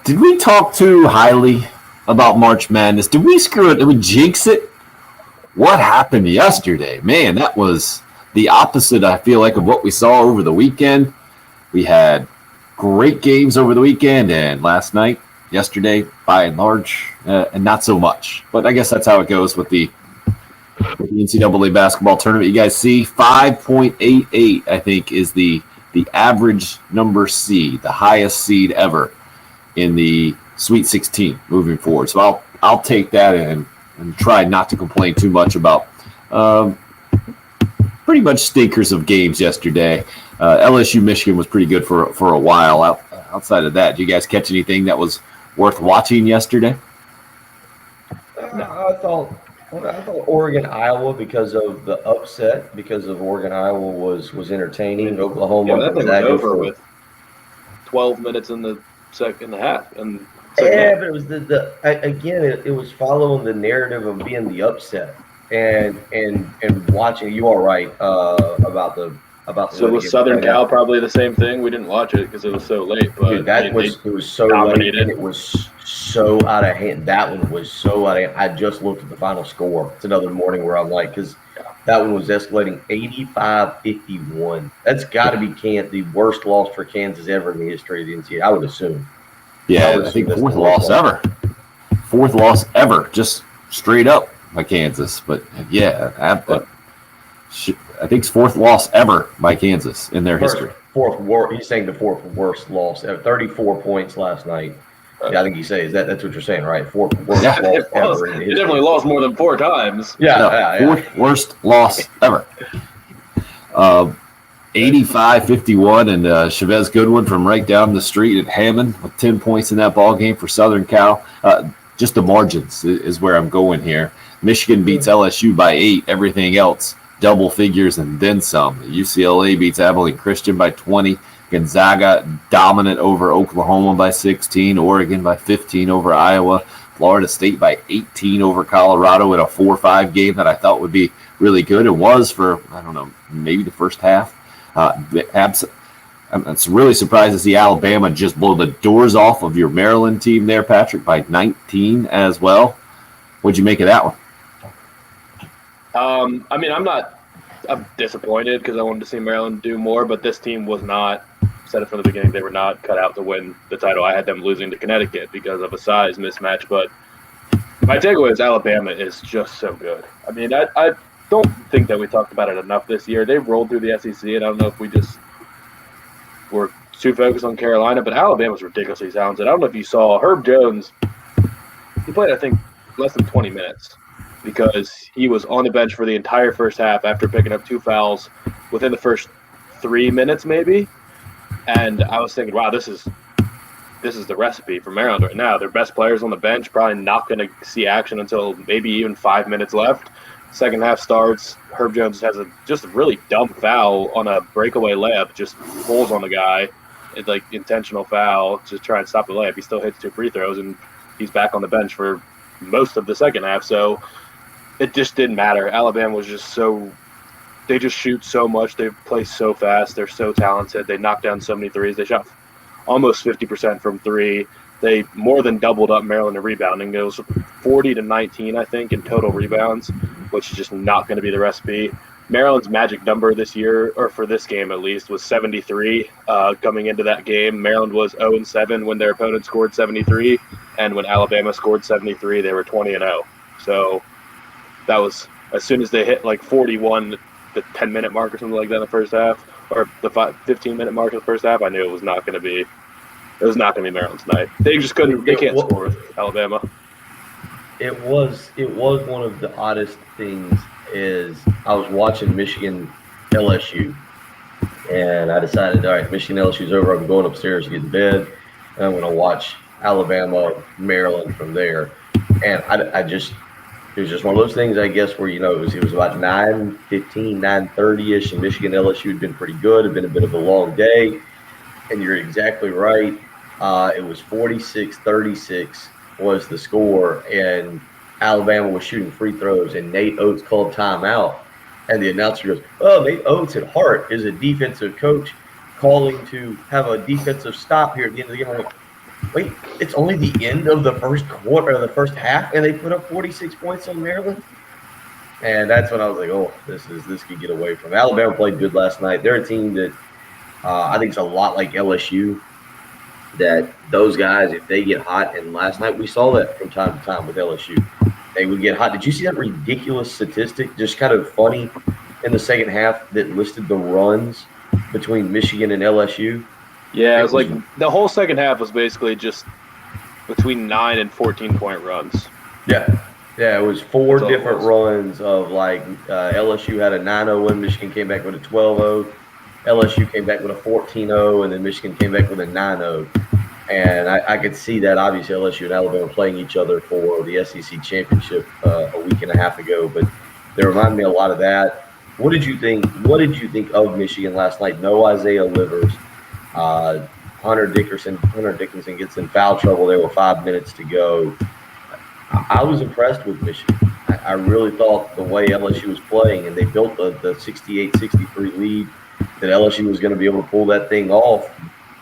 Did we talk too highly about March Madness? Did we screw it? Did we jinx it? What happened yesterday? Man, that was the opposite, I feel like, of what we saw over the weekend. We had great games over the weekend, and yesterday, by and large, and not so much. But I guess that's how it goes with the NCAA basketball tournament. You guys see 5.88, I think, is the average number seed, the highest seed ever in the Sweet 16 moving forward. So I'll take that and try not to complain too much about pretty much stinkers of games yesterday. LSU Michigan was pretty good for a while. Outside of that, did you guys catch anything that was worth watching yesterday? I thought Oregon Iowa because of the upset, because of Oregon Iowa was entertaining. Oklahoma that thing was over with 12 minutes in the second half. And but it was it was following the narrative of being the upset and watching. You are right about the. So was Southern Cal probably the same thing? We didn't watch it because it was so late. But dude, it was so dominated. Late and it was so out of hand. That one was so out of hand. I just looked at the final score. It's another morning where I'm like, because that one was escalating 85-51. That's got to be the worst loss for Kansas ever in the history of the NCAA, I would assume. Yeah, I think fourth loss ever. Fourth loss ever, just straight up by Kansas. But yeah, I think it's fourth loss ever by Kansas in their history. He's saying the fourth worst loss. 34 points last night. Yeah, I think he says that's what you're saying, right? Fourth worst loss ever in the history. He definitely lost more than 4 times. Fourth worst loss ever. 85-51, and Chavez Goodwin from right down the street at Hammond with 10 points in that ball game for Southern Cal. Just the margins is where I'm going here. Michigan beats LSU by 8. Everything else double figures and then some. UCLA beats Abilene Christian by 20. Gonzaga dominant over Oklahoma by 16. Oregon by 15 over Iowa. Florida State by 18 over Colorado in a 4-5 game that I thought would be really good. It was for, I don't know, maybe the first half. I'm really surprised to see Alabama just blow the doors off of your Maryland team there, Patrick, by 19 as well. What'd you make of that one? I'm disappointed because I wanted to see Maryland do more, but this team was not, said it from the beginning, they were not cut out to win the title. I had them losing to Connecticut because of a size mismatch, but my takeaway is Alabama is just so good. I mean, I don't think that we talked about it enough this year. They rolled through the SEC, and I don't know if we just were too focused on Carolina, but Alabama's ridiculously talented. I don't know if you saw Herb Jones. He played, I think, less than 20 minutes because he was on the bench for the entire first half after picking up 2 fouls within the first 3 minutes maybe. And I was thinking, wow, this is the recipe for Maryland right now. Their best players on the bench, probably not going to see action until maybe even 5 minutes left. Second half starts. Herb Jones has just a really dumb foul on a breakaway layup, just pulls on the guy. It's like intentional foul, just try and stop the layup. He still hits 2 free throws, and he's back on the bench for most of the second half. So it just didn't matter. Alabama was just they just shoot so much. They play so fast. They're so talented. They knock down so many threes. They shot almost 50% from 3. They more than doubled up Maryland in rebounding. It was 40-19, I think, in total rebounds, which is just not going to be the recipe. Maryland's magic number this year, or for this game at least, was 73 coming into that game. Maryland was 0-7 when their opponent scored 73, and when Alabama scored 73, they were 20-0. So that was as soon as they hit like 41, the 10-minute mark or something like that in the first half, or the 15-minute mark in the first half, I knew it was not going to be Maryland's night. They just couldn't. They can't score with Alabama. It was one of the oddest things. Is I was watching Michigan LSU, and I decided, all right, Michigan LSU's over. I'm going upstairs to get to bed, and I'm going to watch Alabama Maryland from there. And it was just one of those things, I guess, where it was about 9:15, 9:30ish, and Michigan LSU had been pretty good. It had been a bit of a long day, and you're exactly right. It was 46-36 was the score, and Alabama was shooting free throws, and Nate Oates called timeout. And the announcer goes, "Oh, Nate Oates at heart is a defensive coach calling to have a defensive stop here at the end of the game." I'm like, Wait, it's only the end of the first quarter, or the first half, and they put up 46 points on Maryland? And that's when I was like, oh, this could get away from. Alabama played good last night. They're a team that I think is a lot like LSU. That those guys, if they get hot, and last night we saw that from time to time with LSU, they would get hot. Did you see that ridiculous statistic, just kind of funny, in the second half that listed the runs between Michigan and LSU? Yeah, it was like the whole second half was basically just between 9 and 14-point runs. Yeah, it was four different runs of like LSU had a 9-0 win, Michigan came back with a 12-0, LSU came back with a 14-0, and then Michigan came back with a 9-0. And I could see that, obviously, LSU and Alabama playing each other for the SEC championship a week and a half ago. But they remind me a lot of that. What did you think? What did you think of Michigan last night? No Isaiah Livers. Hunter Dickinson gets in foul trouble there with 5 minutes to go. I was impressed with Michigan. I really thought the way LSU was playing, and they built the 68-63 lead, that LSU was going to be able to pull that thing off.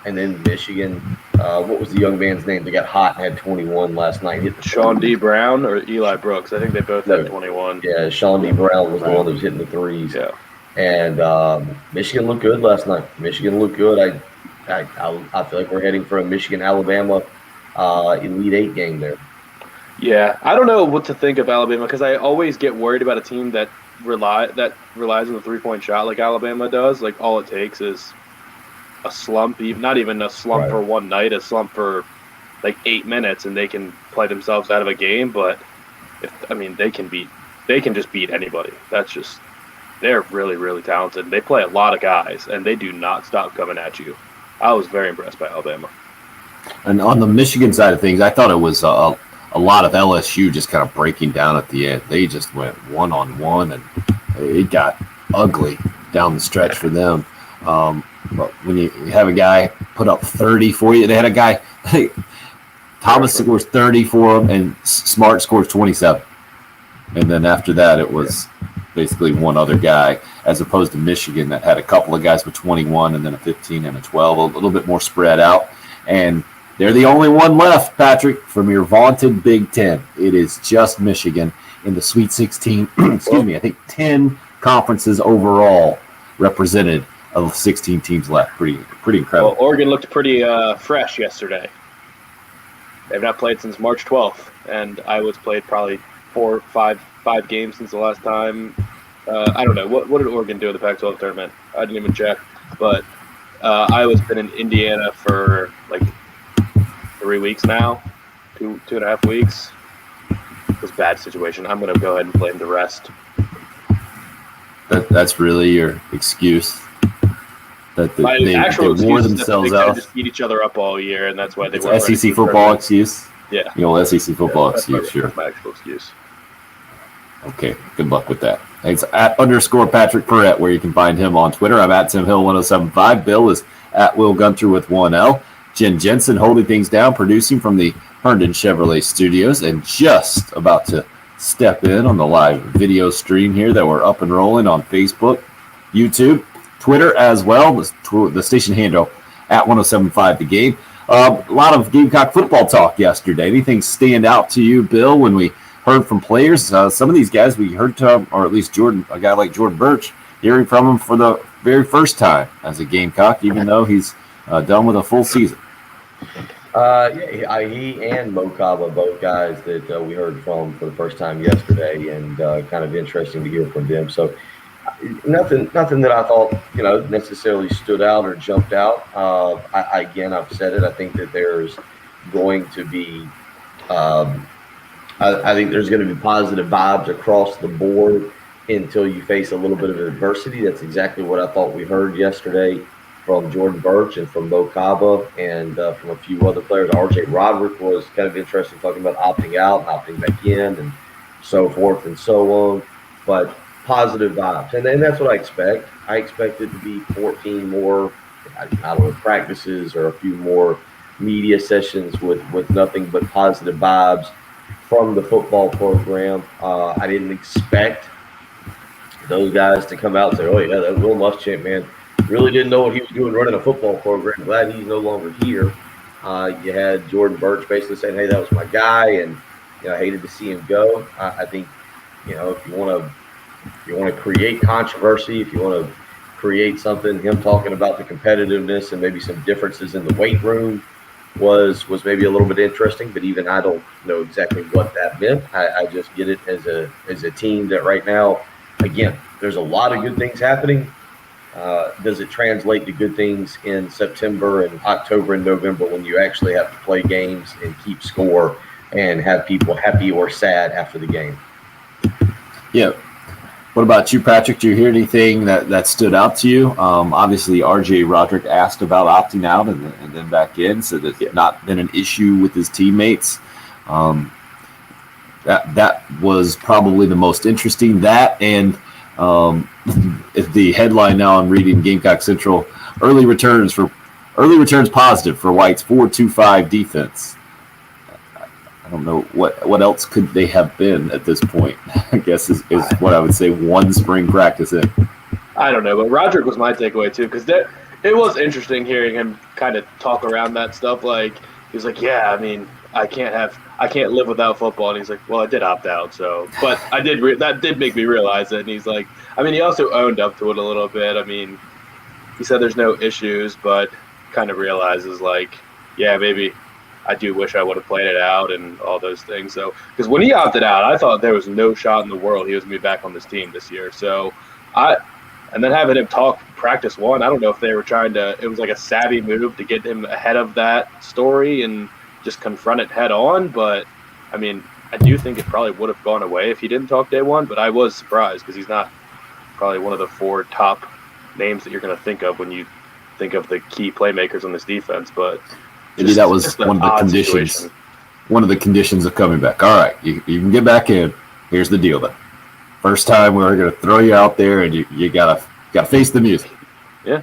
And then Michigan, what was the young man's name? They got hot and had 21 last night. Sean D. Brown or Eli Brooks? I think they both had 21. Yeah, Sean D. Brown was the one that was hitting the threes. Yeah. And Michigan looked good last night. Michigan looked good. I feel like we're heading for a Michigan-Alabama Elite Eight game there. Yeah, I don't know what to think of Alabama because I always get worried about a team that relies on the three-point shot like Alabama does. Like all it takes is a slump, not even a slump for one night, a slump for like 8 minutes, and they can play themselves out of a game. But they can just beat anybody. They're really, really talented. They play a lot of guys, and they do not stop coming at you. I was very impressed by Alabama. And on the Michigan side of things, I thought it was a lot of LSU just kind of breaking down at the end. They just went one-on-one, and it got ugly down the stretch for them. But when you have a guy put up 30 for you, they had a guy, Thomas scores 30 for him, and Smart scores 27. And then after that, it was basically one other guy, as opposed to Michigan that had a couple of guys with 21 and then a 15 and a 12, a little bit more spread out. And they're the only one left, Patrick, from your vaunted Big Ten. It is just Michigan in the Sweet 16. Excuse me, I think 10 conferences overall represented of 16 teams left. Pretty incredible. Well, Oregon looked pretty fresh yesterday. They've not played since March 12th, and Iowa's played probably 5 games since the last time. I don't know. What did Oregon do in the Pac-12 tournament? I didn't even check. But Iowa's been in Indiana for like 3 weeks now, two and a half weeks. It was a bad situation. I'm going to go ahead and blame the rest. That's really your excuse? That they wore themselves out. They just beat each other up all year, and that's why they were SEC football excuse. Yeah, SEC football excuse. Sure, that's my actual excuse. Okay, good luck with that. It's at _Patrick Perrette, where you can find him on Twitter. I'm at Tim Hill 1075. Bill is at Will Gunther with 1L. Jen Jensen holding things down, producing from the Herndon Chevrolet Studios, and just about to step in on the live video stream here that we're up and rolling on Facebook, YouTube, Twitter as well. The station handle at 1075 The Game. A lot of Gamecock football talk yesterday. Anything stand out to you, Bill, when we heard from players? Some of these guys we heard, or at least a guy like Jordan Birch, hearing from him for the very first time as a Gamecock, even though he's done with a full season. He and Mo Kaba, both guys that we heard from for the first time yesterday, and kind of interesting to hear from them. So nothing that I thought necessarily stood out or jumped out. I've said it. I think that there's going to be I think there's going to be positive vibes across the board until you face a little bit of adversity. That's exactly what I thought we heard yesterday from Jordan Birch and from Mo Kaba and from a few other players. RJ Roderick was kind of interesting, talking about opting out, opting back in, and so forth and so on. But positive vibes, and that's what I expect. I expect it to be 14 more, practices or a few more media sessions with nothing but positive vibes from the football program. I didn't expect those guys to come out and say, "Oh yeah, that Will Muschamp man really didn't know what he was doing running a football program. Glad he's no longer here." You had Jordan Birch basically saying, "Hey, that was my guy," and I hated to see him go. I think if you want to create controversy, if you want to create something, him talking about the competitiveness and maybe some differences in the weight room was maybe a little bit interesting, but even I don't know exactly what that meant. I just get it as a team that right now, again, there's a lot of good things happening. Does it translate to good things in September and October and November when you actually have to play games and keep score and have people happy or sad after the game? Yeah. What about you, Patrick? Do you hear anything that stood out to you? Obviously, RJ Roderick asked about opting out and then back in, so there's not been an issue with his teammates. That was probably the most interesting. That and the headline now I'm reading, Gamecock Central, early returns positive for White's 4-2-5 defense. I don't know what else could they have been at this point. I guess is what I would say one spring practice in. I don't know, but Roderick was my takeaway too, because it was interesting hearing him kind of talk around that stuff. Like he was like, "Yeah, I mean, I can't live without football," and he's like, "Well, I did opt out, so." But I did that did make me realize it, and he's like, I mean, he also owned up to it a little bit. I mean, he said there's no issues, but kind of realizes like, yeah, maybe I do wish I would have played it out and all those things. So, because when he opted out, I thought there was no shot in the world he was going to be back on this team this year. So, and then having him talk practice one, I don't know if they were trying to, it was like a savvy move to get him ahead of that story and just confront it head on. But, I mean, I do think it probably would have gone away if he didn't talk day one, but I was surprised because he's not probably one of the 4 top names that you're going to think of when you think of the key playmakers on this defense. But maybe that was one of the conditions. Situation. One of the conditions of coming back. All right, you can get back in. Here's the deal, then. First time we're going to throw you out there, and you gotta face the music. Yeah,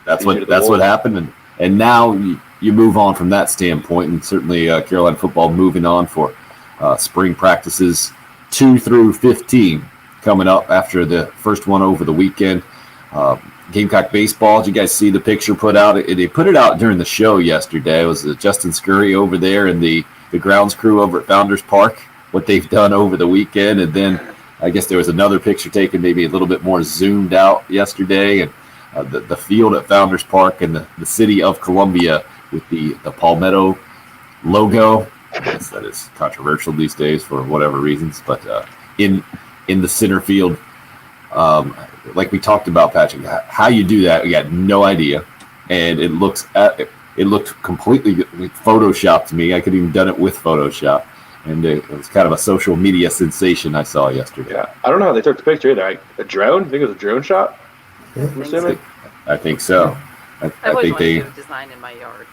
that's what happened, and now you move on from that standpoint, and certainly Carolina football moving on for spring practices 2 through 15 coming up after the first one over the weekend. Gamecock baseball. Did you guys see the picture put out? They put it out during the show yesterday. It was Justin Scurry over there and the grounds crew over at Founders Park, what they've done over the weekend. And then I guess there was another picture taken maybe a little bit more zoomed out yesterday. And the field at Founders Park and the city of Columbia with the Palmetto logo. I guess that is controversial these days for whatever reasons. But in the center field, like we talked about, Patrick, how you do that, we got no idea, and it looked completely photoshopped to me. I could even done it with Photoshop, and it was kind of a social media sensation I saw yesterday. Yeah, I don't know how they took the picture either. A drone? I think it was a drone shot. I'm assuming. I think so. I think they do a design in my yard.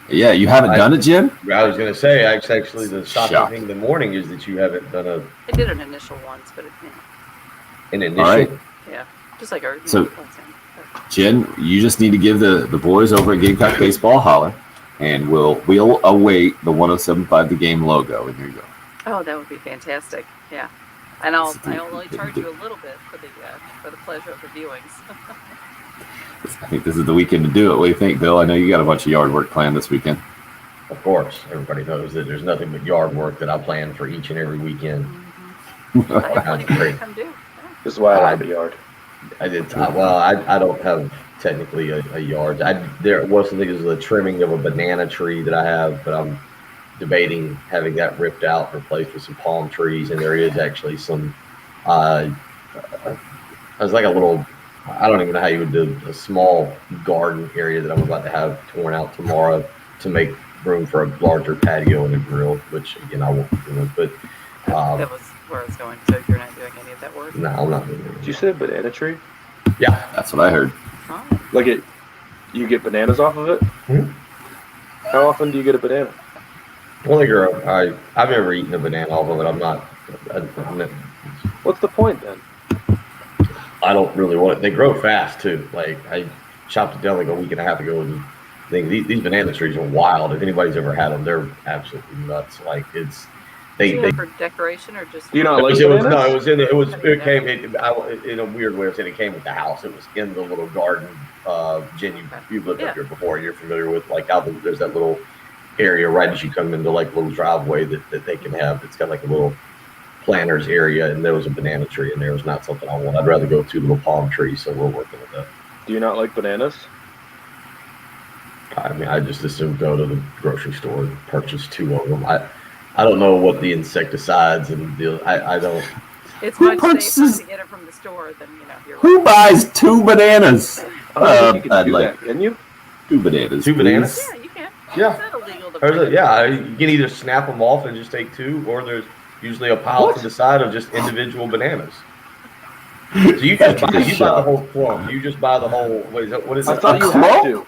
Yeah, you haven't done it, Jen? I was going to say, actually, the shocking thing in the morning is that you haven't done I did an initial once, but an initial. All right. Yeah, just like our. So, Jen, you just need to give the boys over at Gamecock Baseball a holler, and we'll await the 107.5 The Game logo. And here you go. Oh, that would be fantastic. Yeah, and I'll only charge you a little bit for the pleasure of the viewings. I think this is the weekend to do it. What do you think, Bill? I know you got a bunch of yard work planned this weekend. Of course, everybody knows that there's nothing but yard work that I plan for each and every weekend. Come do. This is why I like the yard. I did. Well, I don't have technically a yard. There was something as the trimming of a banana tree that I have, but I'm debating having that ripped out and replaced with some palm trees. And there is actually some. It's like a little. I don't even know how you would do a small garden area that I'm about to have torn out tomorrow to make room for a larger patio and a grill, which again I won't be doing. But that was where I was going. So you're not doing any of that work? No, I'm not doing it. Did you say a banana tree? Yeah, that's what I heard. Oh. Like you get bananas off of it? Hmm? How often do you get a banana? I've never eaten a banana off of it. I'm not. What's the point then? I don't really want it. They grow fast too. Like I chopped it down like a week and a half ago, and these banana trees are wild. If anybody's ever had them, they're absolutely nuts. Like They for decoration or just? Do you not like it was bananas? no, it was in it came in a weird way. It came with the house. It was in the little garden. Jen, you've lived up here before. You're familiar with like how there's that little area right as you come into like a little driveway that they can have. It's got like a little planters area, and there was a banana tree in there. It was not something I want. I'd rather go to little palm trees. So we're working with that. Do you not like bananas? I mean, I just assume go to the grocery store and purchase 2 of them. I don't know what the insecticides and I don't. It's Who much purchases- safer to get it from the store than you're Who buys 2 bananas? I don't think you can I'd do like that, can you? 2 bananas. 2 bananas? please. Yeah, you can. Yeah. It's not illegal to Or bring yeah, you can either snap them off and just take 2, or there's usually a pile to the side of just individual bananas. So you just buy the whole clump. You just buy the whole. What is I it? thought you had to.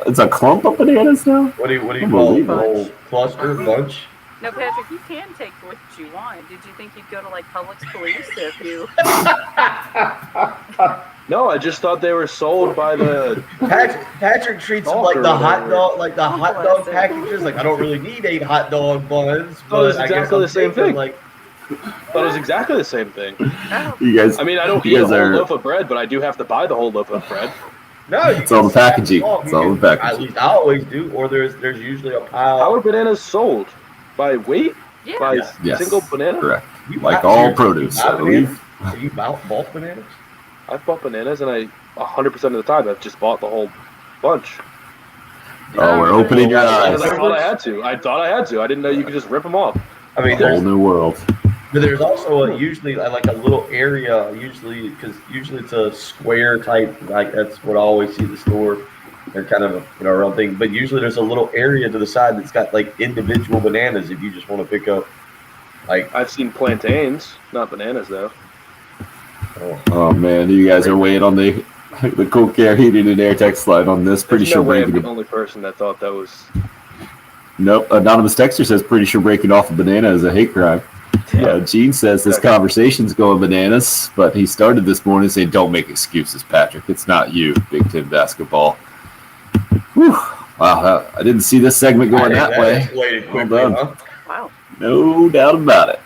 It's a clump of bananas now? What do you call it? The whole cluster bunch? No, Patrick, you can take what you want. Did you think you'd go to like Publix police if you? No, I just thought they were sold by the. Patrick treats them like the hot dog packages. Like I don't really need 8 hot dog buns. Oh, it's but I guess exactly I'm the same thinking, thing. Like, But it was exactly the same thing. Oh, You guys, I mean, I don't you eat a guys whole are- loaf of bread, but I do have to buy the whole loaf of bread. no, you It's all can the snap packaging. them off. It's all the packaging. At least I always do. Or there's usually a pile. How are bananas sold? By weight? yeah. By Yes. single banana? Correct. You Like buy- all you produce, buy I believe. bananas? So you buy bulk bananas? I've bought bananas, and 100% of the time, I've just bought the whole bunch. Oh, we're opening your eyes. Because I thought I had to. I didn't know you could just rip them off. I mean, A whole new world. but there's also usually like a little area. Usually it's a square type. Like that's what I always see at the store. They're kind of around thing. But usually there's a little area to the side that's got like individual bananas if you just want to pick up. Like I've seen plantains, not bananas, though. Oh man, you guys are weighing on the cool air heating and air text line on this. Pretty There's sure no way I'm breaking. the only person that thought that was. Nope. Anonymous texter says pretty sure breaking off a banana is a hate crime. Gene says this conversation's going bananas, but he started this morning saying, "Don't make excuses, Patrick. It's not you, Big Ten basketball." Whew. Wow, I didn't see this segment going that way. Escalated quickly, Well done. huh? Wow. No doubt about it.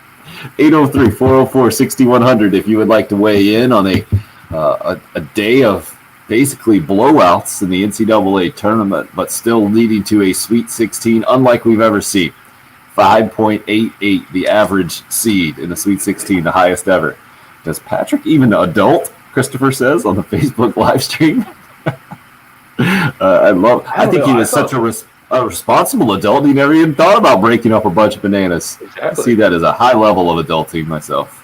803-404-6100 if you would like to weigh in on a day of basically blowouts in the NCAA tournament, but still leading to a Sweet 16 unlike we've ever seen. 5.88, the average seed in the Sweet 16, the highest ever. Does Patrick even adult? Christopher says on the Facebook live stream. I think he was such a responsible adult. He never even thought about breaking up a bunch of bananas. Exactly. I see that as a high level of adulting myself.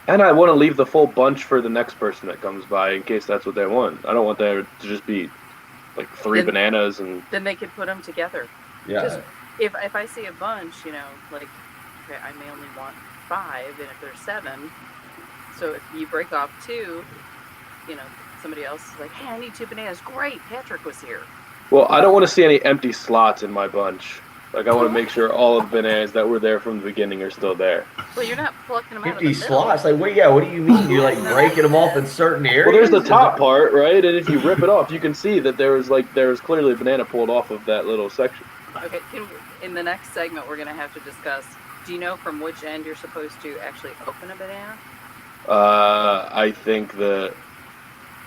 And I want to leave the full bunch for the next person that comes by in case that's what they want. I don't want there to just be like 3 bananas and. Then they could put them together. Yeah. Just, if I see a bunch, like okay, I may only want 5, and if there's 7, so if you break off 2, somebody else is like, hey, I need 2 bananas. Great, Patrick was here. Well, I don't want to see any empty slots in my bunch. Like, I want to make sure all of the bananas that were there from the beginning are still there. Well, you're not plucking them out of the Empty middle. slots. Like what do you mean? You're like breaking them off in certain areas? Well, there's the top part, right? And if you rip it off, you can see that there was clearly a banana pulled off of that little section. Okay, in the next segment, we're going to have to discuss, do you know from which end you're supposed to actually open a banana? I think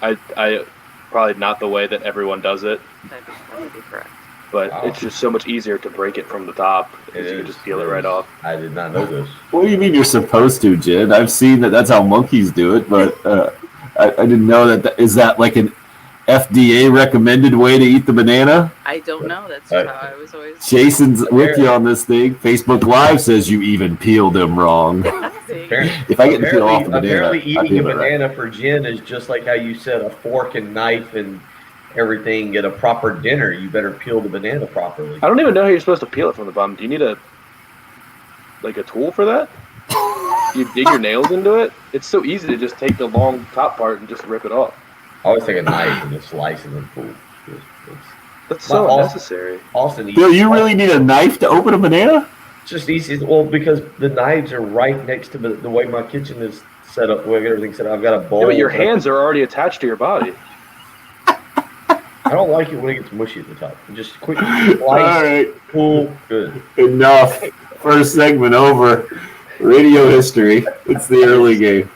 I probably not the way that everyone does it, That would be correct. but Wow. it's just so much easier to break it from the top because you is. can just peel it right off. I did not know this. What do you mean you're supposed to, Jen? I've seen that's how monkeys do it, but I didn't know that. Is that like an FDA recommended way to eat the banana? I don't know. That's how I was always. Jason's with you on this thing. Facebook Live says you even peeled them wrong. If I get to peel off the banana, apparently I eating a peel it right. banana for Jen is just like how you said a fork and knife and everything at a proper dinner. You better peel the banana properly. I don't even know how you're supposed to peel it from the bottom. Do you need a tool for that? You dig your nails into it? It's so easy to just take the long top part and just rip it off. I always take a knife and just slice it and pull. That's so Well, unnecessary. Austin, Bill, you really need a knife to open a banana? It's just easy. Well, because the knives are right next to the way my kitchen is set up, the way everything's set up. I've got a bowl. Yeah, but your hands are already attached to your body. I don't like it when it gets mushy at the top. Just quick All slice, right, cool, good. enough. First segment over. Radio history. It's the early game.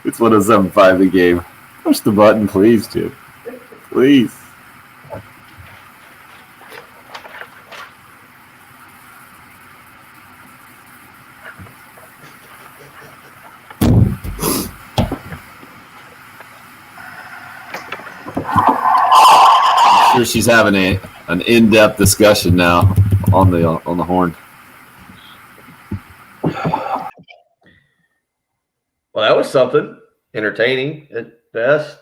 It's 107.5 the game. Push the button, please, Jim. Please. Sure, she's having an in-depth discussion now on the horn. Well, that was something. Entertaining at best.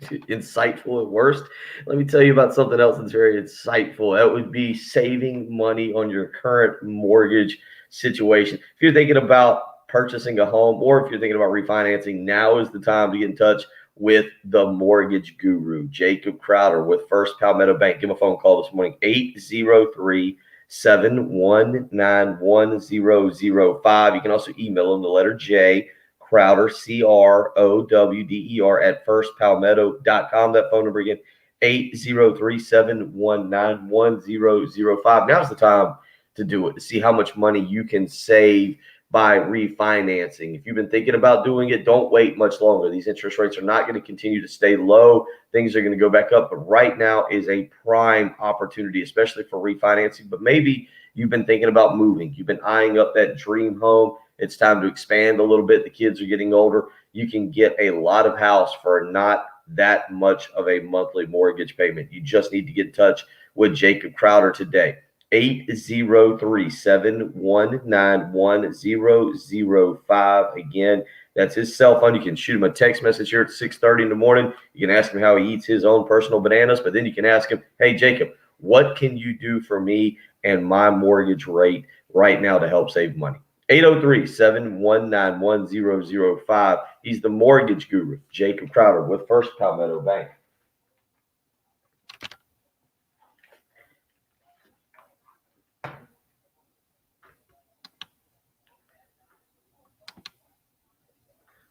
Insightful at worst. Let me tell you about something else that's very insightful. That would be saving money on your current mortgage situation. If you're thinking about purchasing a home or if you're thinking about refinancing, now is the time to get in touch with the mortgage guru, Jacob Crowder with First Palmetto Bank. Give him a phone call this morning, 803-719-1005. You can also email him the letter J, Crowder, CROWDER at firstpalmetto.com. That phone number again, 803-719-1005. Now's the time to do it, to see how much money you can save by refinancing. If you've been thinking about doing it, don't wait much longer. These interest rates are not going to continue to stay low. Things are going to go back up, but right now is a prime opportunity, especially for refinancing. But maybe you've been thinking about moving. You've been eyeing up that dream home. It's time to expand a little bit. The kids are getting older. You can get a lot of house for not that much of a monthly mortgage payment. You just need to get in touch with Jacob Crowder today. 803-719-1005. Again, that's his cell phone. You can shoot him a text message here at 6:30 in the morning. You can ask him how he eats his own personal bananas, but then you can ask him, hey, Jacob, what can you do for me and my mortgage rate right now to help save money? 803-719-1005. He's the mortgage guru, Jacob Crowder with First Palmetto Bank.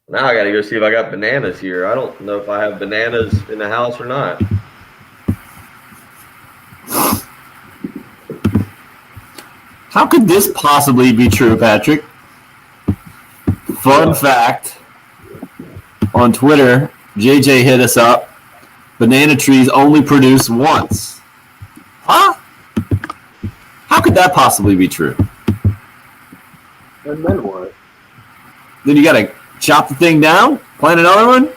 Now I got to go see if I got bananas here. I don't know if I have bananas in the house or not. How could this possibly be true, Patrick? Fun fact. On Twitter, JJ hit us up. Banana trees only produce once. Huh? How could that possibly be true? And then what? Then you got to chop the thing down, plant another one?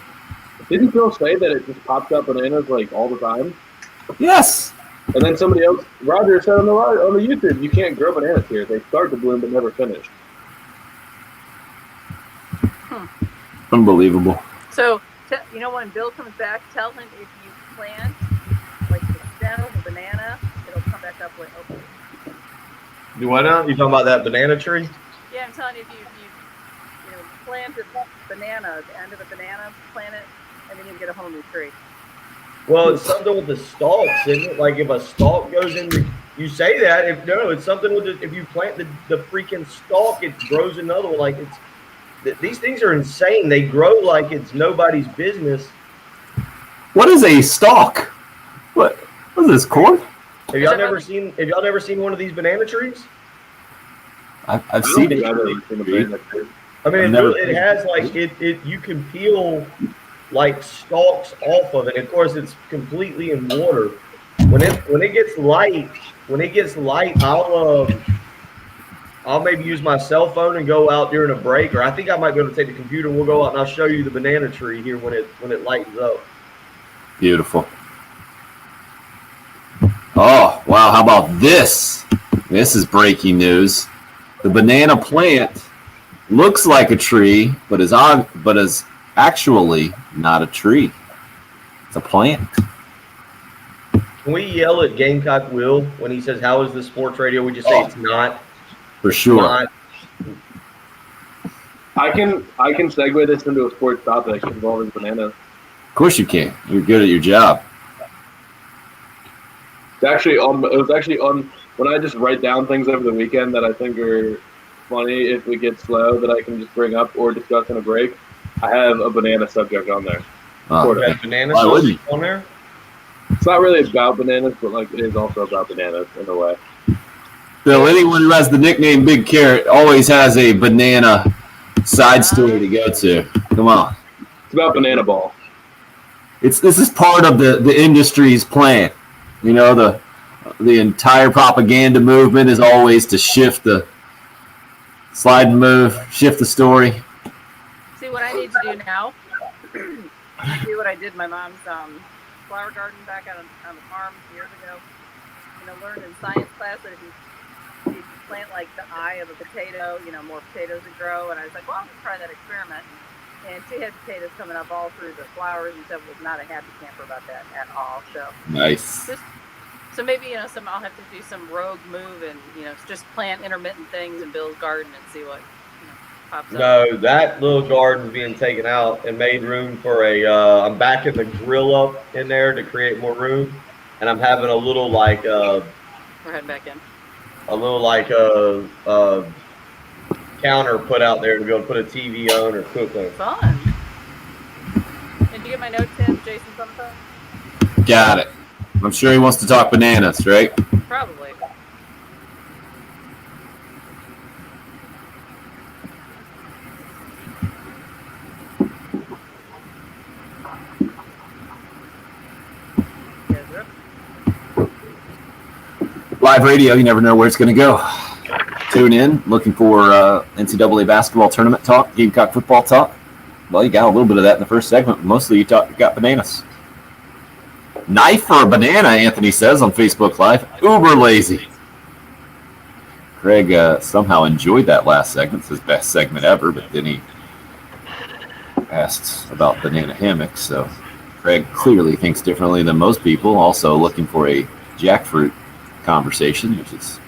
Didn't Phil say that it just pops up bananas like all the time? Yes. And then somebody else, Roger said on the YouTube, you can't grow bananas here. They start to bloom but never finish. Unbelievable. So, you know, when Bill comes back, tell him if you plant like the stem of a banana, it'll come back up with open. Do what now? You talking about that banana tree? Yeah, I'm telling you, if you plant a banana, the end of a banana, plant it, and then you get a whole new tree. Well, it's something with the stalks, isn't it? Like if a stalk goes in, you say that. It's something with if you plant the freaking stalk, it grows another one. Like these things are insane. They grow like it's nobody's business. What is a stalk? What is this, corn? Have y'all never seen one of these banana trees? I've seen it. I mean, it has like it. You can peel like stalks off of it. Of course, it's completely in water. When it gets light, I'll maybe use my cell phone and go out during a break, or I think I might be able to take the computer and we'll go out and I'll show you the banana tree here when it lightens up. Beautiful. Oh wow! How about this? This is breaking news. The banana plant looks like a tree, but is actually not a tree. It's a plant. Can we yell at Gamecock Will when he says, "How is this sports radio?" We just say it's not. For sure. Not. I can segue this into a sports topic involving bananas. Of course you can. You're good at your job. It was actually on when I just write down things over the weekend that I think are funny if we get slow that I can just bring up or discuss in a break. I have a banana subject on there. You got banana Why sauce wouldn't on there? It's not really about bananas, but like it is also about bananas in a way. Bill, anyone who has the nickname Big Carrot always has a banana side story to go to. Come on. It's about banana ball. This is part of the industry's plan. You know, the entire propaganda movement is always to shift the slide and move, shift the story. See what I need to do now. See what I did in my mom's flower garden back on the farm years ago. You know, learned in science class that if you plant like the eye of a potato, you know, more potatoes would grow. And I was like, well, I'll just try that experiment. And she had potatoes coming up all through the flowers and stuff. Was not a happy camper about that at all. So Nice. So maybe, you know, I'll have to do some rogue move and, you know, just plant intermittent things in Bill's garden and see what, you know, pops up. No, that little garden's being taken out and made room for I'm backing the grill up in there to create more room. And I'm having a little like, We're heading back in. a little like counter put out there to be able to put a TV on or cook on. Fun. Did you get my note, Tim? Jason's on the phone? Got it. I'm sure he wants to talk bananas, right? Probably. Live radio, you never know where it's going to go. Tune in, looking for NCAA basketball tournament talk, Gamecock football talk. Well, you got a little bit of that in the first segment. Mostly you got bananas. Knife for a banana, Anthony says on Facebook Live. Uber lazy. Craig somehow enjoyed that last segment. It's his best segment ever, but then he asked about banana hammocks. So Craig clearly thinks differently than most people. Also looking for a jackfruit conversation, which is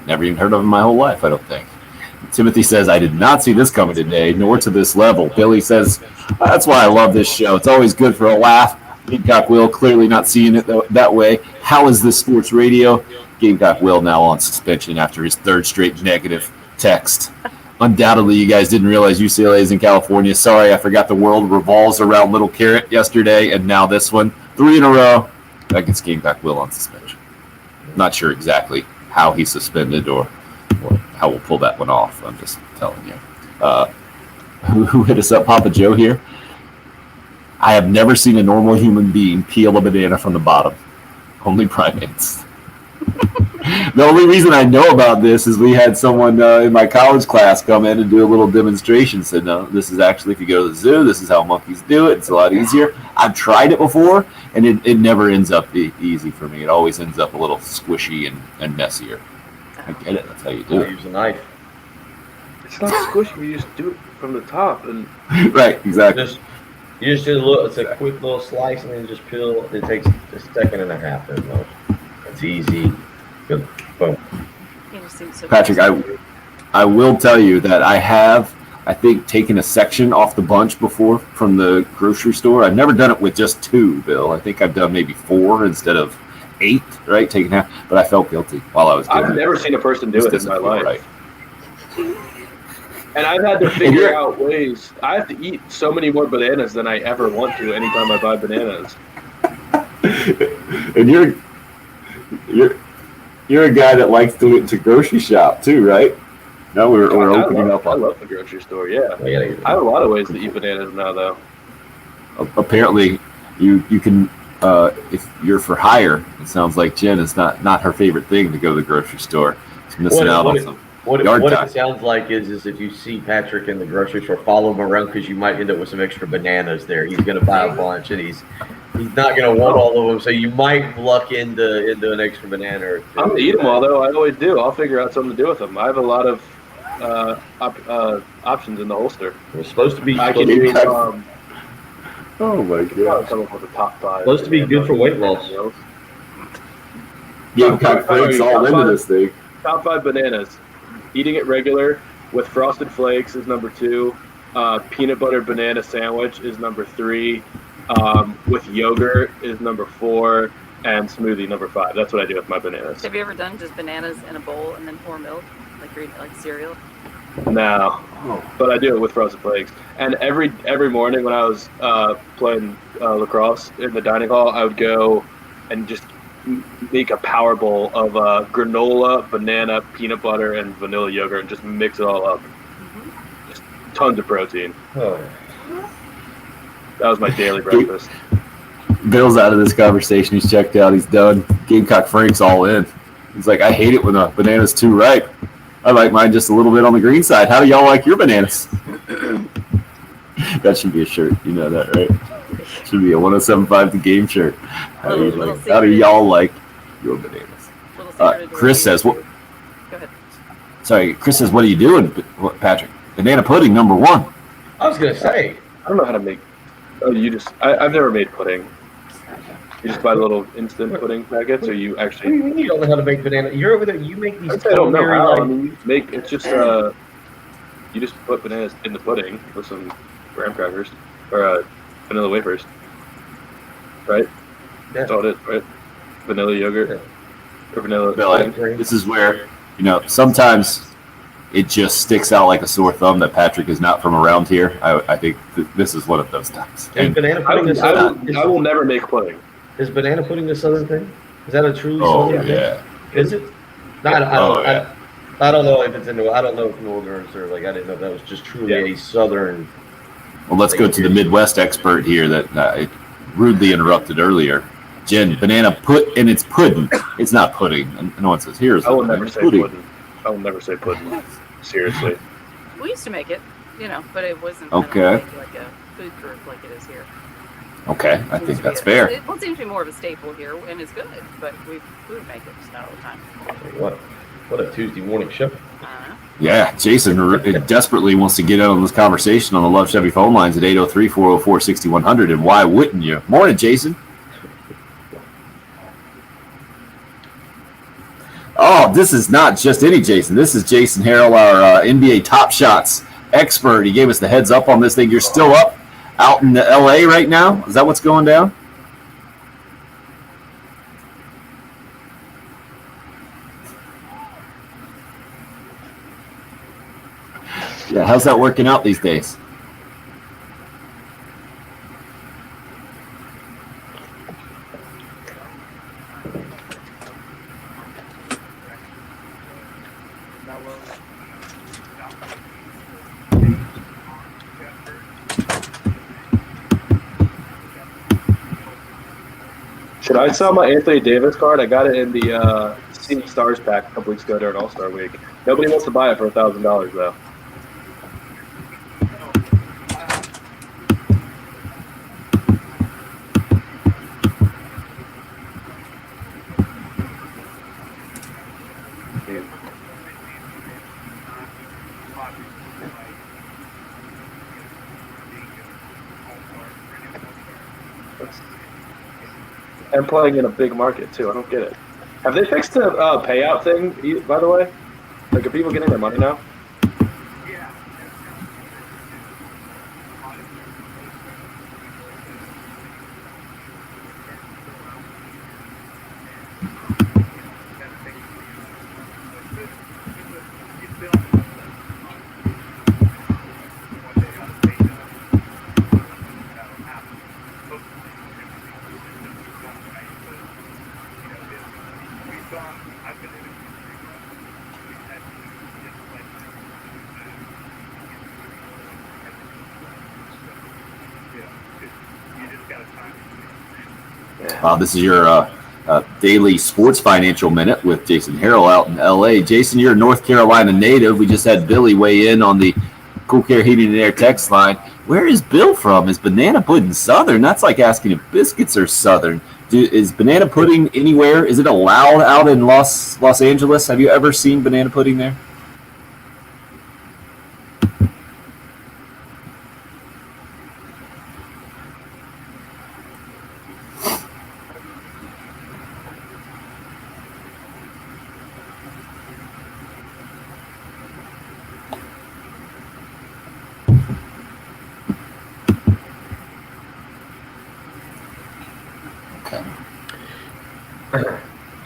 never even heard of in my whole life, I don't think. Timothy says, I did not see this coming today, nor to this level. Billy says, that's why I love this show. It's always good for a laugh. Gamecock Will clearly not seeing it that way. How is this sports radio? Gamecock Will now on suspension after his third straight negative text. Undoubtedly, you guys didn't realize UCLA is in California. Sorry, I forgot the world revolves around Little Carrot yesterday, and now this one. 3 in a row. That gets Gamecock Will on suspension. Not sure exactly how he's suspended or how we'll pull that one off. I'm just telling you. Who hit us up? Papa Joe here. I have never seen a normal human being peel a banana from the bottom. Only primates. The only reason I know about this is we had someone in my college class come in and do a little demonstration. Said, no, this is actually, if you go to the zoo, this is how monkeys do it. It's a lot easier. I've tried it before, and it never ends up easy for me. It always ends up a little squishy and messier. I get it. That's how you do it. Use a knife. It's not squishy. You just do it from the top, and Right, exactly. You just do a little. It's a quick little slice, and then you just peel. It takes a second and a half. It's easy. Good. Boom. He just seems so Patrick, I will tell you that I have, I think, taken a section off the bunch before from the grocery store. I've never done it with just 2, Bill. I think I've done maybe 4 instead of 8, right? Taking half, but I felt guilty while I was doing it. I've never seen a person do it in my life. Right. And I've had to figure out ways. I have to eat so many more bananas than I ever want to anytime I buy bananas. And you're a guy that likes to grocery shop too, right? No, we're opening up. I love the grocery store. Yeah, I have a lot of ways to eat bananas now, though. Apparently, you can if you're for hire. It sounds like Jen is not her favorite thing to go to the grocery store. She's missing out on some. What it sounds like is if you see Patrick in the grocery store, follow him around because you might end up with some extra bananas there. He's going to buy a bunch, and he's not going to want all of them, so you might luck into an extra banana or 2. I'm going to eat them all, though. I always do. I'll figure out something to do with them. I have a lot of options in the holster. It's supposed to be. I can do. Oh my god! Come up with a top 5. Supposed to be good for weight loss. Gamecock Flakes all into this thing. Top 5 bananas. Eating it regular with Frosted Flakes is number 2. Peanut butter banana sandwich is number 3. With yogurt is number 4. And smoothie number 5. That's what I do with my bananas. Have you ever done just bananas in a bowl and then pour milk, like you're eating like cereal? No, but I do it with frozen flakes. And every morning when I was playing lacrosse in the dining hall, I would go and just make a power bowl of granola, banana, peanut butter, and vanilla yogurt, and just mix it all up. Just tons of protein. Oh. That was my daily breakfast. Bill's out of this conversation. He's checked out. He's done. Gamecock Frank's all in. He's like, I hate it when a banana's too ripe. I like mine just a little bit on the green side. How do y'all like your bananas? That should be a shirt. You know that, right? Should be a 107.5 The Game shirt. How do y'all like your bananas? Chris says, "What?" Go ahead. Sorry, Chris says, "What are you doing, Patrick?" Banana pudding, #1. I was gonna say, I don't know how to make. Oh, I've never made pudding. You just buy little instant pudding packets, or you what do actually? you mean you don't know how to make banana? You're over there. You make these. I don't know culinary, how. like- I mean, you make it's just you just put bananas in the pudding with some graham crackers or vanilla wafers, right? Yeah. That's all it is, right? Vanilla yogurt or vanilla. Billy, this is where sometimes it just sticks out like a sore thumb that Patrick is not from around here. I think this is one of those times. Is banana pudding I will never make pudding. Is banana pudding a southern thing? Is that a truly Oh southern yeah. thing? Is it? No, I don't know if it's I don't know if Northerners are like. I didn't know if that was just truly a southern. Well, let's go to the Midwest expert here that I rudely interrupted earlier. Jen, banana and it's pudding. It's not pudding. And no one says here's. I will never say pudding. I will never say pudding. Seriously. We used to make it, but it wasn't Okay. like a food group like it is here. Okay, I think that's fair. It seems to be more of a staple here, and it's good, but we would make it just not all the time. What a Tuesday morning show. Yeah, Jason desperately wants to get in on this conversation on the Love Chevy phone lines at 803-404-6100, and why wouldn't you? Morning, Jason. Oh, this is not just any Jason. This is Jason Harrell, our NBA Top Shots expert. He gave us the heads up on this thing. You're still up out in L.A. right now? Is that what's going down? Yeah, how's that working out these days? Should I sell my Anthony Davis card? I got it in the Seeing Stars pack a couple weeks ago during All-Star Week. Nobody wants to buy it for $1,000 though. And playing in a big market too. I don't get it. Have they fixed the payout thing? By the way, like, are people getting their money now? This is your daily sports financial minute with Jason Harrell out in L.A. Jason, you're a North Carolina native. We just had Billy weigh in on the Cool Care Heating and Air text line. Where is Bill from? Is banana pudding Southern? That's like asking if biscuits are Southern. Is banana pudding anywhere? Is it allowed out in Los Angeles? Have you ever seen banana pudding there?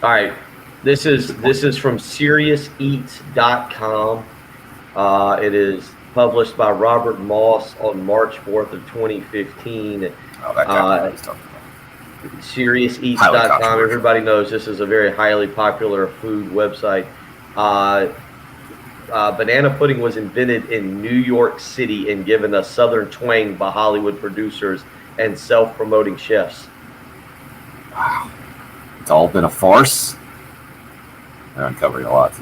All right, this is from SeriousEats.com. It is published by Robert Moss on March 4th of 2015. Oh, that guy was talking about. SeriousEats.com. Everybody knows this is a very highly popular food website. Banana pudding was invented in New York City and given a southern twang by Hollywood producers and self-promoting chefs. Wow. It's all been a farce. They're uncovering a lot.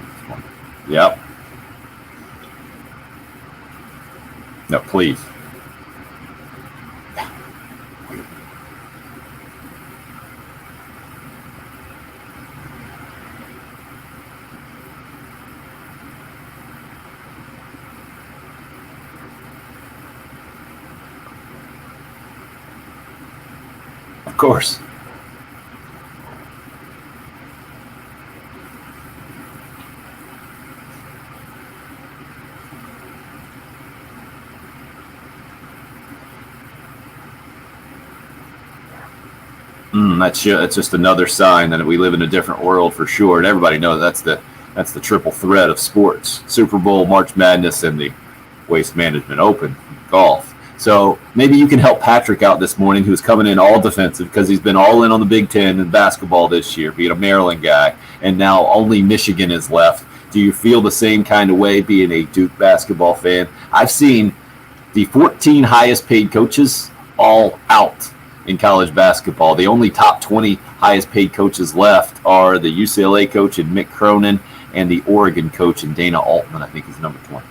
Yep. No, please. Of course. That's just another sign that we live in a different world for sure. And everybody knows that's the triple threat of sports: Super Bowl, March Madness, and the Waste Management Open golf. So maybe you can help Patrick out this morning, who's coming in all defensive because he's been all in on the Big Ten and basketball this year, being a Maryland guy, and now only Michigan is left. Do you feel the same kind of way being a Duke basketball fan? I've seen the 14 highest paid coaches all out in college basketball. The only top 20 highest paid coaches left are the UCLA coach and Mick Cronin and the Oregon coach and Dana Altman, I think is number 20.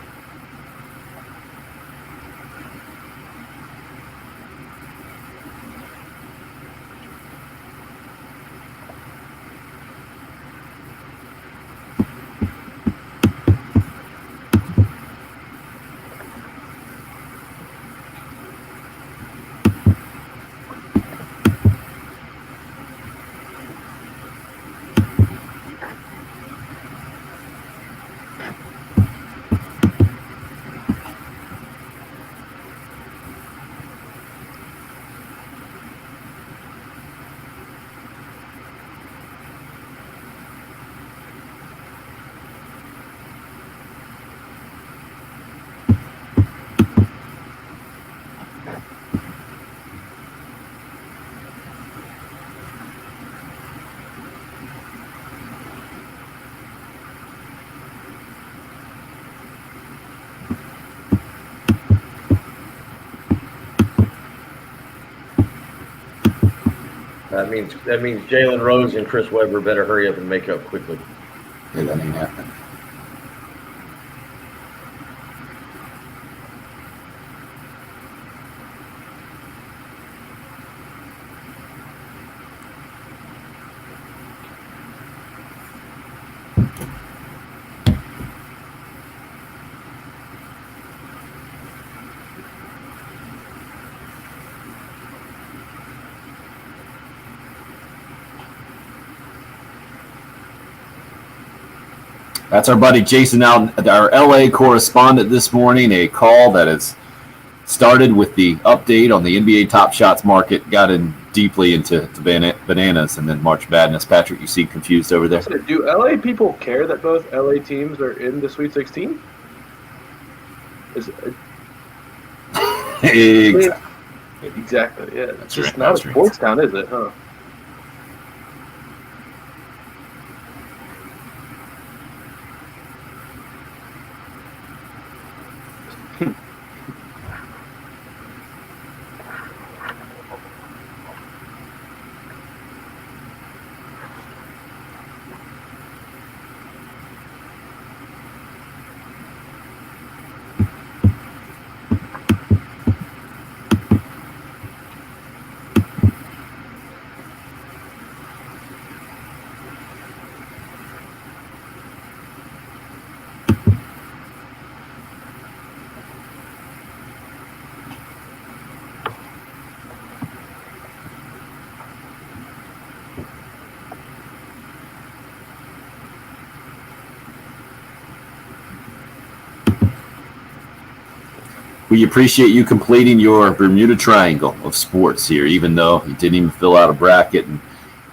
That means Jalen Rose and Chris Webber better hurry up and make up quickly. Yeah, that ain't happening. That's our buddy Jason out, our LA correspondent this morning. A call that has started with the update on the NBA Top Shots market, got in deeply into bananas and then March Madness. Patrick, you seem confused over there. Do LA people care that both LA teams are in the Sweet 16? Exactly. Yeah, it's just not a sports town, is it? Huh? We appreciate you completing your Bermuda Triangle of sports here, even though you didn't even fill out a bracket, and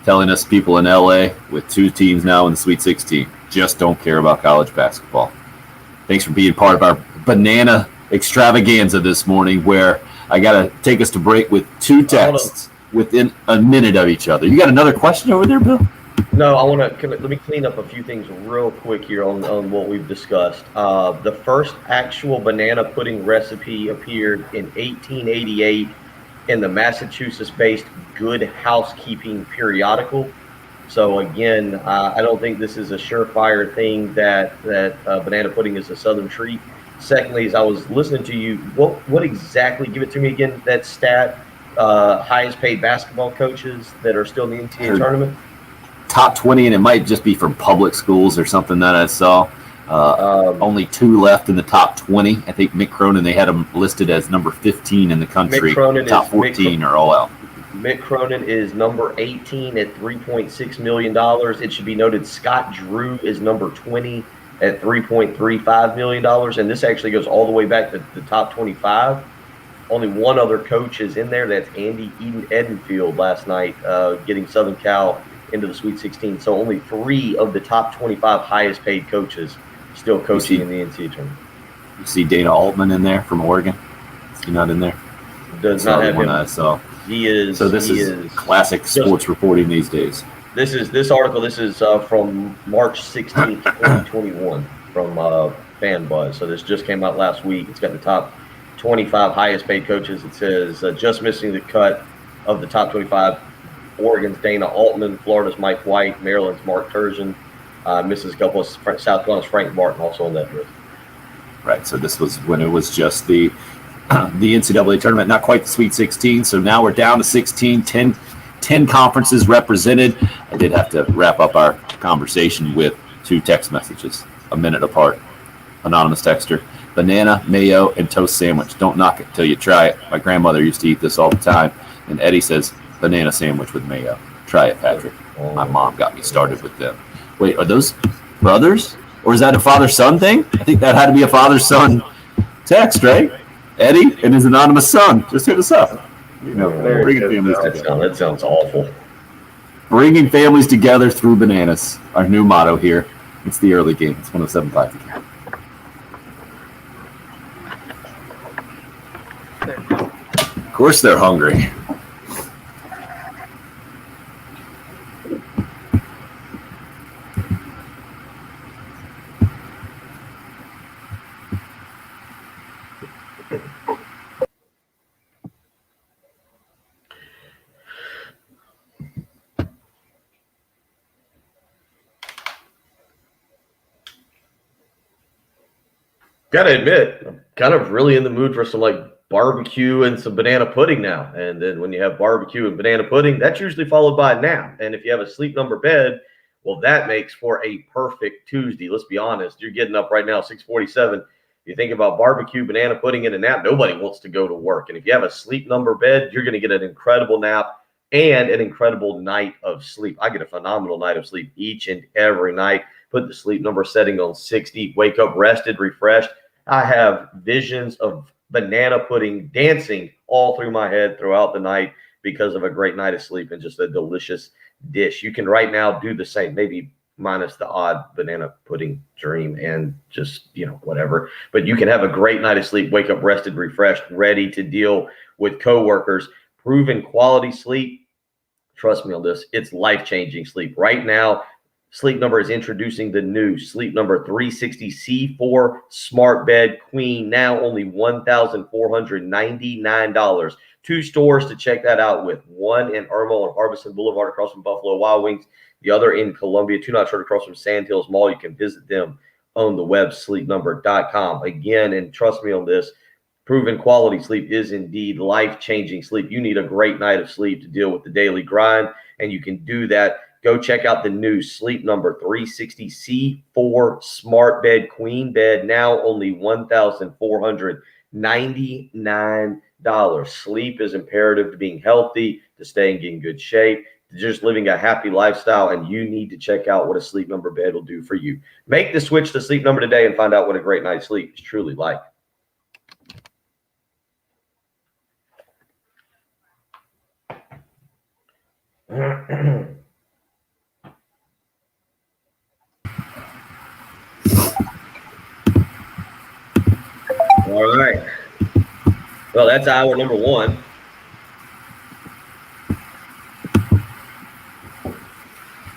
telling us people in LA with two teams now in the Sweet 16 just don't care about college basketball. Thanks for being part of our banana extravaganza this morning, where I got to take us to break with two texts within a minute of each other. You got another question over there, Bill? No, let me clean up a few things real quick here on what we've discussed. The first actual banana pudding recipe appeared in 1888 in the Massachusetts-based Good Housekeeping periodical. So again, I don't think this is a surefire thing that banana pudding is a Southern treat. Secondly, as I was listening to you, what exactly, give it to me again, that stat, highest paid basketball coaches that are still in the NCAA tournament? Top 20, and it might just be from public schools or something that I saw. Only 2 left in the top 20. I think Mick Cronin, they had him listed as number 15 in the country. Top 14 are all out. Mick Cronin is number 18 at $3.6 million. It should be noted Scott Drew is number 20 at $3.35 million. And this actually goes all the way back to the top 25. Only one other coach is in there. That's Andy Edenfield last night, getting Southern Cal into the Sweet 16. So only 3 of the top 25 highest paid coaches still coaching in the NCAA tournament. You see Dana Altman in there from Oregon? Is he not in there? Does not have him. I saw. He is. So this is classic sports reporting these days. This article. This is from March 16th, 2021 from FanBuzz. So this just came out last week. It's got the top 25 highest paid coaches. It says just missing the cut of the top 25. Oregon's Dana Altman, Florida's Mike White, Maryland's Mark Turgeon, misses a couple of South Carolina's Frank Martin also on that list. Right. So this was when it was just the NCAA tournament, not quite the Sweet 16. So now we're down to 16, 10 conferences represented. I did have to wrap up our conversation with 2 text messages, a minute apart. Anonymous texter: banana, mayo, and toast sandwich. Don't knock it till you try it. My grandmother used to eat this all the time. And Eddie says, banana sandwich with mayo. Try it, Patrick. My mom got me started with them. Wait, are those brothers? Or is that a father-son thing? I think that had to be a father-son text, right? Eddie and his anonymous son. Just hit us up. Bringing families together. That sounds awful. Bringing families together through bananas. Our new motto here. It's the early game. It's 107.5 the game. Of course they're hungry. Gotta admit, I'm kind of really in the mood for some barbecue and some banana pudding now. And then when you have barbecue and banana pudding, that's usually followed by a nap. And if you have a sleep number bed, well, that makes for a perfect Tuesday. Let's be honest. You're getting up right now, 6:47. You think about barbecue, banana pudding, and a nap, nobody wants to go to work. And if you have a sleep number bed, you're going to get an incredible nap and an incredible night of sleep. I get a phenomenal night of sleep each and every night. Put the sleep number setting on 60, wake up rested, refreshed. I have visions of banana pudding dancing all through my head throughout the night because of a great night of sleep and just a delicious dish. You can right now do the same, maybe minus the odd banana pudding dream and just, whatever. But you can have a great night of sleep, wake up rested, refreshed, ready to deal with coworkers. Proven quality sleep. Trust me on this. It's life-changing sleep. Right now, Sleep Number is introducing the new Sleep Number 360 C4 Smart Bed Queen, now only $1,499. 2 stores to check that out with. One in Irmo on Harbison Boulevard across from Buffalo Wild Wings. The other in Columbia, 2 Not Short across from Sand Hills Mall. You can visit them on the web, sleepnumber.com. Again, and trust me on this, proven quality sleep is indeed life-changing sleep. You need a great night of sleep to deal with the daily grind, and you can do that. Go check out the new Sleep Number 360 C4 Smart Bed Queen Bed, now only $1,499. Sleep is imperative to being healthy, to staying in good shape, to just living a happy lifestyle, and you need to check out what a Sleep Number bed will do for you. Make the switch to Sleep Number today and find out what a great night's sleep is truly like. Well, that's Iowa number 1.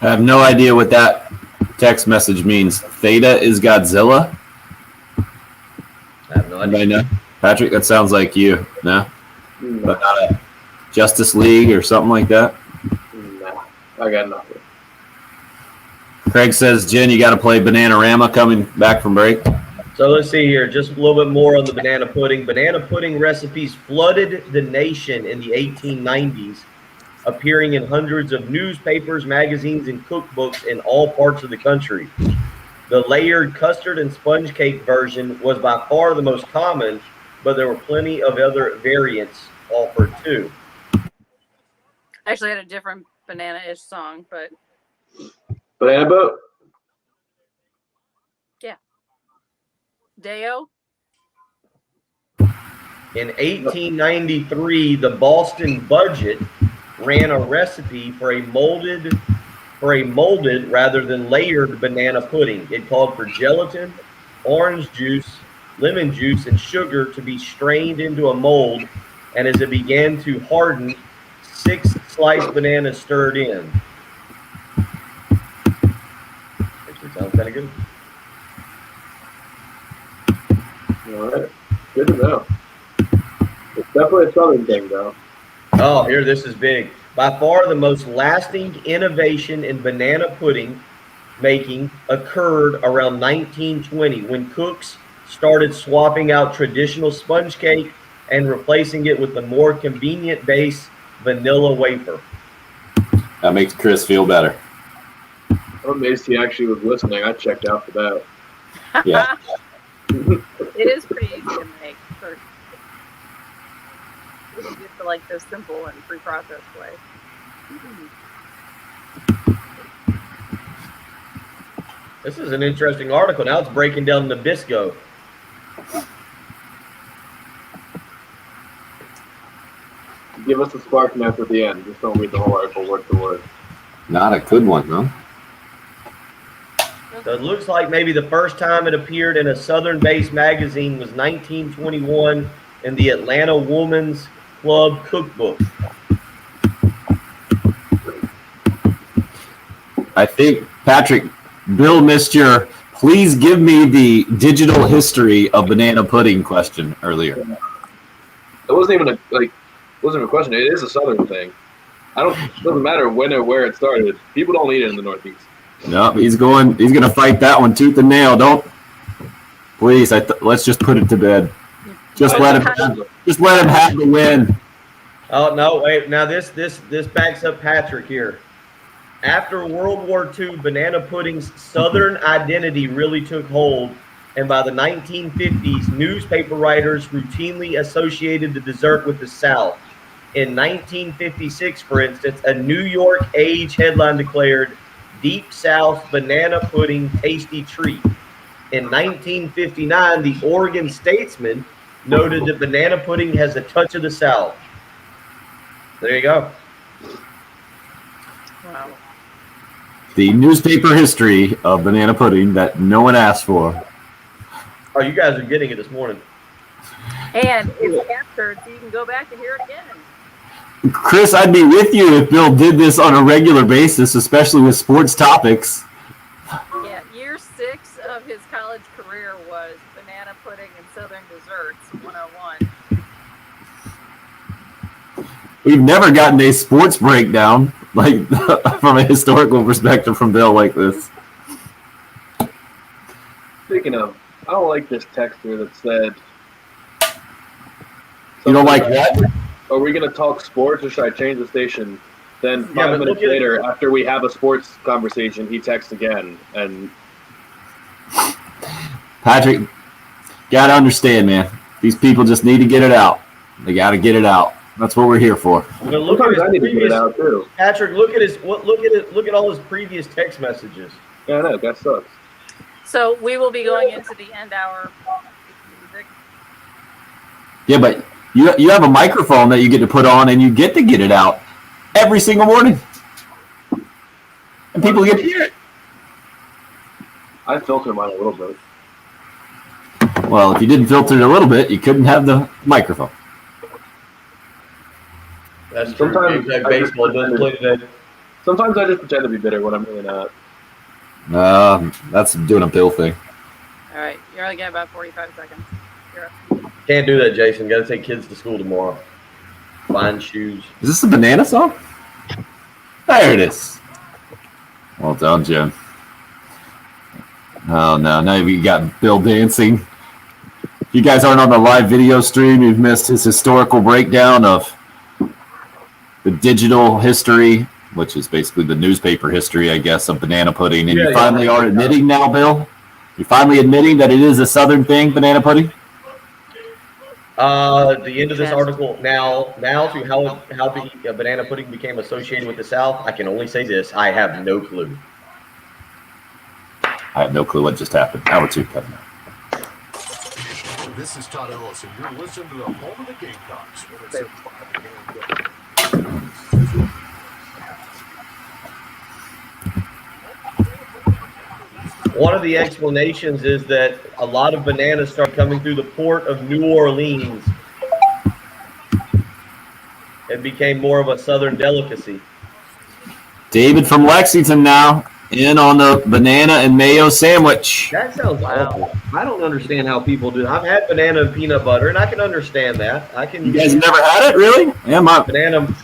I have no idea what that text message means. Theta is Godzilla? I have no idea. Anybody know? Patrick, that sounds like you. No? No, But not a Justice League or something like that? no, I got nothing. Craig says, Jen, you got to play Bananarama coming back from break. So let's see here, just a little bit more on the banana pudding. Banana pudding recipes flooded the nation in the 1890s, appearing in hundreds of newspapers, magazines, and cookbooks in all parts of the country. The layered custard and sponge cake version was by far the most common, but there were plenty of other variants offered too. I actually had a different banana-ish song, but Banana boat. Deo. In 1893, the Boston Budget ran a recipe for a molded rather than layered banana pudding. It called for gelatin, orange juice, lemon juice, and sugar to be strained into a mold, and as it began to harden, 6 sliced bananas stirred in. Actually sounds kind of good. All right. Good to know. It's definitely a southern thing, though. Oh, here, this is big. By far the most lasting innovation in banana pudding making occurred around 1920 when cooks started swapping out traditional sponge cake and replacing it with the more convenient base vanilla wafer. That makes Chris feel better. I'm amazed he actually was listening. I checked out for that. Yeah. It is pretty easy to make. It's just like the simple and pre-processed way. This is an interesting article. Now it's breaking down Nabisco. Give us a spark map at the end. Just don't read the whole article word for word. Not a good one, huh? So it looks like maybe the first time it appeared in a Southern-based magazine was 1921 in the Atlanta Women's Club Cookbook. I think, Patrick, Bill missed your please give me the digital history of banana pudding question earlier. It wasn't even a question. It is a southern thing. It doesn't matter when or where it started. People don't eat it in the Northeast. No, he's going to fight that one tooth and nail. Don't. Please, let's just put it to bed. Just let him have the win. Oh, no, wait. Now this backs up Patrick here. After World War II, banana pudding's Southern identity really took hold, and by the 1950s, newspaper writers routinely associated the dessert with the South. In 1956, for instance, a New York Age headline declared, "Deep South banana pudding tasty treat." In 1959, the Oregon Statesman noted that banana pudding has a touch of the South. There you go. Wow. The newspaper history of banana pudding that no one asked for. Oh, you guys are getting it this morning. And it's captured, so you can go back and hear it again. Chris, I'd be with you if Bill did this on a regular basis, especially with sports topics. Yeah, year 6 of his college career was banana pudding and Southern desserts 101. We've never gotten a sports breakdown like from a historical perspective from Bill like this. Speaking of, I don't like this text here that said. You don't like what? Are we going to talk sports or should I change the station? Then 5 minutes look later, after we have a sports conversation, he texts again. And Patrick, gotta understand, man. These people just need to get it out. They gotta get it out. That's what we're here for. But look at sometimes his I need to get it previous, out too. Patrick, look at all his previous text messages. Yeah, I know, that sucks. So we will be going into the end hour music. Yeah, but you have a microphone that you get to put on and you get to get it out every single morning. And people get to hear it. I filter mine a little bit. Well, if you didn't filter it a little bit, you couldn't have the microphone. That's true. Sometimes Games like baseball doesn't play today. Sometimes I just pretend to be bitter when I'm really not. That's doing a Bill thing. All right, you're only getting about 45 seconds. You're up. Can't do that, Jason. Got to take kids to school tomorrow. Find shoes. Is this a banana song? There it is. Well done, Jim. Oh no, now we got Bill dancing. If you guys aren't on the live video stream, you've missed his historical breakdown of the digital history, which is basically the newspaper history, I guess, of banana pudding. And you finally are admitting now, Bill? You're finally admitting that it is a Southern thing, banana pudding? The end of this article now to how the banana pudding became associated with the South. I can only say this: I have no clue. I have no clue what just happened. Hour 2 coming up. This is Todd Ellis, and you're listening to the home of the Gamecocks. One of the explanations is that a lot of bananas start coming through the port of New Orleans. It became more of a Southern delicacy. David from Lexington now in on the banana and mayo sandwich. That sounds awful. I don't understand how people do. I've had banana and peanut butter, and I can understand that. You guys have never had it, really? Yeah,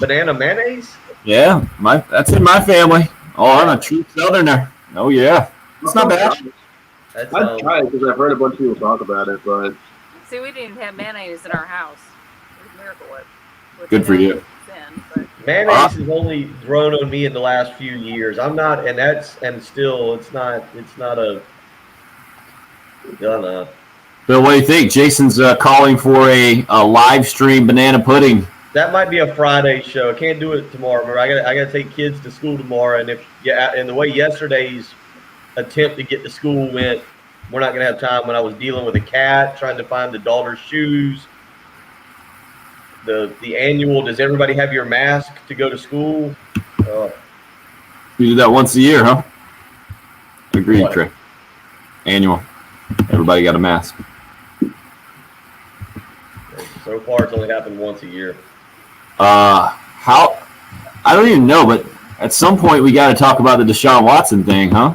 banana mayonnaise. Yeah, that's in my family. Oh, I'm a true Southerner. Oh yeah, it's not bad. I've tried because I've heard a bunch of people talk about it, but See, we didn't have mayonnaise in our house. It was Miracle Whip. Good for you. Mayonnaise has only grown on me in the last few years. I'm not, and still, it's not a. Bill, what do you think? Jason's calling for a live stream banana pudding. That might be a Friday show. I can't do it tomorrow. Remember, I got to take kids to school tomorrow, and the way yesterday's attempt to get to school went, we're not gonna have time. When I was dealing with a cat, trying to find the daughter's shoes. The annual, does everybody have your mask to go to school? You do that once a year, huh? Agreed, Trey. Annual. Everybody got a mask. So far, it's only happened once a year. How? I don't even know, but at some point we got to talk about the Deshaun Watson thing, huh?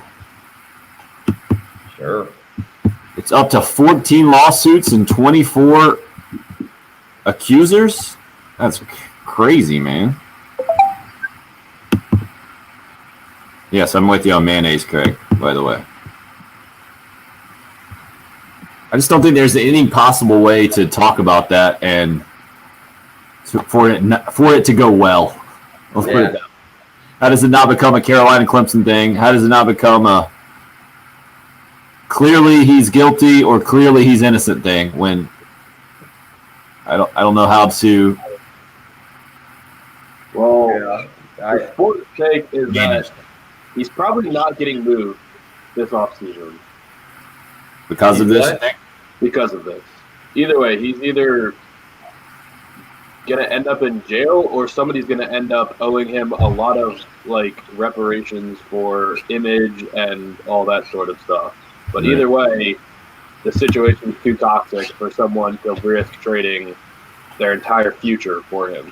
Sure. It's up to 14 lawsuits and 24 accusers? That's crazy, man. Yes, I'm with you on mayonnaise, Craig, by the way. I just don't think there's any possible way to talk about that and for it to go well. Yeah. How does it not become a Carolina Clemson thing? How does it not become a clearly he's guilty or clearly he's innocent thing when I don't know how to. Well, the sports take is that he's probably not getting moved this offseason. Because of this? Because of this. Either way, he's either going to end up in jail or somebody's going to end up owing him a lot of, reparations for image and all that sort of stuff. But either way, the situation is too toxic for someone to risk trading their entire future for him.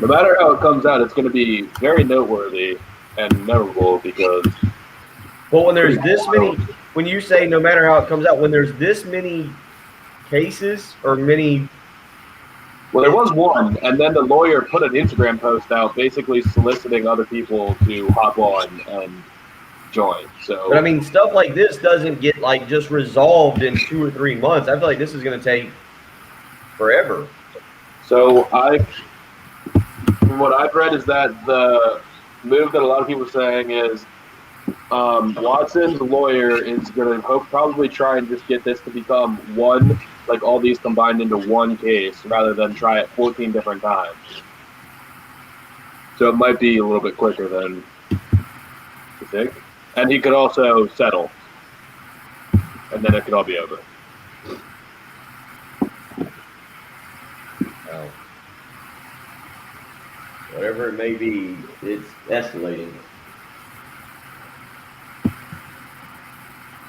No matter how it comes out, it's going to be very noteworthy and memorable because. But when there's this many, when you say no matter how it comes out, when there's this many cases or many. Well, there was one, and then the lawyer put an Instagram post out basically soliciting other people to hop on and join. So, but I mean, stuff like this doesn't get just resolved in 2 or 3 months. I feel like this is going to take forever. So from what I've read is that the move that a lot of people are saying is Watson's lawyer is going to probably try and just get this to become one, all these combined into one case rather than try it 14 different times. So it might be a little bit quicker than you think. And he could also settle. And then it could all be over. Wow. Whatever it may be, it's escalating.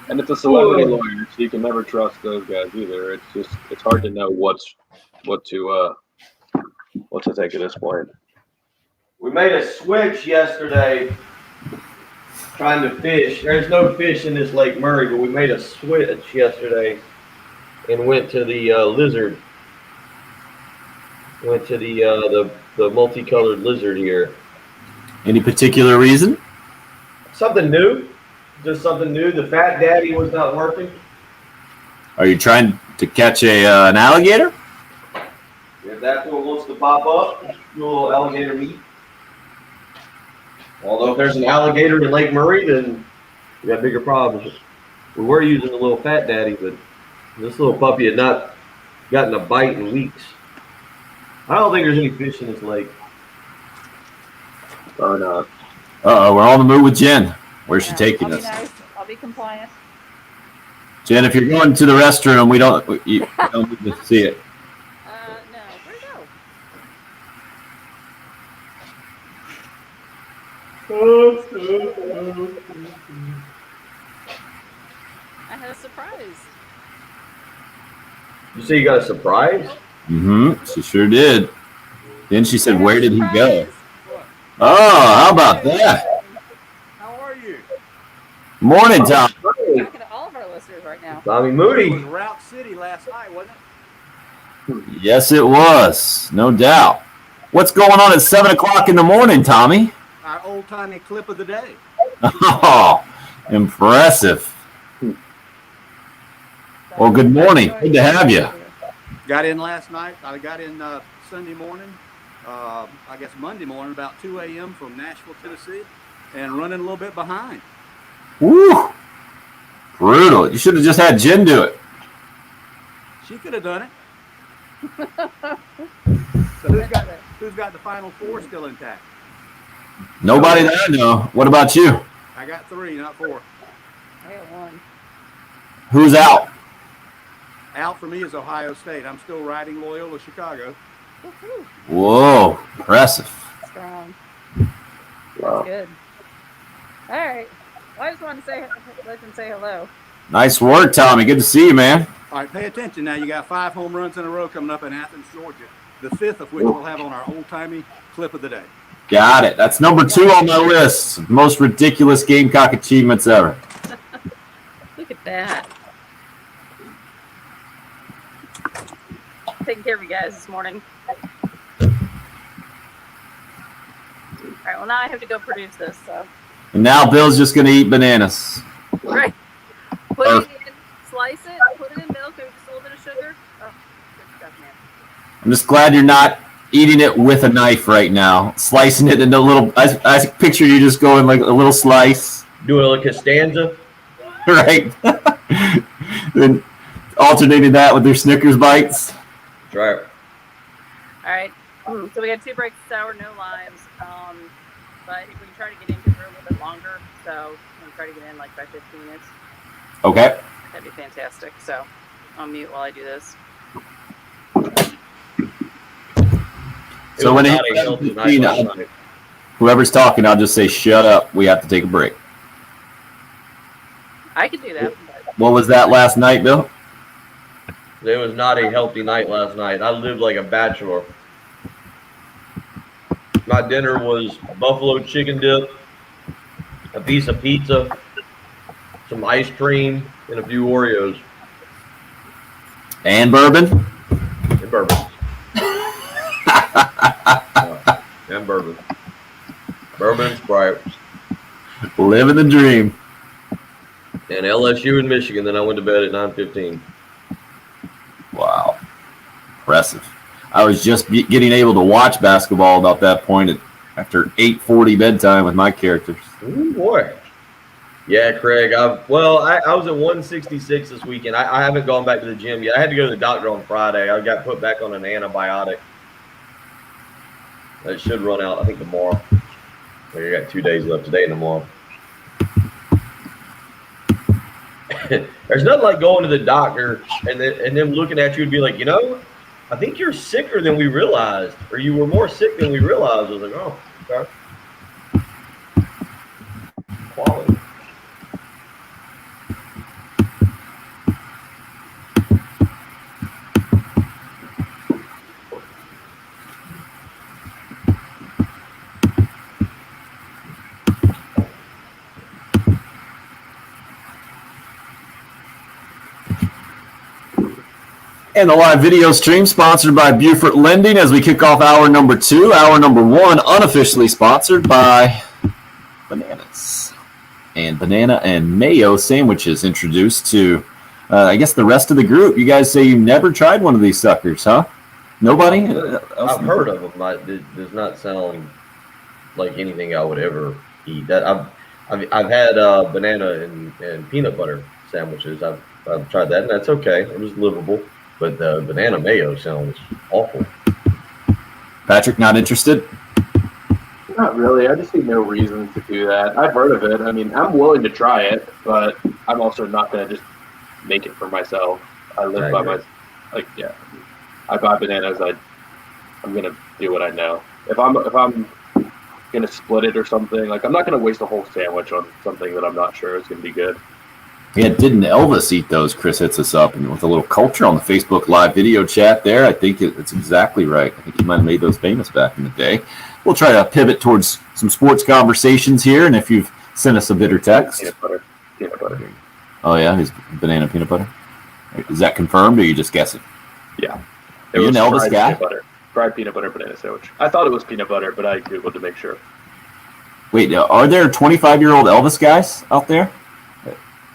And it's a celebrity lawyer, so you can never trust those guys either. It's hard to know what to take at this point. We made a switch yesterday trying to fish. There's no fish in this Lake Murray, but we made a switch yesterday and went to the lizard. Went to the multicolored lizard here. Any particular reason? Something new. Just something new. The Fat Daddy was not working. Are you trying to catch an alligator? If that's what wants to pop up, a little alligator meat. Although if there's an alligator in Lake Murray, then we got bigger problems. We were using the little Fat Daddy, but this little puppy had not gotten a bite in weeks. I don't think there's any fish in this lake. Or not. Uh-oh, we're on the move with Jen. Where's she taking I'll be us? nice. I'll be compliant. Jen, if you're going to the restroom, we don't need to see it. No. Where'd it go? I had a surprise. You say you got a surprise? Mm-hmm. She sure did. Then she said, I had where a did he go? surprise. Oh, how about that? How are you? Morning, Tom. I'm talking to all of our listeners right now. Tommy It Moody. was Route City last night, wasn't it? Yes, it was. No doubt. What's going on at 7 o'clock in the morning, Tommy? Our old-timey clip of the day. Oh, impressive. Well, good morning. Good to have you. Got in last night. I got in Sunday morning, I guess Monday morning, about 2 a.m. from Nashville, Tennessee, and running a little bit behind. Woo! Brutal. You should have just had Jen do it. She could have done it. So who's got the final four still intact? Nobody that I know. What about you? I got 3, not 4. I got one. Who's out? Out for me is Ohio State. I'm still riding Loyola Chicago. Woohoo. Whoa, impressive. Strong. Wow. Good. All right. Well, I just wanted to let them say hello. Nice work, Tommy. Good to see you, man. All right, pay attention now. You got 5 home runs in a row coming up in Athens, Georgia. The 5th of which we'll have on our old-timey clip of the day. Got it. That's number 2 on my list. Most ridiculous Gamecock achievements ever. Look at that. Taking care of you guys this morning. All right, well, now I have to go produce this, so. And now Bill's just going to eat bananas. Right. Put it in, slice it, put it in milk, maybe just a little bit of sugar. Oh, good stuff, man. I'm just glad you're not eating it with a knife right now. Slicing it into little, I picture you just going like a little slice. Doing a Costanza. Right. Then alternating that with their Snickers bites. That's right. All right. So we got 2 breaks this hour, no lives. But if we can try to get in, because we're a little bit longer, so we can try to get in like by 15 minutes. Okay. That'd be fantastic. So I'll mute while I do this. So when whoever's talking, I'll just say, shut up. We have to take a break. I could do that. But What was that last night, Bill? It was not a healthy night last night. I lived like a bachelor. My dinner was buffalo chicken dip, a piece of pizza, some ice cream, and a few Oreos. And bourbon? And bourbon. And bourbon. Bourbon and Sprite. Living the dream. And LSU in Michigan. Then I went to bed at 9:15. Wow. Impressive. I was just getting able to watch basketball about that point after 8:40 bedtime with my characters. Ooh, boy. Yeah, Craig. I was at 166 this weekend. I haven't gone back to the gym yet. I had to go to the doctor on Friday. I got put back on an antibiotic. It should run out, I think, tomorrow. I got 2 days left, today and tomorrow. There's nothing like going to the doctor and them looking at you and be like, I think you're sicker than we realized, or you were more sick than we realized. I was like, oh, okay. Quality. And the live video stream sponsored by Beaufort Lending as we kick off hour number 2. Hour number 1 unofficially sponsored by Bananas. And banana and mayo sandwiches introduced to, I guess, the rest of the group. You guys say you never tried one of these suckers, huh? Nobody? I've heard of them. It does not sound like anything I would ever eat. That I've had banana and peanut butter sandwiches. I've tried that, and that's okay. It was livable. But the banana mayo sounds awful. Patrick, not interested? Not really. I just see no reason to do that. I've heard of it. I mean, I'm willing to try it, but I'm also not going to just make it for myself. I live by my, like, yeah. I buy bananas. I'm going to do what I know. If I'm going to split it or something, like, I'm not going to waste a whole sandwich on something that I'm not sure is going to be good. Yeah, didn't Elvis eat those? Chris hits us up and with a little culture on the Facebook live video chat there. I think it's exactly right. I think he might have made those famous back in the day. We'll try to pivot towards some sports conversations here, and if you've sent us a bitter text. Peanut butter. Oh, yeah, his banana peanut butter. Is that confirmed, or are you just guessing? Yeah. Are you an Elvis guy? Fried peanut butter banana sandwich. I thought it was peanut butter, but I Googled to make sure. Wait, are there 25-year-old Elvis guys out there?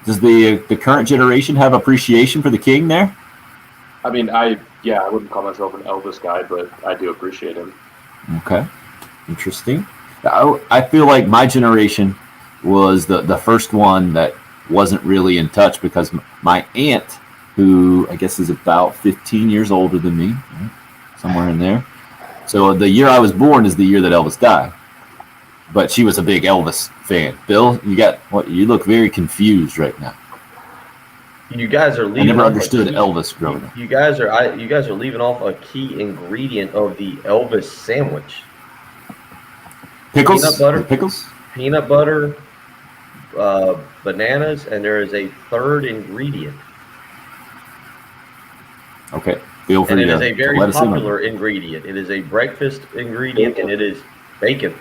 Does the current generation have appreciation for the king there? I mean, I wouldn't call myself an Elvis guy, but I do appreciate him. Okay, interesting. I feel like my generation was the first one that wasn't really in touch because my aunt, who I guess is about 15 years older than me, right? Somewhere in there. So the year I was born is the year that Elvis died. But she was a big Elvis fan. Bill, you look very confused right now. You guys are leaving. I never understood Elvis growing up. You guys are leaving off a key ingredient of the Elvis sandwich. Pickles? Peanut butter. Pickles? Peanut butter, bananas, and there is a third ingredient. Okay. Feel free and it to is a very let us in. popular ingredient. It is a breakfast ingredient, and it is bacon.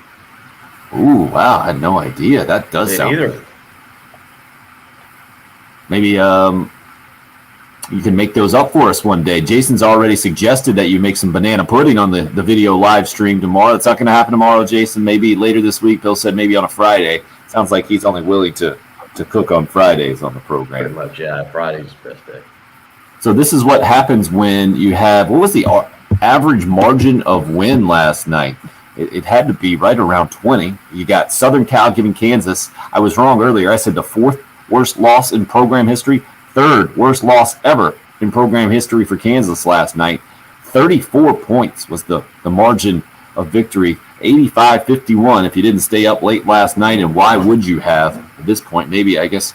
Ooh, wow. I had no idea. That does sound good. Maybe you can make those up for us one day. Jason's already suggested that you make some banana pudding on the video live stream tomorrow. It's not going to happen tomorrow, Jason. Maybe later this week. Bill said maybe on a Friday. Sounds like he's only willing to cook on Fridays on the program. Pretty much, yeah. Friday's the best day. So this is what happens when you have, what was the average margin of win last night? It had to be right around 20. You got Southern Cal giving Kansas. I was wrong earlier. I said the 4th worst loss in program history, 3rd worst loss ever in program history for Kansas last night. 34 points was the margin of victory. 85-51 if you didn't stay up late last night. And why would you have at this point? Maybe, I guess,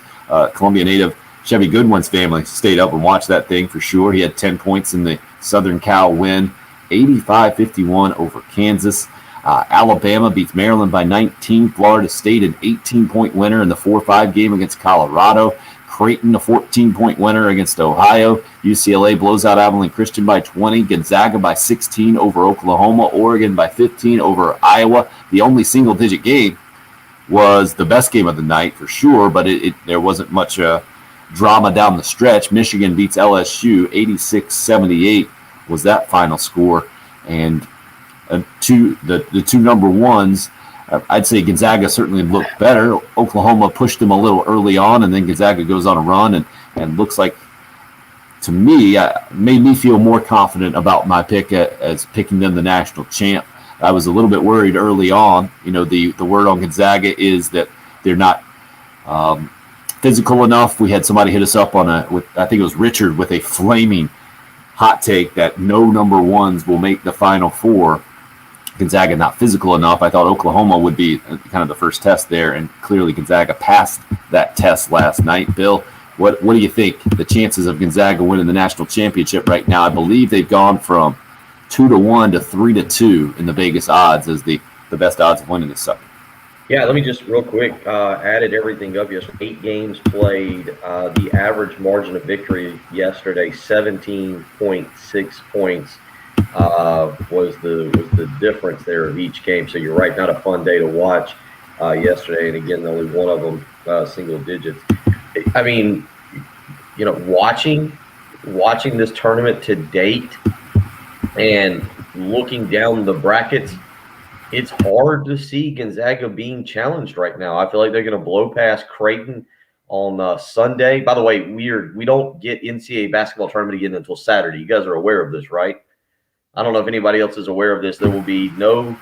Columbia native Chevy Goodwin's family stayed up and watched that thing for sure. He had 10 points in the Southern Cal win. 85-51 over Kansas. Alabama beats Maryland by 19. Florida State an 18-point winner in the 4-5 game against Colorado. Creighton a 14-point winner against Ohio. UCLA blows out Abilene Christian by 20. Gonzaga by 16 over Oklahoma. Oregon by 15 over Iowa. The only single-digit game was the best game of the night for sure, but there wasn't much drama down the stretch. Michigan beats LSU 86-78 was that final score. And the two number ones, I'd say Gonzaga certainly looked better. Oklahoma pushed them a little early on, and then Gonzaga goes on a run and looks like, to me, made me feel more confident about my pick as picking them the national champ. I was a little bit worried early on. You know, the word on Gonzaga is that they're not physical enough. We had somebody hit us up I think it was Richard, with a flaming hot take that no number ones will make the Final Four. Gonzaga not physical enough. I thought Oklahoma would be kind of the first test there, and clearly Gonzaga passed that test last night. Bill, what do you think the chances of Gonzaga winning the national championship right now? I believe they've gone from 2-1 to 3-2 in the Vegas odds as the best odds of winning this sucker. Yeah, let me just real quick added everything up. Yes, 8 games played. The average margin of victory yesterday, 17.6 points. Was the difference there of each game. So you're right, not a fun day to watch yesterday. And again, only one of them single digits. I mean, you know, watching watching this tournament to date and looking down the brackets, it's hard to see Gonzaga being challenged right now. I feel like they're going to blow past Creighton on Sunday. By the way, we don't get NCAA basketball tournament again until Saturday. You guys are aware of this, right? I don't know if anybody else is aware of this. There will be no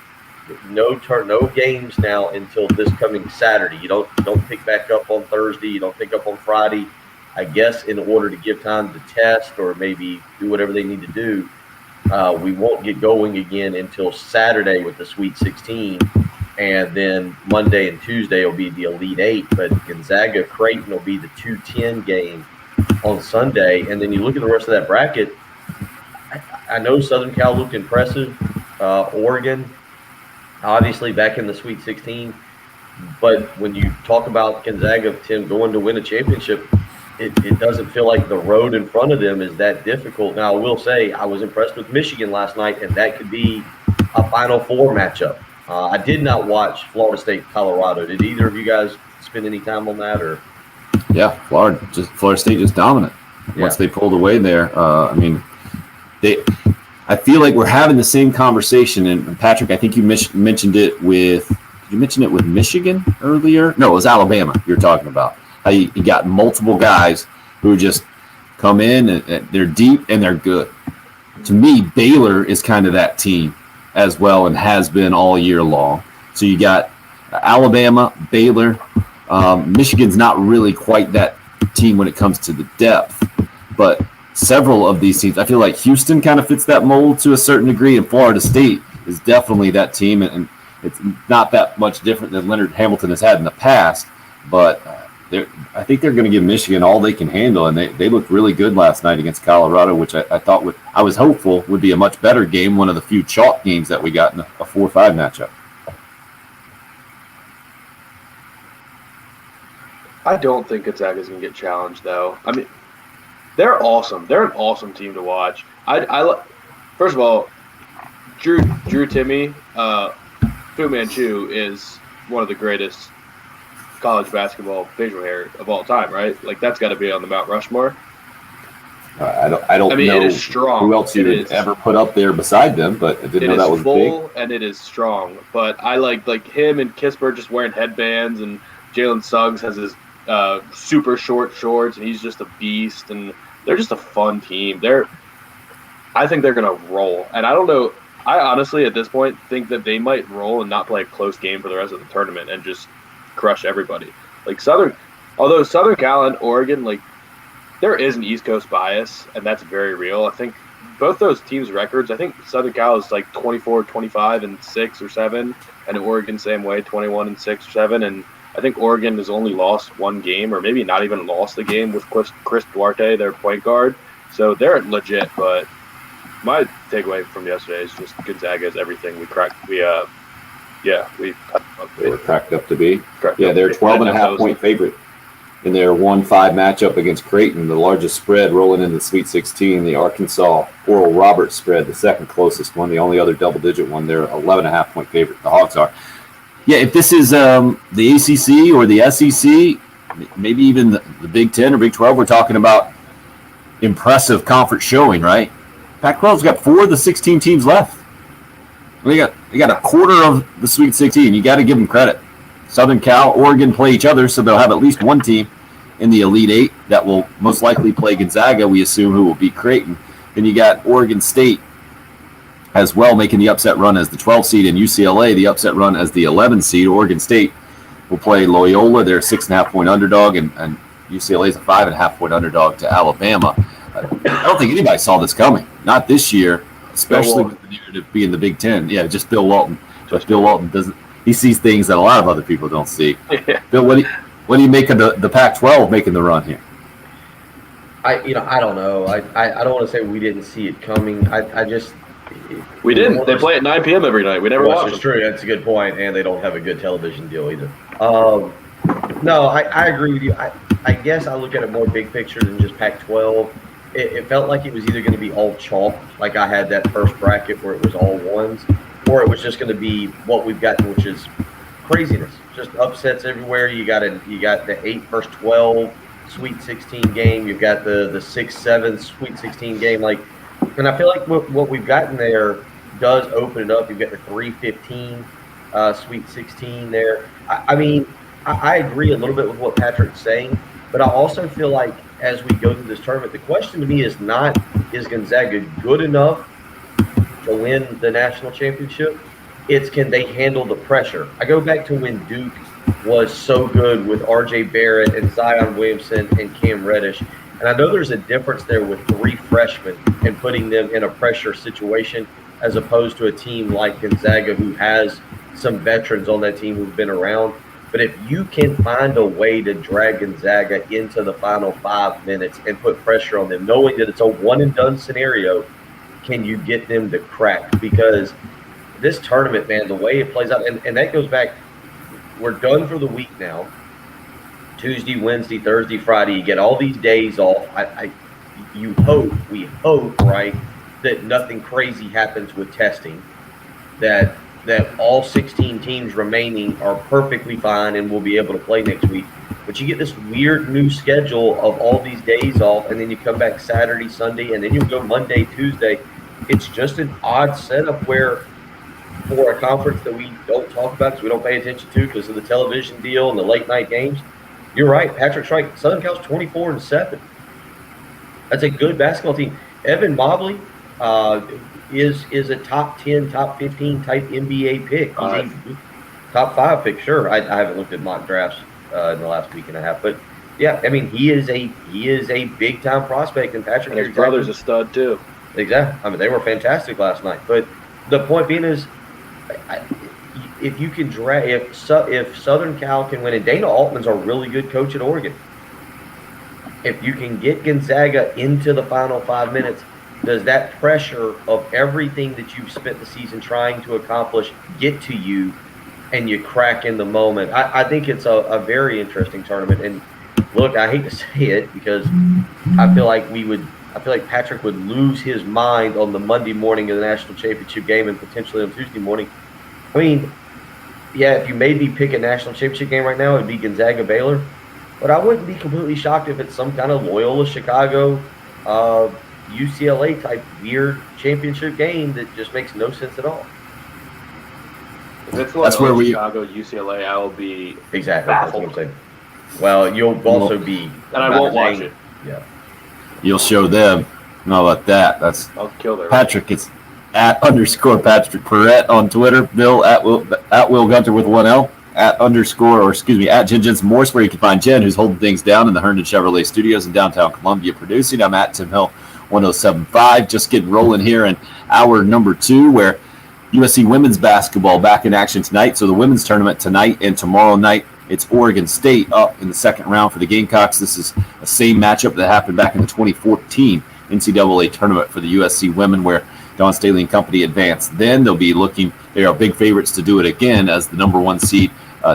games now until this coming Saturday. You don't pick back up on Thursday. You don't pick up on Friday. I guess in order to give time to test or maybe do whatever they need to do, we won't get going again until Saturday with the Sweet 16, and then Monday and Tuesday will be the Elite Eight. But Gonzaga Creighton will be the 2-10 game on Sunday, and then you look at the rest of that bracket. I know Southern Cal looked impressive. Oregon, obviously back in the Sweet 16. But when you talk about Gonzaga, Tim, going to win a championship, it doesn't feel like the road in front of them is that difficult. Now, I will say I was impressed with Michigan last night, and that could be a Final Four matchup. I did not watch Florida State, Colorado. Did either of you guys spend any time on that? Or Yeah, Florida State just dominant. Once they pulled away there, I feel like we're having the same conversation. And Patrick, I think you mentioned it with. Did you mention it with Michigan earlier? No, it was Alabama. You're talking about. You got multiple guys who just come in and they're deep and they're good. To me, Baylor is kind of that team as well and has been all year long. So you got Alabama, Baylor. Michigan's not really quite that team when it comes to the depth, but several of these teams, I feel like Houston kind of fits that mold to a certain degree, and Florida State is definitely that team, and it's not that much different than Leonard Hamilton has had in the past, but I think they're going to give Michigan all they can handle, and they looked really good last night against Colorado, which I thought I was hopeful would be a much better game, one of the few chalk games that we got in a 4-5 matchup. I don't think Gonzaga's going to get challenged, though. I mean, they're awesome. They're an awesome team to watch. First of all, Drew Timme, Fu Manchu is one of the greatest college basketball facial hair of all time, right? Like, that's got to be on the Mount Rushmore. I don't know it is strong. Who else you would ever put up there beside them, but I didn't know that was full, big. And it is strong. But I like him and Kispert just wearing headbands, and Jalen Suggs has his super short shorts, and he's just a beast, and they're just a fun team. I think they're going to roll. And I don't know, I honestly at this point think that they might roll and not play a close game for the rest of the tournament and just crush everybody. Like Southern Cal and Oregon, like, there is an East Coast bias, and that's very real. I think both those teams' records, I think Southern Cal is like 24, 25, and 6 or 7, and Oregon same way, 21 and 6 or 7, and I think Oregon has only lost one game, or maybe not even lost the game, with Chris Duarte, their point guard. So they're legit. But my takeaway from yesterday is just Gonzaga is everything we cracked. They were cracked up to be. They're 12.5 point favorite in their 1-5 matchup against Creighton, the largest spread rolling into the Sweet 16. The Arkansas Oral Roberts spread, the second closest one. The only other double-digit one, they're 11.5 point favorite. The Hawks are. Yeah, if this is the ACC or the SEC, maybe even the Big 10 or Big 12, we're talking about impressive conference showing, right? Pac-12's got 4 of the 16 teams left. They got a quarter of the Sweet 16. You got to give them credit. Southern Cal, Oregon play each other, so they'll have at least one team in the Elite Eight that will most likely play Gonzaga, we assume, who will beat Creighton. Then you got Oregon State as well, making the upset run as the 12 seed, and UCLA, the upset run as the 11 seed. Oregon State will play Loyola. They're a 6.5 point underdog, and UCLA is a 5.5 point underdog to Alabama. I don't think anybody saw this coming. Not this year, especially with the narrative being the Big Ten. Yeah, just Bill Walton. But Bill Walton doesn't. He sees things that a lot of other people don't see. Yeah. Bill, what do you make of the Pac-12 making the run here? I don't know. I don't want to say we didn't see it coming. We didn't. They play at 9 p.m. every night. We never watched it. It's true. That's a good point, and they don't have a good television deal either. No, I agree with you. I guess I look at it more big picture than just Pac-12. It felt like it was either going to be all chalk, like I had that first bracket where it was all ones, or it was just going to be what we've gotten, which is craziness, just upsets everywhere. You got the 8 versus 12 Sweet 16 game. You've got the 6-7 Sweet 16 game. And I feel like what we've gotten there does open it up. You've got the 3-15 Sweet 16 there. I agree a little bit with what Patrick's saying, but I also feel like as we go through this tournament, the question to me is not, is Gonzaga good enough to win the national championship? It's, can they handle the pressure? I go back to when Duke was so good with R.J. Barrett and Zion Williamson and Cam Reddish. And I know there's a difference there with 3 freshmen and putting them in a pressure situation as opposed to a team like Gonzaga who has some veterans on that team who've been around. But if you can find a way to drag Gonzaga into the final 5 minutes and put pressure on them, knowing that it's a one-and-done scenario, can you get them to crack? Because this tournament, man, the way it plays out, and that goes back, we're done for the week now. Tuesday, Wednesday, Thursday, Friday, you get all these days off. We hope, right, that nothing crazy happens with testing, that all 16 teams remaining are perfectly fine and will be able to play next week. But you get this weird new schedule of all these days off, and then you come back Saturday, Sunday, and then you go Monday, Tuesday. It's just an odd setup where, for a conference that we don't talk about because we don't pay attention to because of the television deal and the late night games, you're right. Patrick's right. Southern Cal's 24-7. That's a good basketball team. Evan Mobley is a top 10, top 15 type NBA pick. He's a top 5 pick, sure. I haven't looked at mock drafts in the last week and a half, but yeah, I mean he is a big time prospect, and Patrick. And his brother's a stud too. Exactly. I mean they were fantastic last night, but the point being is, if you can drag, if Southern Cal can win, and Dana Altman's a really good coach at Oregon. If you can get Gonzaga into the final 5 minutes, does that pressure of everything that you've spent the season trying to accomplish get to you, and you crack in the moment? I think it's a very interesting tournament. And look, I hate to say it because I feel like Patrick would lose his mind on the Monday morning of the national championship game and potentially on Tuesday morning. I mean, yeah, if you made me pick a national championship game right now, it'd be Gonzaga Baylor. But I wouldn't be completely shocked if it's some kind of Loyola Chicago, UCLA type weird championship game that just makes no sense at all. If it's Loyola Chicago, UCLA, I will be exactly baffled. That's what I'm saying. Well, you'll also be, and I won't watch it. Yeah, you'll show them. How about that? I'll kill their Patrick. It's @_Patrick Perrette on Twitter. Bill at Will Gunter with 1L. At Jen Jensen Morse, where you can find Jen, who's holding things down in the Herndon Chevrolet Studios in downtown Columbia producing. I'm at Tim Hill 1075. Just getting rolling here in hour number 2, where USC women's basketball back in action tonight. So the women's tournament tonight and tomorrow night. It's Oregon State up in the second round for the Gamecocks. This is the same matchup that happened back in the 2014 NCAA tournament for the USC women, where Dawn Staley and company advanced. Then they'll be looking, they are big favorites to do it again as the number 1 seed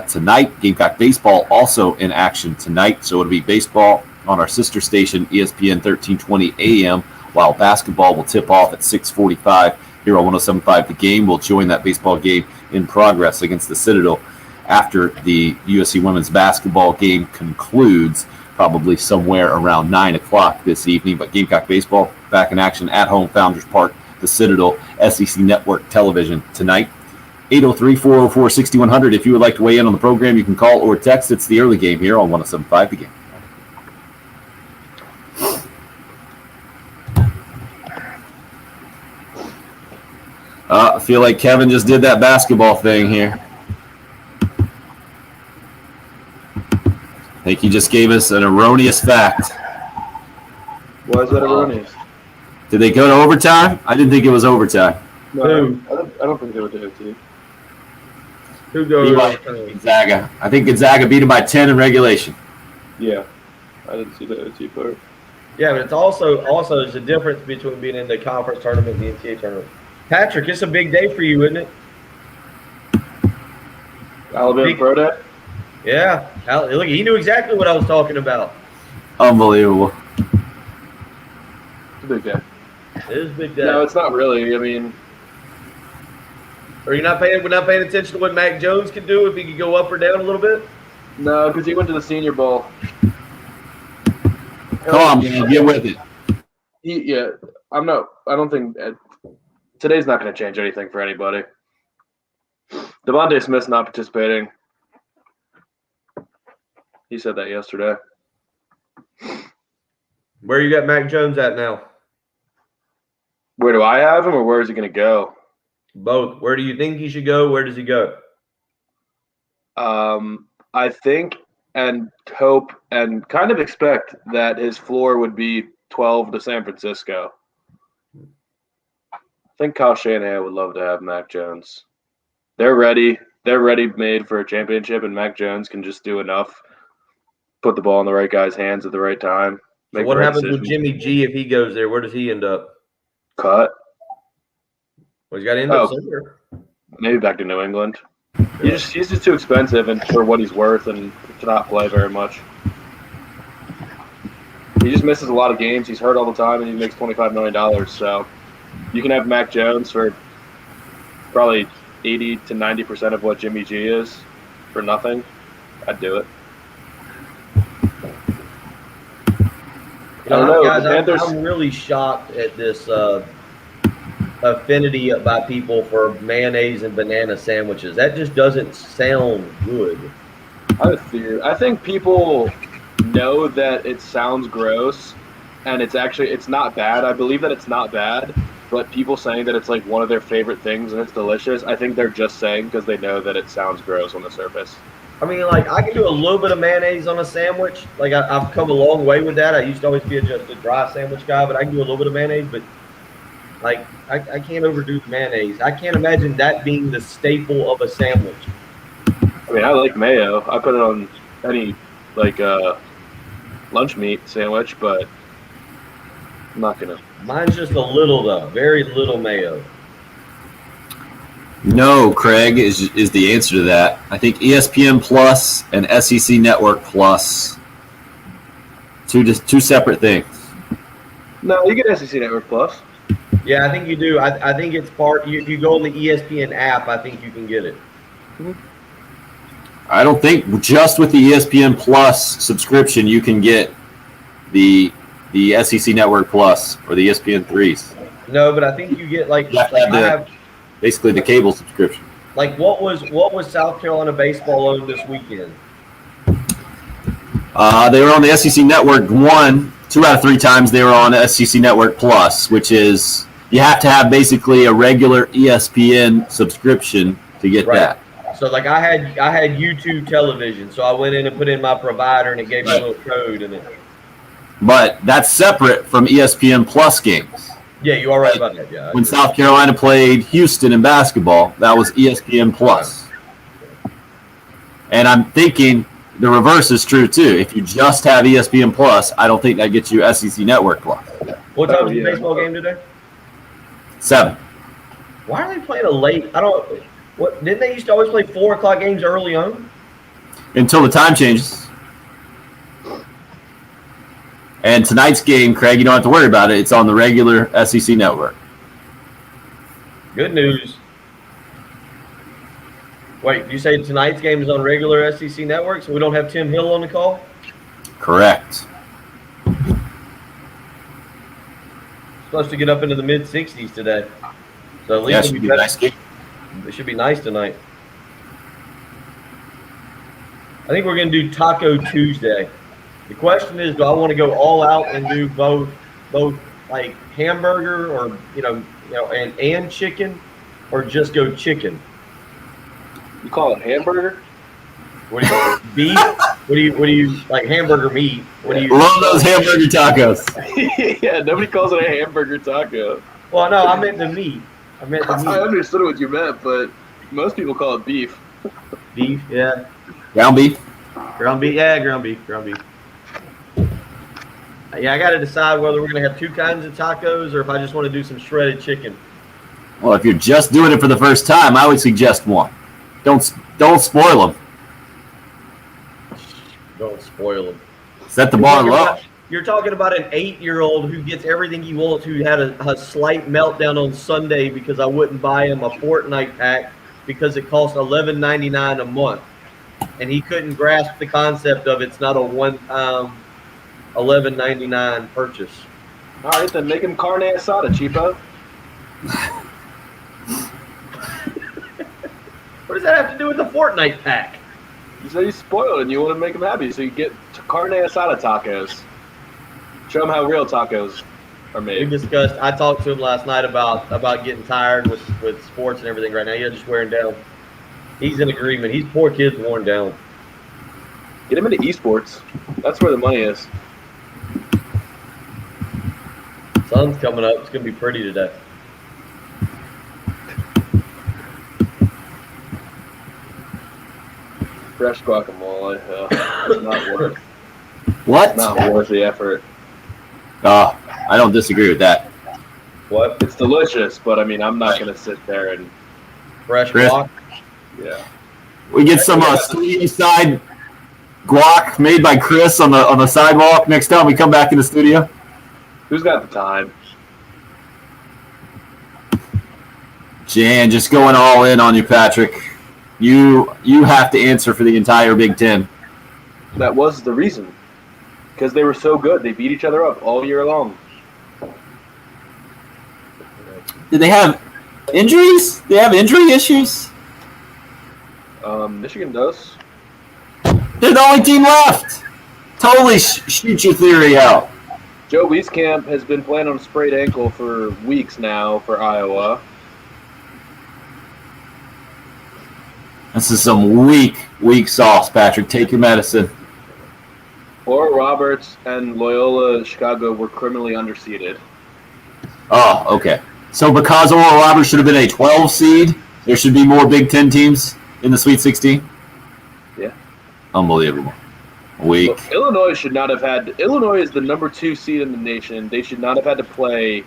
tonight. Gamecock baseball also in action tonight. So it'll be baseball on our sister station, ESPN 1320 AM, while basketball will tip off at 6:45 here on 107.5. The game will join that baseball game in progress against the Citadel after the USC women's basketball game concludes, probably somewhere around 9 o'clock this evening. But Gamecock baseball back in action at home, Founders Park, the Citadel, SEC Network Television tonight. 803-404-6100. If you would like to weigh in on the program, you can call or text. It's the early game here on 107.5 The Game. I feel like Kevin just did that basketball thing here. I think he just gave us an erroneous fact. Why is that erroneous? Did they go to overtime? I didn't think it was overtime. No, I don't think they were doing it. Who goes? Gonzaga. I think Gonzaga beat him by 10 in regulation. Yeah, I didn't see the OT part. Yeah, but it's also there's a difference between being in the conference tournament and the NCAA tournament. Patrick, it's a big day for you, isn't it? Alabama Pro Day? Yeah. Look, he knew exactly what I was talking about. Unbelievable. It's a big day. It is a big day. No, it's not really. I mean, are you not paying? We're not paying attention to what Mac Jones could do if he could go up or down a little bit. no, because he went to the Senior Bowl. Come on, man, get with it. Yeah, I'm not. I don't think today's not going to change anything for anybody. Devontae Smith's not participating. He said that yesterday. Where you got Mac Jones at now? Where do I have him, or where is he going to go? Both. Where do you think he should go? Where does he go? I think and hope and kind of expect that his floor would be 12 to San Francisco. I think Kyle Shanahan would love to have Mac Jones. They're ready. They're ready-made for a championship, and Mac Jones can just do enough, put the ball in the right guy's hands at the right time. So what happens with Jimmy G if he goes there? Where does he end up? Cut. Well, he's got to end up somewhere. Maybe back to New England. He's just too expensive and for what he's worth and to not play very much. He just misses a lot of games. He's hurt all the time, and he makes $25 million. So you can have Mac Jones for probably 80 to 90% of what Jimmy G is for nothing. I'd do it. I don't know, guys. I'm really shocked at this affinity by people for mayonnaise and banana sandwiches. That just doesn't sound good. I think people know that it sounds gross, and it's not bad. I believe that it's not bad, but people saying that it's like one of their favorite things and it's delicious, I think they're just saying because they know that it sounds gross on the surface. I mean, like, I can do a little bit of mayonnaise on a sandwich. Like, I've come a long way with that. I used to always be just a dry sandwich guy, but I can do a little bit of mayonnaise. But, like, I can't overdo the mayonnaise. I can't imagine that being the staple of a sandwich. I mean, I like mayo. I put it on any, like, lunch meat sandwich, but I'm not going to. Mine's just a little, though. Very little mayo. No, Craig is the answer to that. I think ESPN Plus and SEC Network Plus, two separate things. No, you get SEC Network Plus. Yeah, I think you do. I think it's part. If you go on the ESPN app, I think you can get it. I don't think just with the ESPN Plus subscription you can get the SEC Network Plus or the ESPN 3s. No, but I think you get basically the cable subscription. Like what was South Carolina baseball on this weekend? They were on the SEC Network 2 out of 3 times they were on SEC Network Plus, which is you have to have basically a regular ESPN subscription to get that. So like I had YouTube television, so I went in and put in my provider and it gave me a little code in it. But that's separate from ESPN Plus games. Yeah, you are right about that. Yeah. When South Carolina played Houston in basketball, that was ESPN Plus. And I'm thinking the reverse is true too. If you just have ESPN Plus, I don't think that gets you SEC Network Plus. What time is the baseball game today? 7. Why are they playing a late? Didn't they used to always play 4 o'clock games early on? Until the time changes. And tonight's game, Craig, you don't have to worry about it. It's on the regular SEC Network. Good news. Wait, you say tonight's game is on regular SEC Network, so we don't have Tim Hill on the call? Correct. Supposed to get up into the mid-60s today. So at least it should be a nice game. It should be nice tonight. I think we're going to do Taco Tuesday. The question is, do I want to go all out and do both like hamburger or and chicken, or just go chicken? You call it hamburger? What do you call it? Beef? What do you like hamburger meat? What do you love those hamburger tacos? Yeah, nobody calls it a hamburger taco. Well, no, I meant the meat. I understood what you meant, but most people call it beef. Beef, yeah. Ground beef? Ground beef, yeah, ground beef. Yeah, I got to decide whether we're going to have 2 kinds of tacos or if I just want to do some shredded chicken. Well, if you're just doing it for the first time, I would suggest one. Don't spoil them. Don't spoil them. Set the bar low. You're talking about an 8-year-old who gets everything he wants, who had a slight meltdown on Sunday because I wouldn't buy him a Fortnite pack because it cost $11.99 a month. And he couldn't grasp the concept of it's not a one-time $11.99 purchase. All right, then make him carne asada, cheapo. What does that have to do with the Fortnite pack? You said he's spoiled and you want to make him happy, so you get carne asada tacos. Show him how real tacos are We made. discussed. I talked to him last night about getting tired with sports and everything right now. You're just wearing down. He's in agreement. He's poor kid's worn down. Get him into esports. That's where the money is. Sun's coming up. It's gonna be pretty today. Fresh guacamole. It's not worth. What? Not worth the effort. Oh, I don't disagree with that. What? It's delicious, but I mean, I'm not gonna sit there and Fresh Chris? guac? yeah. We get some side guac made by Chris on the sidewalk next time we come back in the studio. Who's got the time? Jan, just going all in on you, Patrick. You have to answer for the entire Big Ten. That was the reason. Because they were so good. They beat each other up all year long. Did they have injuries? They have injury issues? Michigan does. They're the only team left. Totally shoot your theory out. Joe Wieskamp has been playing on a sprained ankle for weeks now for Iowa. This is some weak sauce, Patrick. Take your medicine. Oral Roberts and Loyola Chicago were criminally underseeded. Oh, okay. So because Oral Roberts should have been a 12 seed, there should be more Big Ten teams in the Sweet 16? Yeah. Unbelievable. Weak. But Illinois should not have had. Illinois is the number 2 seed in the nation. They should not have had to play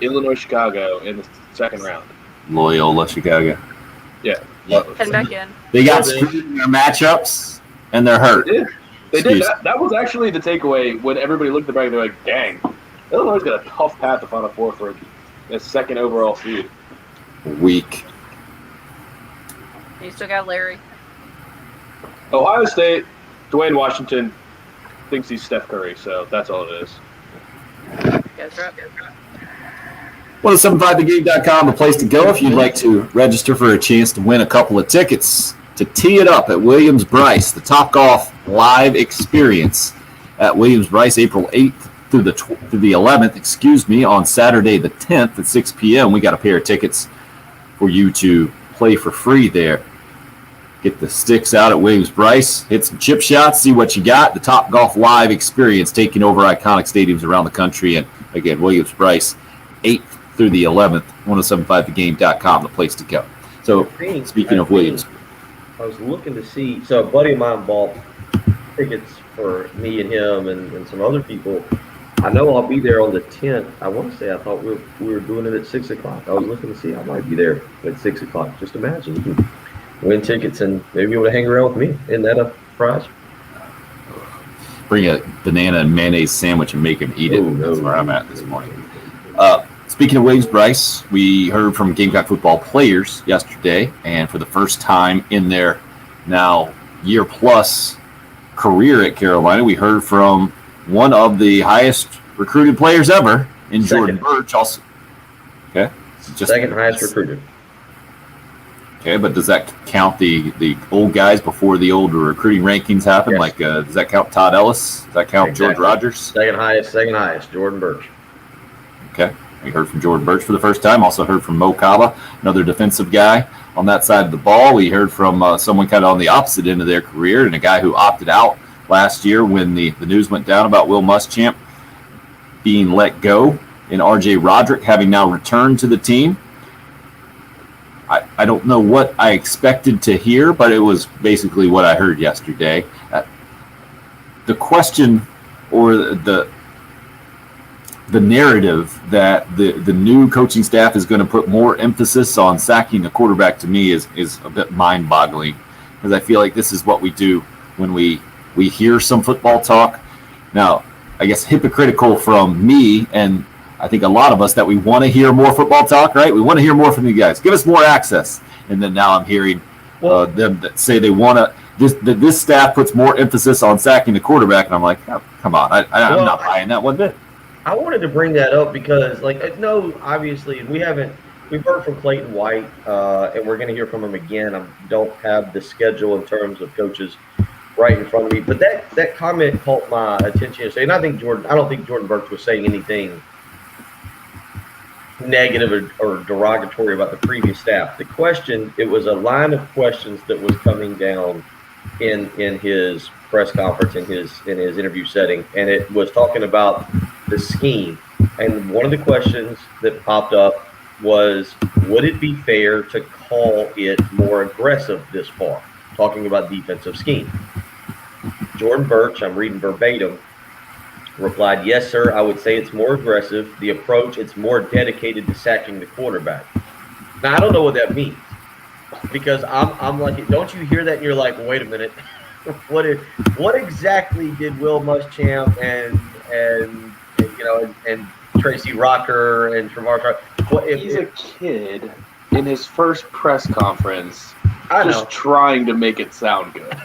Illinois Chicago in the second round. Loyola Chicago. Yeah. Head back in. They got screwed in their matchups, and they're hurt. They did. They did. Excuse. That was actually the takeaway when everybody looked at the back. They're like, "Dang, Illinois got a tough path to Final Four for a second overall seed." Weak. You still got Larry. Ohio State, Dwayne Washington thinks he's Steph Curry, so that's all it is. Guys are up. 1075thegame.com, the place to go if you'd like to register for a chance to win a couple of tickets to tee it up at Williams-Brice, the Topgolf live experience at Williams-Brice, April 8th through the 11th, on Saturday the 10th at 6 p.m. We got a pair of tickets for you to play for free there. Get the sticks out at Williams-Brice, hit some chip shots, see what you got. The Topgolf live experience taking over iconic stadiums around the country. And again, Williams-Brice, 8th through the 11th, 1075thegame.com, the place to go. So, speaking of Williams. I was looking to see. So a buddy of mine bought tickets for me and him and some other people. I know I'll be there on the 10th. I want to say I thought we were doing it at 6 o'clock. I was looking to see I might be there at 6 o'clock. Just imagine you can win tickets and maybe be able to hang around with me. Isn't that a prize? Bring a banana and mayonnaise sandwich and make him eat it. Oh, no. That's where I'm at this morning. Speaking of Williams-Brice, we heard from Gamecock football players yesterday, and for the first time in their now year-plus career at Carolina, we heard from one of the highest recruited players ever in Jordan Birch. Also, okay, Second highest recruited. Okay, but does that count the old guys before the old recruiting rankings happen? Yes. Like, does that count Todd Ellis? Does that count Exactly. George Rogers? Second highest, Jordan Birch. Okay. We heard from Jordan Birch for the first time. Also heard from Mo Kaba, another defensive guy on that side of the ball. We heard from someone kind of on the opposite end of their career and a guy who opted out last year when the news went down about Will Muschamp being let go, and R.J. Roderick having now returned to the team. I don't know what I expected to hear, but it was basically what I heard yesterday. The question or the narrative that the new coaching staff is going to put more emphasis on sacking the quarterback to me is a bit mind-boggling, because I feel like this is what we do when we hear some football talk. Now, I guess hypocritical from me and I think a lot of us that we want to hear more football talk, right? We want to hear more from you guys. Give us more access. And then now I'm hearing them that say they want to this staff puts more emphasis on sacking the quarterback, and I'm like, oh, come on, I'm not buying that one bit. I wanted to bring that up because, no, obviously we've heard from Clayton White, and we're going to hear from him again. I don't have the schedule in terms of coaches right in front of me, but that comment caught my attention yesterday. And I don't think Jordan Burch was saying anything negative or derogatory about the previous staff. The question, it was a line of questions that was coming down in his press conference, in his interview setting, and it was talking about the scheme. And one of the questions that popped up was, would it be fair to call it more aggressive this far? Talking about defensive scheme. Jordan Burch, I'm reading verbatim, replied, yes, sir, I would say it's more aggressive. The approach, it's more dedicated to sacking the quarterback. Now, I don't know what that means, because I'm like, don't you hear that and you're like, wait a minute, what exactly did Will Muschamp and Tracy Rocker and Trevor? He's a kid in his first press conference, just trying to make it sound good.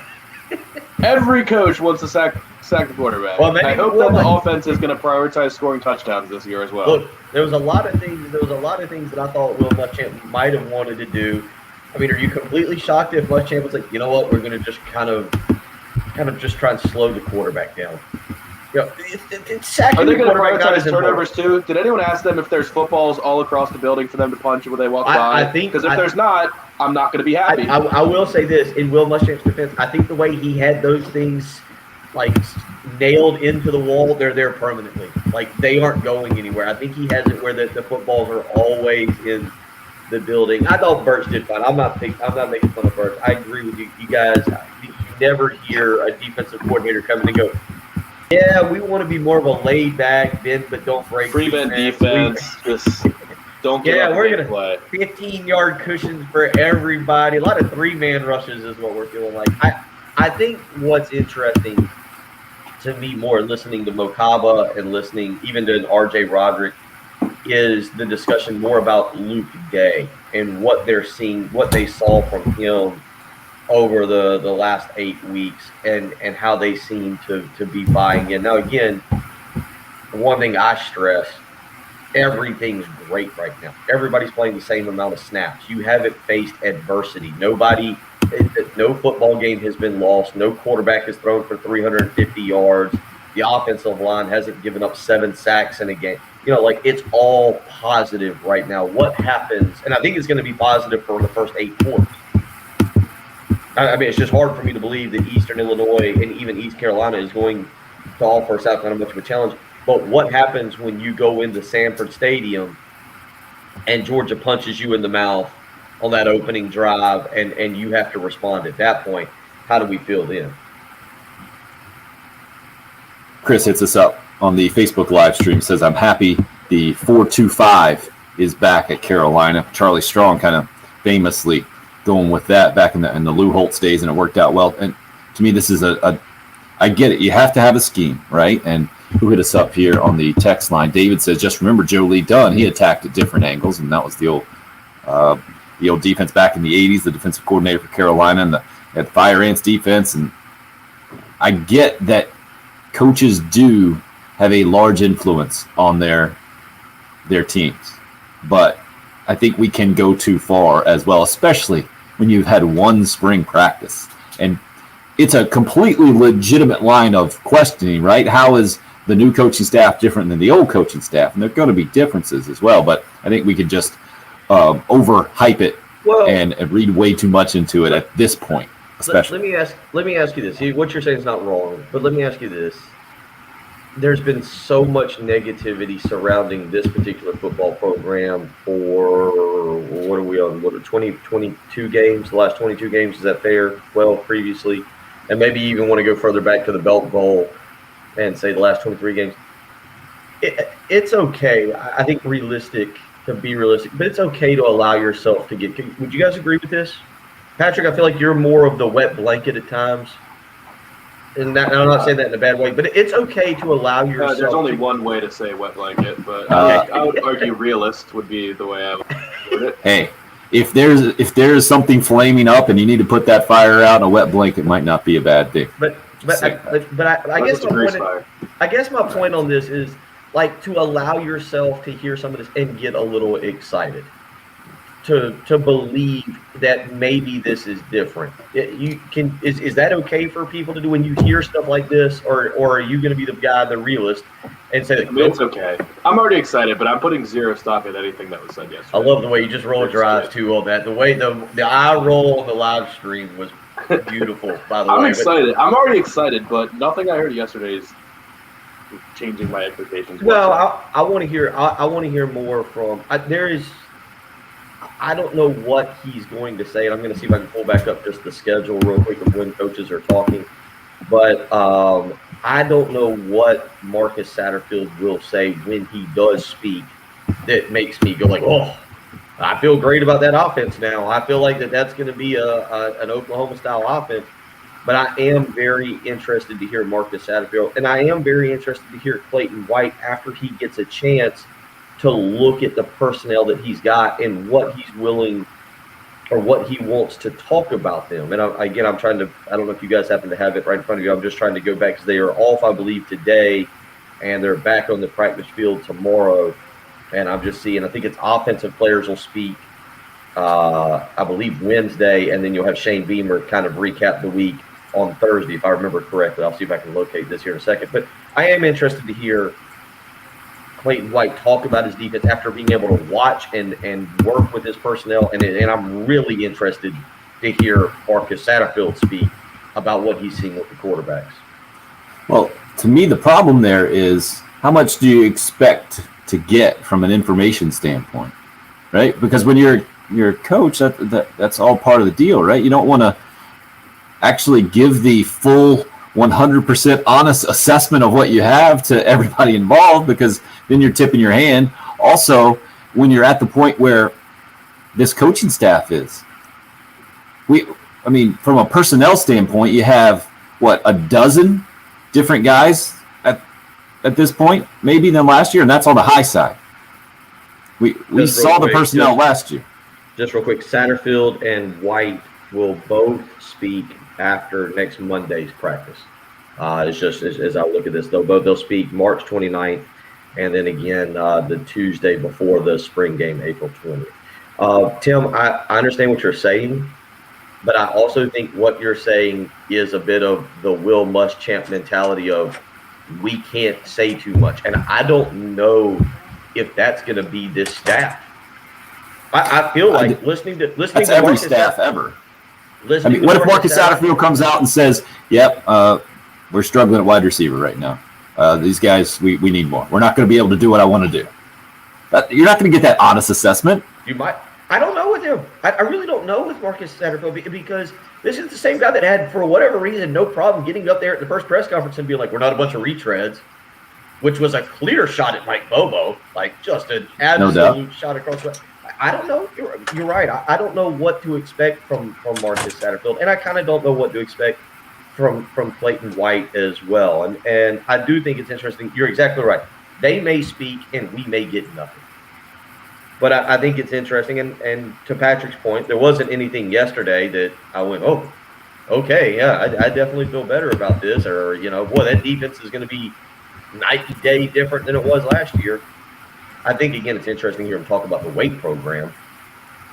Every coach wants to sack the quarterback. Well, I hope that the offense is going to prioritize scoring touchdowns this year as well. Look, there was a lot of things that I thought Will Muschamp might have wanted to do. I mean, are you completely shocked if Muschamp was like, you know what, we're going to just kind of just try and slow the quarterback down? It's sacking. Are they going to prioritize turnovers too? Did anyone ask them if there's footballs all across the building for them to punch when they walk by? I think, because if there's not, I'm not going to be happy. I will say this, in Will Muschamp's defense, I think the way he had those things nailed into the wall, they're there permanently. They aren't going anywhere. I think he has it where the footballs are always in the building. I thought Burch did fine. I'm not making fun of Burch. I agree with you guys. You never hear a defensive coordinator come in and go, yeah, we want to be more of a laid-back, bend but don't break prevent defense. Just don't get we're going to 15-yard cushions for everybody. A lot of three-man rushes is what we're feeling like. I think what's interesting to me more listening to Mokaba and listening even to RJ Roderick is the discussion more about Luke Day and what they're seeing, what they saw from him over the last 8 weeks and how they seem to be buying in. Now, again, one thing I stress, everything's great right now. Everybody's playing the same amount of snaps. You haven't faced adversity. No football game has been lost. No quarterback has thrown for 350 yards. The offensive line hasn't given up 7 sacks in a game. It's all positive right now. What happens, and I think it's going to be positive for the first 8 quarters. I mean, it's just hard for me to believe that Eastern Illinois and even East Carolina is going to offer South Carolina much of a challenge. But what happens when you go into Sanford Stadium and Georgia punches you in the mouth on that opening drive and you have to respond at that point? How do we feel then? Chris hits us up on the Facebook live stream, says, I'm happy the 4-2-5 is back at Carolina. Charlie Strong kind of famously going with that back in the Lou Holtz days, and it worked out well. And to me, this is I get it. You have to have a scheme, right? And who hit us up here on the text line? David says, just remember Joe Lee Dunn. He attacked at different angles, and that was the old defense back in the 80s, the defensive coordinator for Carolina, and the Fire Ants defense. And I get that coaches do have a large influence on their teams, but I think we can go too far as well, especially when you've had one spring practice. And it's a completely legitimate line of questioning, right? How is the new coaching staff different than the old coaching staff? And there are going to be differences as well, but I think we could just overhype it and read way too much into it at this point. Especially. Let me ask you this. What you're saying is not wrong, but let me ask you this. There's been so much negativity surrounding this particular football program for, what are we on? 22 games? The last 22 games, is that fair? 12 previously. And maybe you even want to go further back to the Belt Bowl and say the last 23 games. It's okay. I think to be realistic, but it's okay to allow yourself to get – would you guys agree with this? Patrick, I feel like you're more of the wet blanket at times. And I'm not saying that in a bad way, but it's okay to allow yourself. There's only one way to say wet blanket, but I would argue realist would be the way I would put it. Hey, if there's something flaming up and you need to put that fire out, a wet blanket might not be a bad thing. But I guess my point on this is like to allow yourself to hear some of this and get a little excited, to believe that maybe this is different. Is that okay for people to do when you hear stuff like this, or are you going to be the guy, the realist, and say that, It's okay. I'm already excited, but I'm putting zero stock in anything that was said yesterday. I love the way you just rolled your eyes too on that. The way the eye roll on the live stream was beautiful. By the way, I'm excited. I'm already excited, but nothing I heard yesterday is changing my expectations. Well, I want to hear. I want to hear more from. I don't know what he's going to say, and I'm going to see if I can pull back up just the schedule real quick of when coaches are talking. But I don't know what Marcus Satterfield will say when he does speak that makes me go like, oh, I feel great about that offense now. I feel like that's going to be an Oklahoma-style offense. But I am very interested to hear Marcus Satterfield, and I am very interested to hear Clayton White after he gets a chance to look at the personnel that he's got and what he's willing or what he wants to talk about them. And I'm trying to – I don't know if you guys happen to have it right in front of you. I'm just trying to go back because they are off, I believe, today, and they're back on the practice field tomorrow. And I'm just seeing – I think it's offensive players will speak, I believe, Wednesday, and then you'll have Shane Beamer kind of recap the week on Thursday, if I remember correctly. I'll see if I can locate this here in a second. But I am interested to hear Clayton White talk about his defense after being able to watch and work with his personnel. And I'm really interested to hear Marcus Satterfield speak about what he's seeing with the quarterbacks. Well, to me, the problem there is how much do you expect to get from an information standpoint, right? Because when you're a coach, that's all part of the deal, right? You don't want to actually give the full 100% honest assessment of what you have to everybody involved, because then you're tipping your hand. Also, when you're at the point where this coaching staff is, from a personnel standpoint, you have a dozen different guys at this point, maybe than last year, and that's on the high side. We saw the personnel last year. Just real quick, Satterfield and White will both speak after next Monday's practice. It's just as I look at this, they'll speak March 29th, and then again the Tuesday before the spring game, April 20th. Tim, I understand what you're saying, but I also think what you're saying is a bit of the Will Muschamp mentality of we can't say too much, and I don't know if that's going to be this staff. I feel like listening to that's every Marcus staff ever. What if Marcus Satterfield comes out and says, "Yep, we're struggling at wide receiver right now. These guys, we need more. We're not going to be able to do what I want to do." You're not going to get that honest assessment. You might. I don't know with him. I really don't know with Marcus Satterfield because this is the same guy that had, for whatever reason, no problem getting up there at the first press conference and being like, "We're not a bunch of retreads," which was a clear shot at Mike Bobo, like just an absolute shot across the way. I don't know. You're right. I don't know what to expect from Marcus Satterfield, and I kind of don't know what to expect from Clayton White as well. And I do think it's interesting. You're exactly right. They may speak, and we may get nothing. But I think it's interesting. And to Patrick's point, there wasn't anything yesterday that I went, oh, okay, yeah, I definitely feel better about this. Or, boy, that defense is going to be night and day different than it was last year. I think, again, it's interesting to hear him talk about the weight program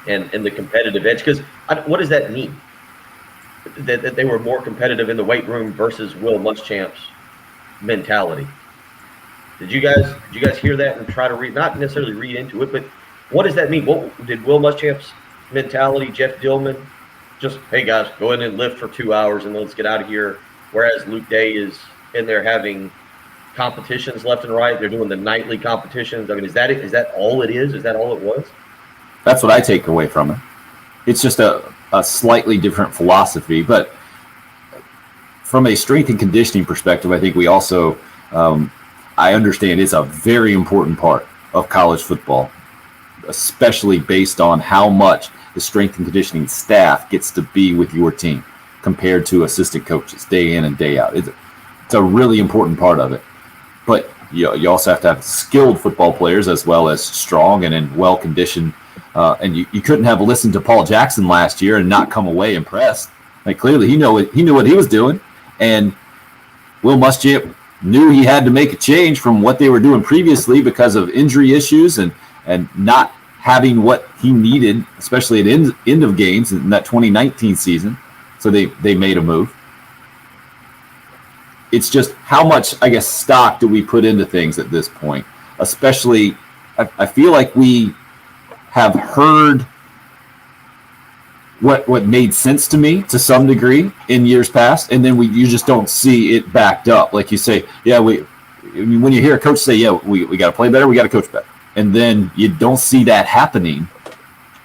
and the competitive edge. Because what does that mean? That they were more competitive in the weight room versus Will Muschamp's mentality. Did you guys hear that and try to read, not necessarily read into it, but what does that mean? What did Will Muschamp's mentality, Jeff Dillman, just, hey guys, go in and lift for 2 hours and let's get out of here. Whereas Luke Day is in there having competitions left and right. They're doing the nightly competitions. I mean, is that it? Is that all it is? Is that all it was? That's what I take away from it. It's just a slightly different philosophy. But from a strength and conditioning perspective, I think we also, I understand it's a very important part of college football, especially based on how much the strength and conditioning staff gets to be with your team compared to assistant coaches day in and day out. It's a really important part of it. But you also have to have skilled football players as well as strong and in well-conditioned And you couldn't have listened to Paul Jackson last year and not come away impressed. Like, clearly he knew what he was doing, and Will Muschamp knew he had to make a change from what they were doing previously because of injury issues and not having what he needed, especially at end of games in that 2019 season. So they made a move. It's just how much, I guess, stock do we put into things at this point? Especially, I feel like we have heard what made sense to me to some degree in years past, and then you just don't see it backed up. Like you say, yeah, when you hear a coach say, yeah, we got to play better, we got to coach better, and then you don't see that happening.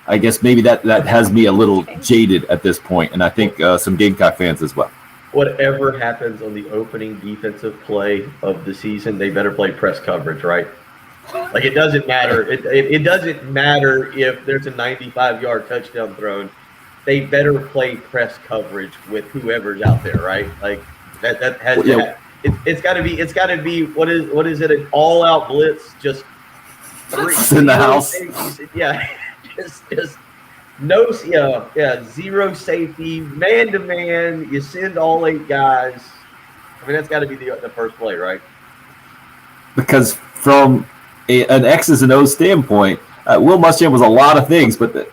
I guess maybe that has me a little jaded at this point, and I think some Gamecock fans as well. Whatever happens on the opening defensive play of the season, they better play press coverage, right? Like, it doesn't matter. It doesn't matter if there's a 95-yard touchdown thrown. They better play press coverage with whoever's out there, right? Like that has it's got to be what is it, an all-out blitz? Just in the house. Yeah, just no, zero safety, man to man. You send all 8 guys. I mean, that's got to be the first play, right? Because from an X's and O's standpoint, Will Muschamp was a lot of things, but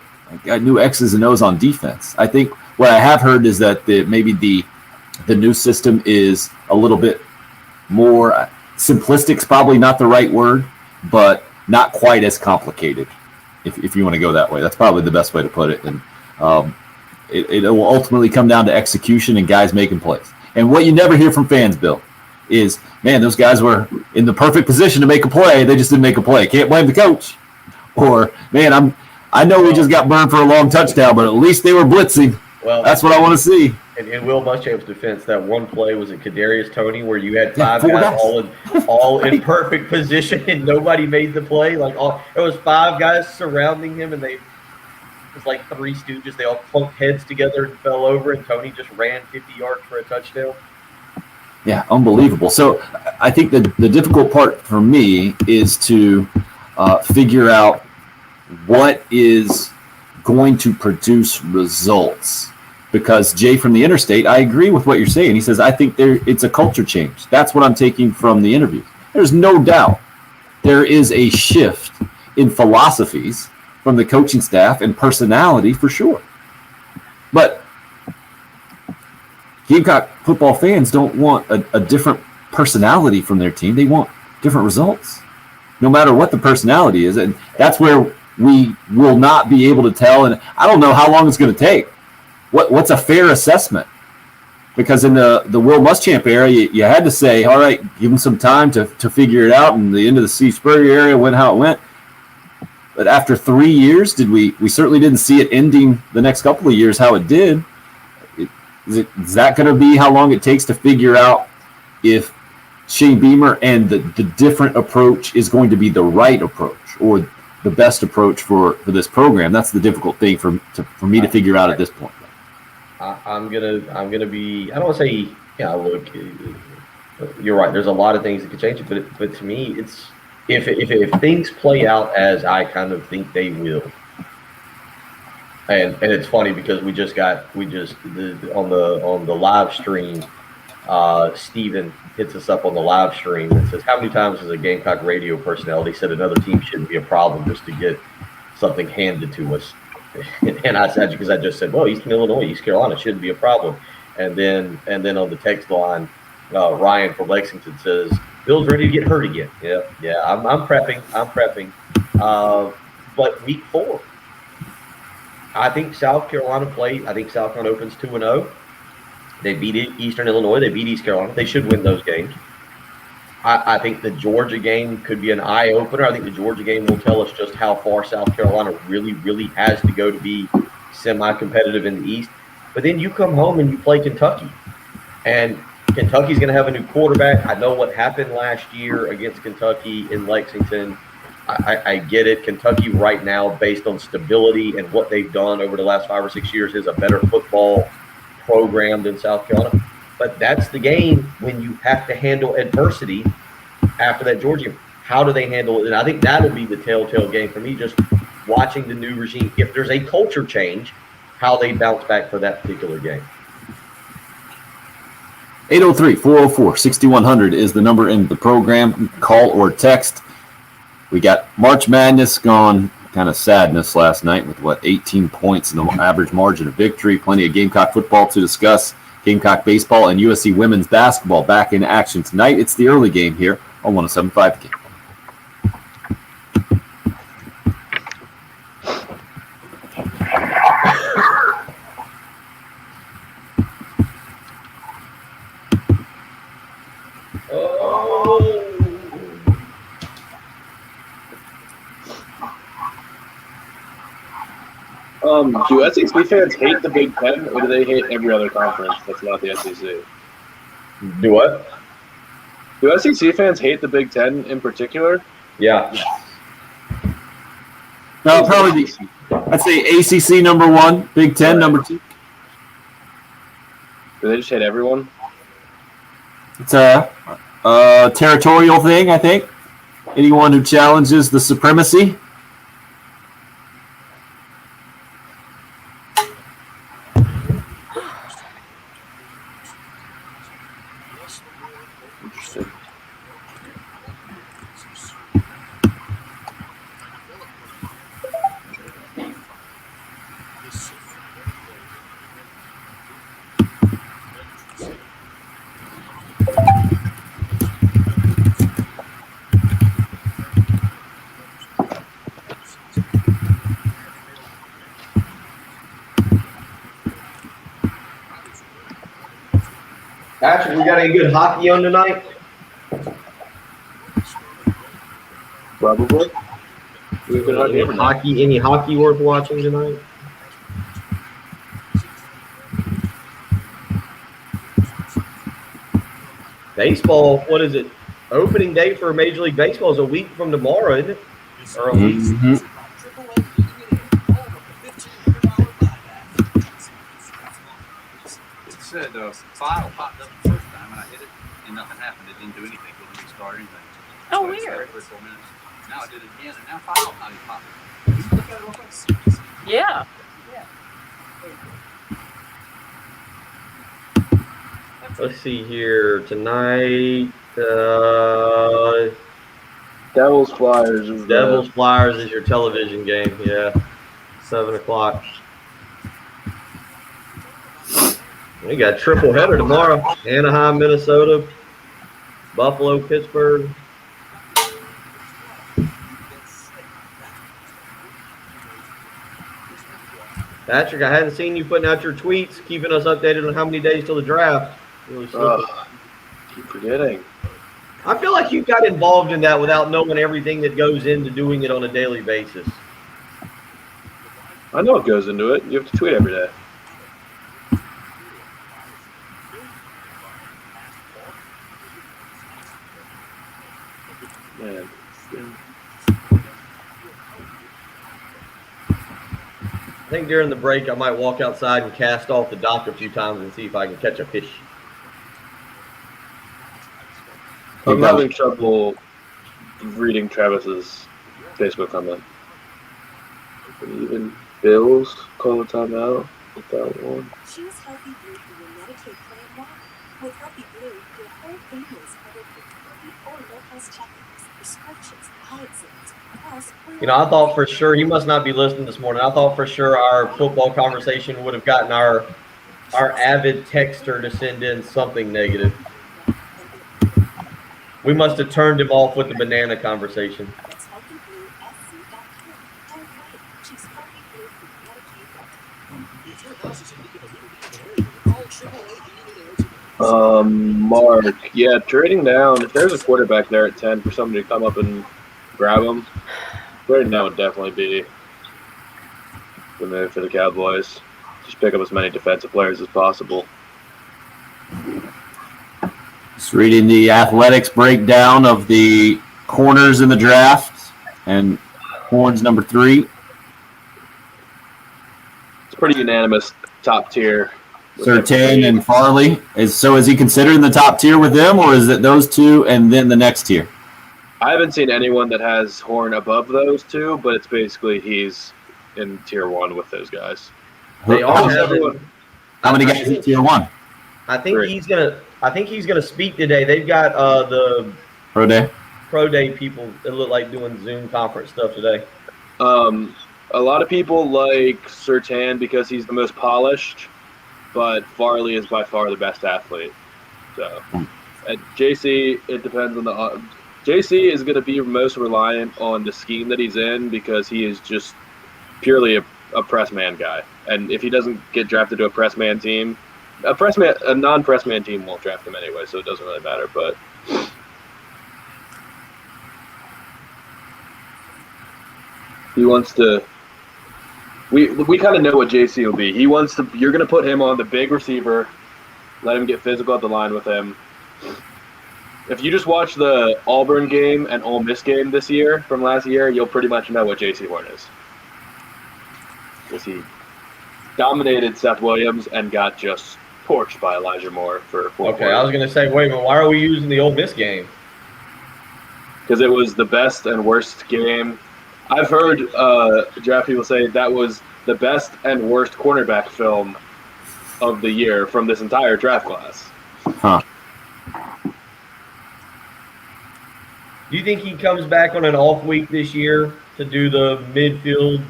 I knew X's and O's on defense. I think what I have heard is that maybe the new system is a little bit more simplistic. Is probably not the right word, but not quite as complicated. If you want to go that way, that's probably the best way to put it. And it will ultimately come down to execution and guys making plays. And what you never hear from fans, Bill, is, man, those guys were in the perfect position to make a play. They just didn't make a play. Can't blame the coach. Or, man, I know we just got burned for a long touchdown, but at least they were blitzing. Well, that's what I want to see. In Will Muschamp's defense, that one play was at Kadarius Toney where you had 5 guys all in perfect position and nobody made the play. Like, there was 5 guys surrounding him, and it was like 3 Stooges. They all clunked heads together and fell over, and Toney just ran 50 yards for a touchdown. Yeah, unbelievable. So I think the difficult part for me is to figure out what is going to produce results. Because Jay from the Interstate, I agree with what you're saying. He says, I think it's a culture change. That's what I'm taking from the interview. There's no doubt there is a shift in philosophies from the coaching staff and personality for sure. But Gamecock football fans don't want a different personality from their team. They want different results, no matter what the personality is. And that's where we will not be able to tell. And I don't know how long it's going to take. What's a fair assessment? Because in the Will Muschamp era, you had to say, all right, give him some time to figure it out. And the end of the Steve Spurrier era went how it went. But after 3 years, we certainly didn't see it ending the next couple of years how it did. Is that going to be how long it takes to figure out if Shane Beamer and the different approach is going to be the right approach or the best approach for this program? That's the difficult thing for me to figure out at this point. I'm gonna be. I don't want to say. Yeah, look, you're right. There's a lot of things that could change it, but to me, it's if things play out as I kind of think they will. And it's funny because we just on the live stream. Steven hits us up on the live stream and says, "How many times has a Gamecock radio personality said another team shouldn't be a problem just to get something handed to us?" And I said, because I just said, well, Eastern Illinois, East Carolina shouldn't be a problem. And then on the text line, Ryan from Lexington says, Bill's ready to get hurt again. Yeah, I'm prepping. But week 4, I think South Carolina played. I think South Carolina opens 2-0. They beat Eastern Illinois. They beat East Carolina. They should win those games. I think the Georgia game could be an eye-opener. I think the Georgia game will tell us just how far South Carolina really, really has to go to be semi-competitive in the East. But then you come home and you play Kentucky. And Kentucky's going to have a new quarterback. I know what happened last year against Kentucky in Lexington. I get it. Kentucky right now, based on stability and what they've done over the last 5 or 6 years, is a better football program than South Carolina. But that's the game when you have to handle adversity after that Georgia game. How do they handle it? And I think that'll be the telltale game for me. Just watching the new regime, if there's a culture change, how they bounce back for that particular game. 803-404-6100 is the number in the program. Call or text. We got March Madness gone kind of sadness last night with, 18 points in the average margin of victory. Plenty of Gamecock football to discuss. Gamecock baseball and USC women's basketball back in action tonight. It's the early game here on 107.5 The Game. Do SEC fans hate the Big Ten, or do they hate every other conference that's not the SEC? Do what? Do SEC fans hate the Big Ten in particular? Yeah. No, probably I'd say ACC number 1, Big Ten number 2. Do they just hate everyone? It's a territorial thing, I think. Anyone who challenges the supremacy. Interesting. Patrick, we got any good hockey on tonight? Probably. We've been Any hockey worth watching tonight? Baseball, what is it? Opening day for Major League Baseball is a week from tomorrow, isn't it? Or a week? Mm-hmm. It said file popped up the first time and I hit it and nothing happened. It didn't do anything. It didn't restart anything. Oh, So it sat weird. for 4 minutes. Now I did it again and now file popped. Can you look at it real quick? Yeah. Let's see here. Tonight, Devils Flyers. Devils Flyers is your television game. Yeah. 7 o'clock. We got a triple header tomorrow. Anaheim, Minnesota. Buffalo, Pittsburgh. Patrick, I hadn't seen you putting out your tweets, keeping us updated on how many days till the draft. Really Keep forgetting. I feel like you got involved in that without knowing everything that goes into doing it on a daily basis. I know what goes into it. You have to tweet every day. Man. I think during the break I might walk outside and cast off the dock a few times and see if I can catch a fish. I'm having trouble reading Travis's Facebook comment. Even Bills call a timeout with that one. Choose Healthy Blue for your Medicaid plan now. With Healthy Blue, your whole family is covered with free or low-cost checkups, prescriptions, eye exams, plus... You know, I thought for sure, he must not be listening this morning. I thought for sure our football conversation would have gotten our avid texter to send in something negative. We must have turned him off with the banana conversation. That's healthybluesc.com. Don't wait. Choose Healthy Blue for your Medicaid. If your house is in need of a new call AAA Mark, yeah, trading down. If there's a quarterback there at 10 for somebody to come up and grab him, trading down would definitely be the move for the Cowboys. Just pick up as many defensive players as possible. Just reading the athletics breakdown of the corners in the draft and Horns number 3. It's pretty unanimous top tier. Surtain and Farley. Is he considered in the top tier with them, or is it those two and then the next tier? I haven't seen anyone that has Horn above those two, but it's basically he's in tier 1 with those guys. They all How have how many guys in tier 1? I think Three. he's gonna speak today. They've got the Pro day? pro day people that look like doing Zoom conference stuff today. A lot of people like Surtan because he's the most polished, but Farley is by far the best athlete. So at JC, it depends on the JC is going to be most reliant on the scheme that he's in because he is just purely a press man guy. And if he doesn't get drafted to a press man team, a non-press man team won't draft him anyway, so it doesn't really matter. But he wants to. We kind of know what JC will be. He wants to. You're going to put him on the big receiver, let him get physical at the line with him. If you just watch the Auburn game and Ole Miss game this year from last year, you'll pretty much know what JC Horn is. Because he dominated Seth Williams and got just torched by Elijah Moore for 4 Okay, I was gonna say, wait a minute, why are we using the Ole Miss game? Because it was the best and worst game. I've heard draft people say that was the best and worst cornerback film of the year from this entire draft class. Huh. Do you think he comes back on an off week this year to do the midfield?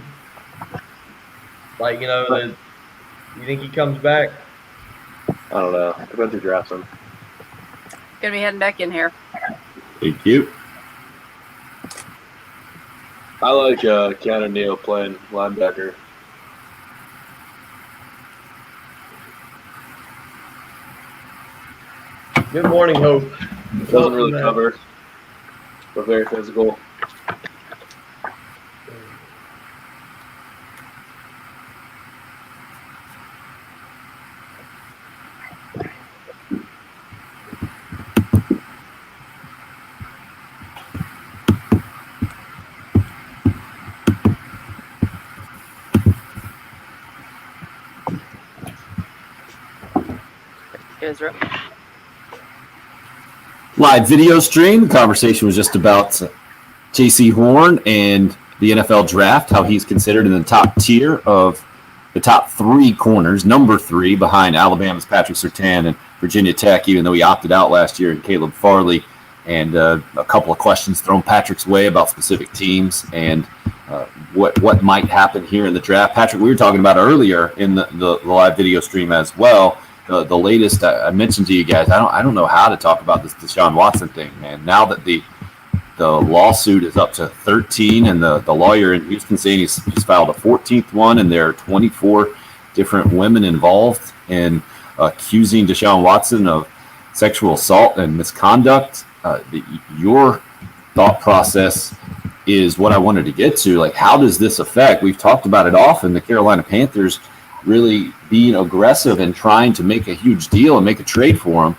Like, you think he comes back? I don't know. Depends who drafts him. Gonna be heading back in here. Thank you. I like Keanu Neal playing linebacker. Good morning, Hope. Doesn't really cover, but very physical. Israel. Live video stream. The conversation was just about JC Horn and the NFL draft, how he's considered in the top tier of the top 3 corners, number 3 behind Alabama's Patrick Surtain and Virginia Tech, even though he opted out last year, and Caleb Farley. And a couple of questions thrown Patrick's way about specific teams and what might happen here in the draft. Patrick, we were talking about earlier in the live video stream as well. The latest I mentioned to you guys, I don't know how to talk about this Deshaun Watson thing, man. Now that the lawsuit is up to 13, and the lawyer in Houston saying he's filed a 14th one, and there are 24 different women involved in accusing Deshaun Watson of sexual assault and misconduct. Your thought process is what I wanted to get to. Like, how does this affect? We've talked about it often. The Carolina Panthers really being aggressive and trying to make a huge deal and make a trade for him.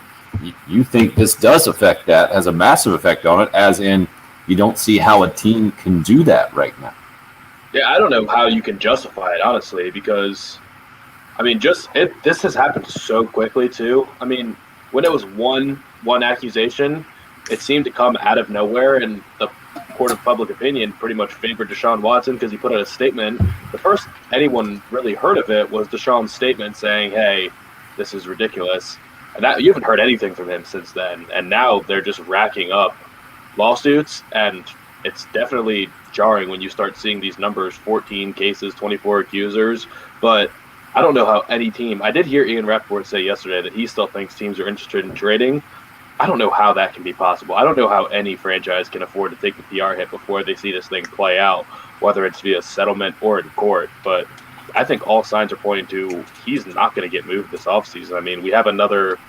You think this does affect that, has a massive effect on it, as in you don't see how a team can do that right now. Yeah, I don't know how you can justify it, honestly, because, I mean, this has happened so quickly, too. I mean, when it was one accusation, it seemed to come out of nowhere, and the court of public opinion pretty much favored Deshaun Watson because he put out a statement. The first anyone really heard of it was Deshaun's statement saying, hey, this is ridiculous. And that you haven't heard anything from him since then. And now they're just racking up lawsuits, and it's definitely jarring when you start seeing these numbers, 14 cases, 24 accusers. But I don't know how any team – I did hear Ian Rappaport say yesterday that he still thinks teams are interested in trading. I don't know how that can be possible. I don't know how any franchise can afford to take the PR hit before they see this thing play out, whether it's via settlement or in court. But I think all signs are pointing to he's not going to get moved this offseason. I mean, we have another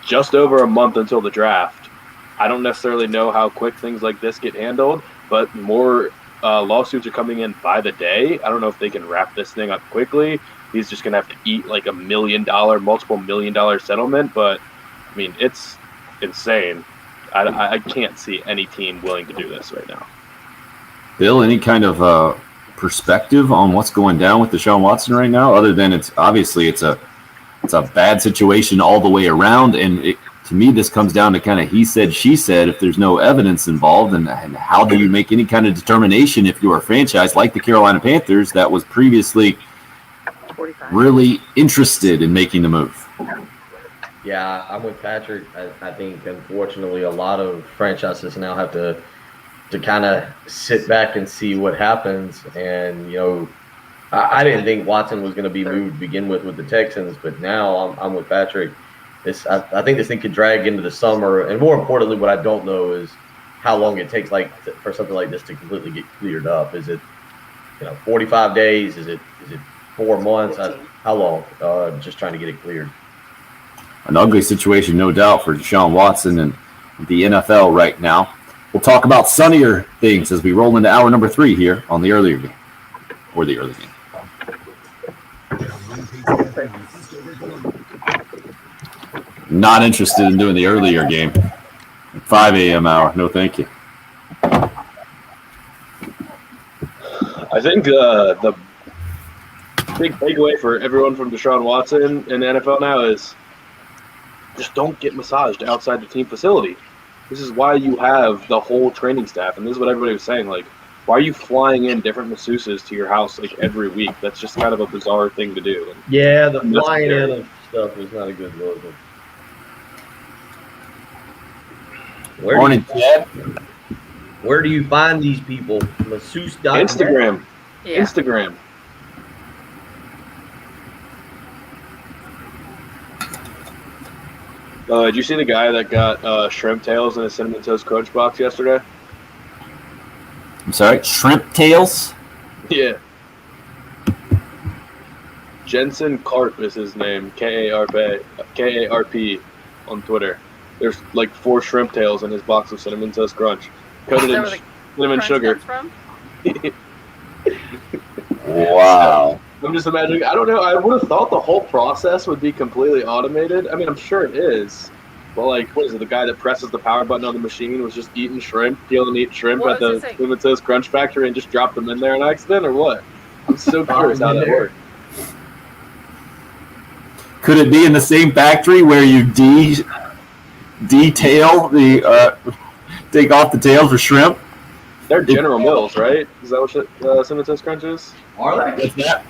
just over a month until the draft. I don't necessarily know how quick things like this get handled, but more lawsuits are coming in by the day. I don't know if they can wrap this thing up quickly. He's just going to have to eat like $1 million, multiple $1 million settlement. But, I mean, it's insane. I can't see any team willing to do this right now. Bill, any kind of perspective on what's going down with Deshaun Watson right now, other than it's a bad situation all the way around, and to me, this comes down to kind of he said, she said. If there's no evidence involved, and how do you make any kind of determination if you're a franchise like the Carolina Panthers that was previously 45. really interested in making the move? Yeah, I'm with Patrick. I think, unfortunately, a lot of franchises now have to kind of sit back and see what happens. And, I didn't think Watson was going to be moved to begin with the Texans, but now I'm with Patrick. I think this thing could drag into the summer. And more importantly, what I don't know is how long it takes for something like this to completely get cleared up. Is it 45 days? Is it 4 months? How long? Just trying to get it cleared. An ugly situation, no doubt, for Deshaun Watson and the NFL right now. We'll talk about sunnier things as we roll into hour number 3 here on the earlier game. Or the early game. Not interested in doing the earlier game. 5 a.m. hour. No, thank you. I think the big takeaway for everyone from Deshaun Watson in the NFL now is just don't get massaged outside the team facility. This is why you have the whole training staff, and this is what everybody was saying. Like, why are you flying in different masseuses to your house every week? That's just kind of a bizarre thing to do. And yeah, the flying in of stuff is not a good look. Morning, Chad. Where do you find these people? Masseuse.net? Instagram. Yeah. Instagram. Did you see the guy that got shrimp tails in a Cinnamon Toast Crunch box yesterday? I'm sorry, shrimp tails? Yeah. Jensen Karp is his name. Karp on Twitter. There's 4 shrimp tails in his box of Cinnamon Toast Crunch. Coated in cinnamon sugar. Wow. I'm just imagining, I don't know, I would have thought the whole process would be completely automated. I mean, I'm sure it is. But, what is it, the guy that presses the power button on the machine was just eating shrimp, peeling eat shrimp at the Cinnamon Toast Crunch factory and just dropped them in there on accident, or what? I'm so curious how that worked. Could it be in the same factory where you detail the take off the tails for shrimp? They're General Mills, right? Is that what Cinnamon Toast Crunch is? Are they? What's that?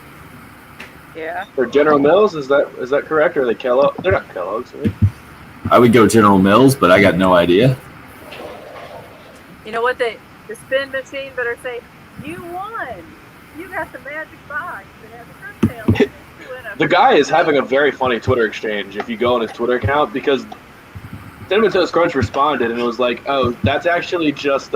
Yeah. They're General Mills? Is that correct? Or are they Kellogg? They're not Kellogg's, right? I would go General Mills, but I got no idea. You know what? The spin machine better say, "You won. You got the magic box that has a shrimp tail." The guy is having a very funny Twitter exchange if you go on his Twitter account, because Cinnamon Toast Crunch responded and it was like, "Oh, that's actually just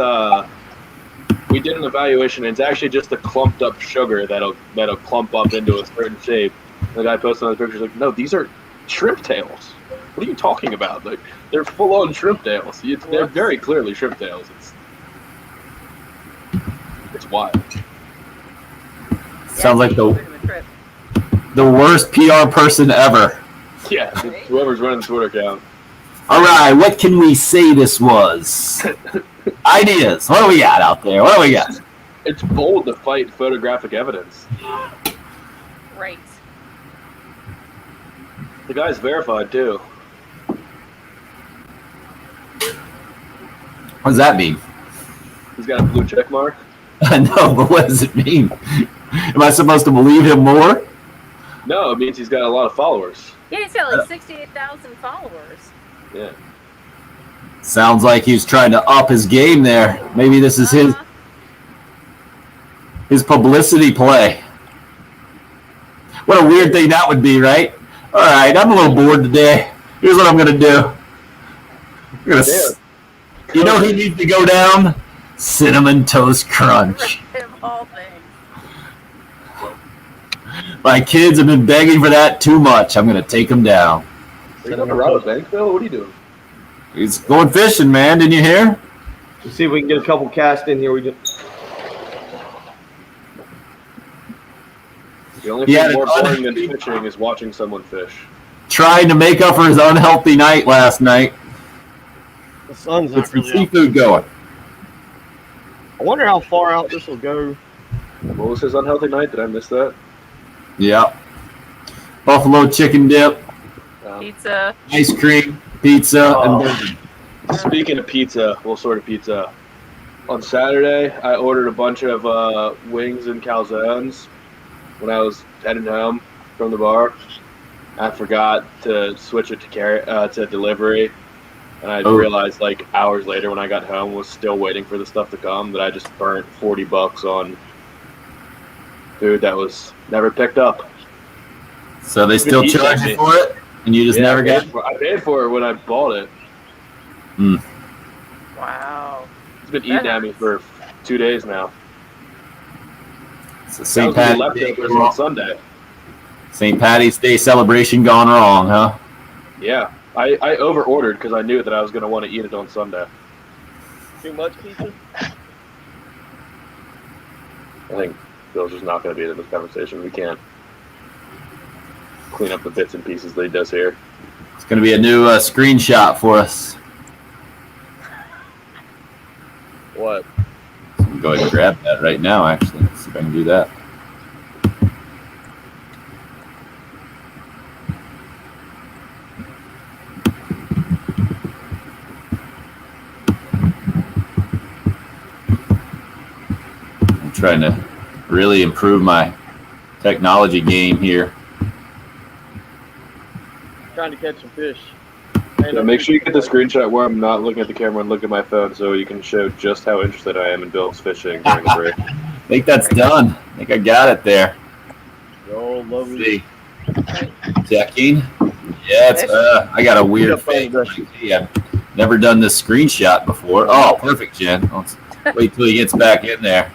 we did an evaluation. And it's actually just a clumped up sugar that'll clump up into a certain shape." The guy posted on the pictures like, "No, these are shrimp tails. What are you talking about? They're full on shrimp tails. They're very clearly shrimp tails. It's wild." Sounds like the worst PR person ever. Yeah, whoever's running the Twitter account. All right, what can we say this was? Ideas. What do we got out there? What do we got? It's bold to fight photographic evidence. Right. The guy's verified, too. What does that mean? He's got a blue check mark. I know, but what does it mean? Am I supposed to believe him more? No, it means he's got a lot of followers. Yeah, he's got 68,000 followers. Yeah. Sounds like he's trying to up his game there. Maybe this is his publicity play. What a weird thing that would be, right? All right, I'm a little bored today. Here's what I'm going to do. You know who needs to go down? Cinnamon Toast Crunch. All things. My kids have been begging for that too much. I'm going to take them down. Are you going to rob a bank, Phil? What are you doing? He's going fishing, man. Didn't you hear? Let's see if we can get a couple cast in here. The only thing more boring than fishing is watching someone fish. Trying to make up for his unhealthy night last night. The sun's With not some really out. seafood going. I wonder how far out this will go. What was his unhealthy night? Did I miss that? Yeah. Buffalo chicken dip, Pizza. ice cream, pizza and bourbon. Speaking of pizza, what sort of pizza? On Saturday, I ordered a bunch of wings and calzones when I was heading home from the bar. I forgot to switch it to delivery, and I realized like hours later when I got home was still waiting for the stuff to come that I just burnt $40 on food that was never picked up. So they still charge you for it, and you just never got it? I paid for it when I bought it. Wow. It's been eating at me for 2 days now. So St. Patty's leftovers on Sunday. St. Patty's Day celebration gone wrong, huh? Yeah, I over-ordered because I knew that I was going to want to eat it on Sunday. Too much pizza? I think Bill's just not going to be in this conversation. We can't clean up the bits and pieces that he does here. It's going to be a new screenshot for us. What? So I'm going to grab that right now, actually. Let's see if I can do that. I'm trying to really improve my technology game here. Trying to catch some fish. Yeah, make sure you get the screenshot where I'm not looking at the camera and look at my phone so you can show just how interested I am in Bill's fishing during the break. I think that's done. I think I got it there. Oh, Let's see. Checking. Yeah, it's, I got a weird fake. I've never done this screenshot before. Oh, perfect, Jen. Let's wait till he gets back in there.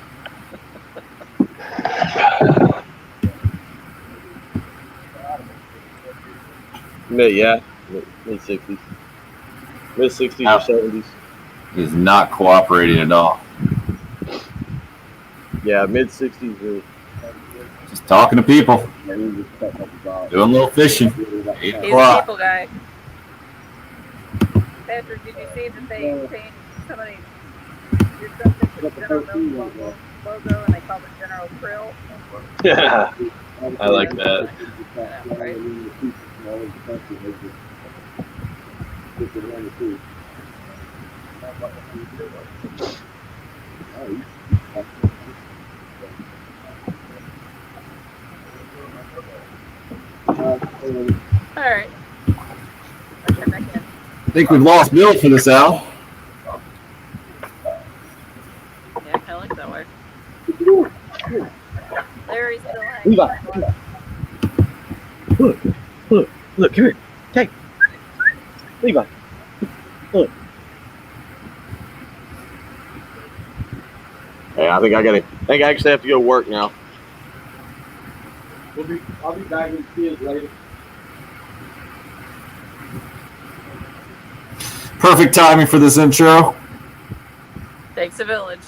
Mid-60s. Mid-60s or 70s. He's not cooperating at all. Yeah, mid-60s. Just talking to people. Doing a little fishing. 8 He's a o'clock. people guy. Patrick, did you see that they changed somebody did something to the General Mills logo and they called it General Krill? Yeah, I like that. Yeah, right? All right. I'll check back in. I think we've lost Bill for this, Al. Yeah, kind of like that way. Larry's still hanging. Look, come here. Take. Levi. Look. Hey, I think I actually have to go to work now. I'll be back with the kids later. Perfect timing for this intro. Takes a village.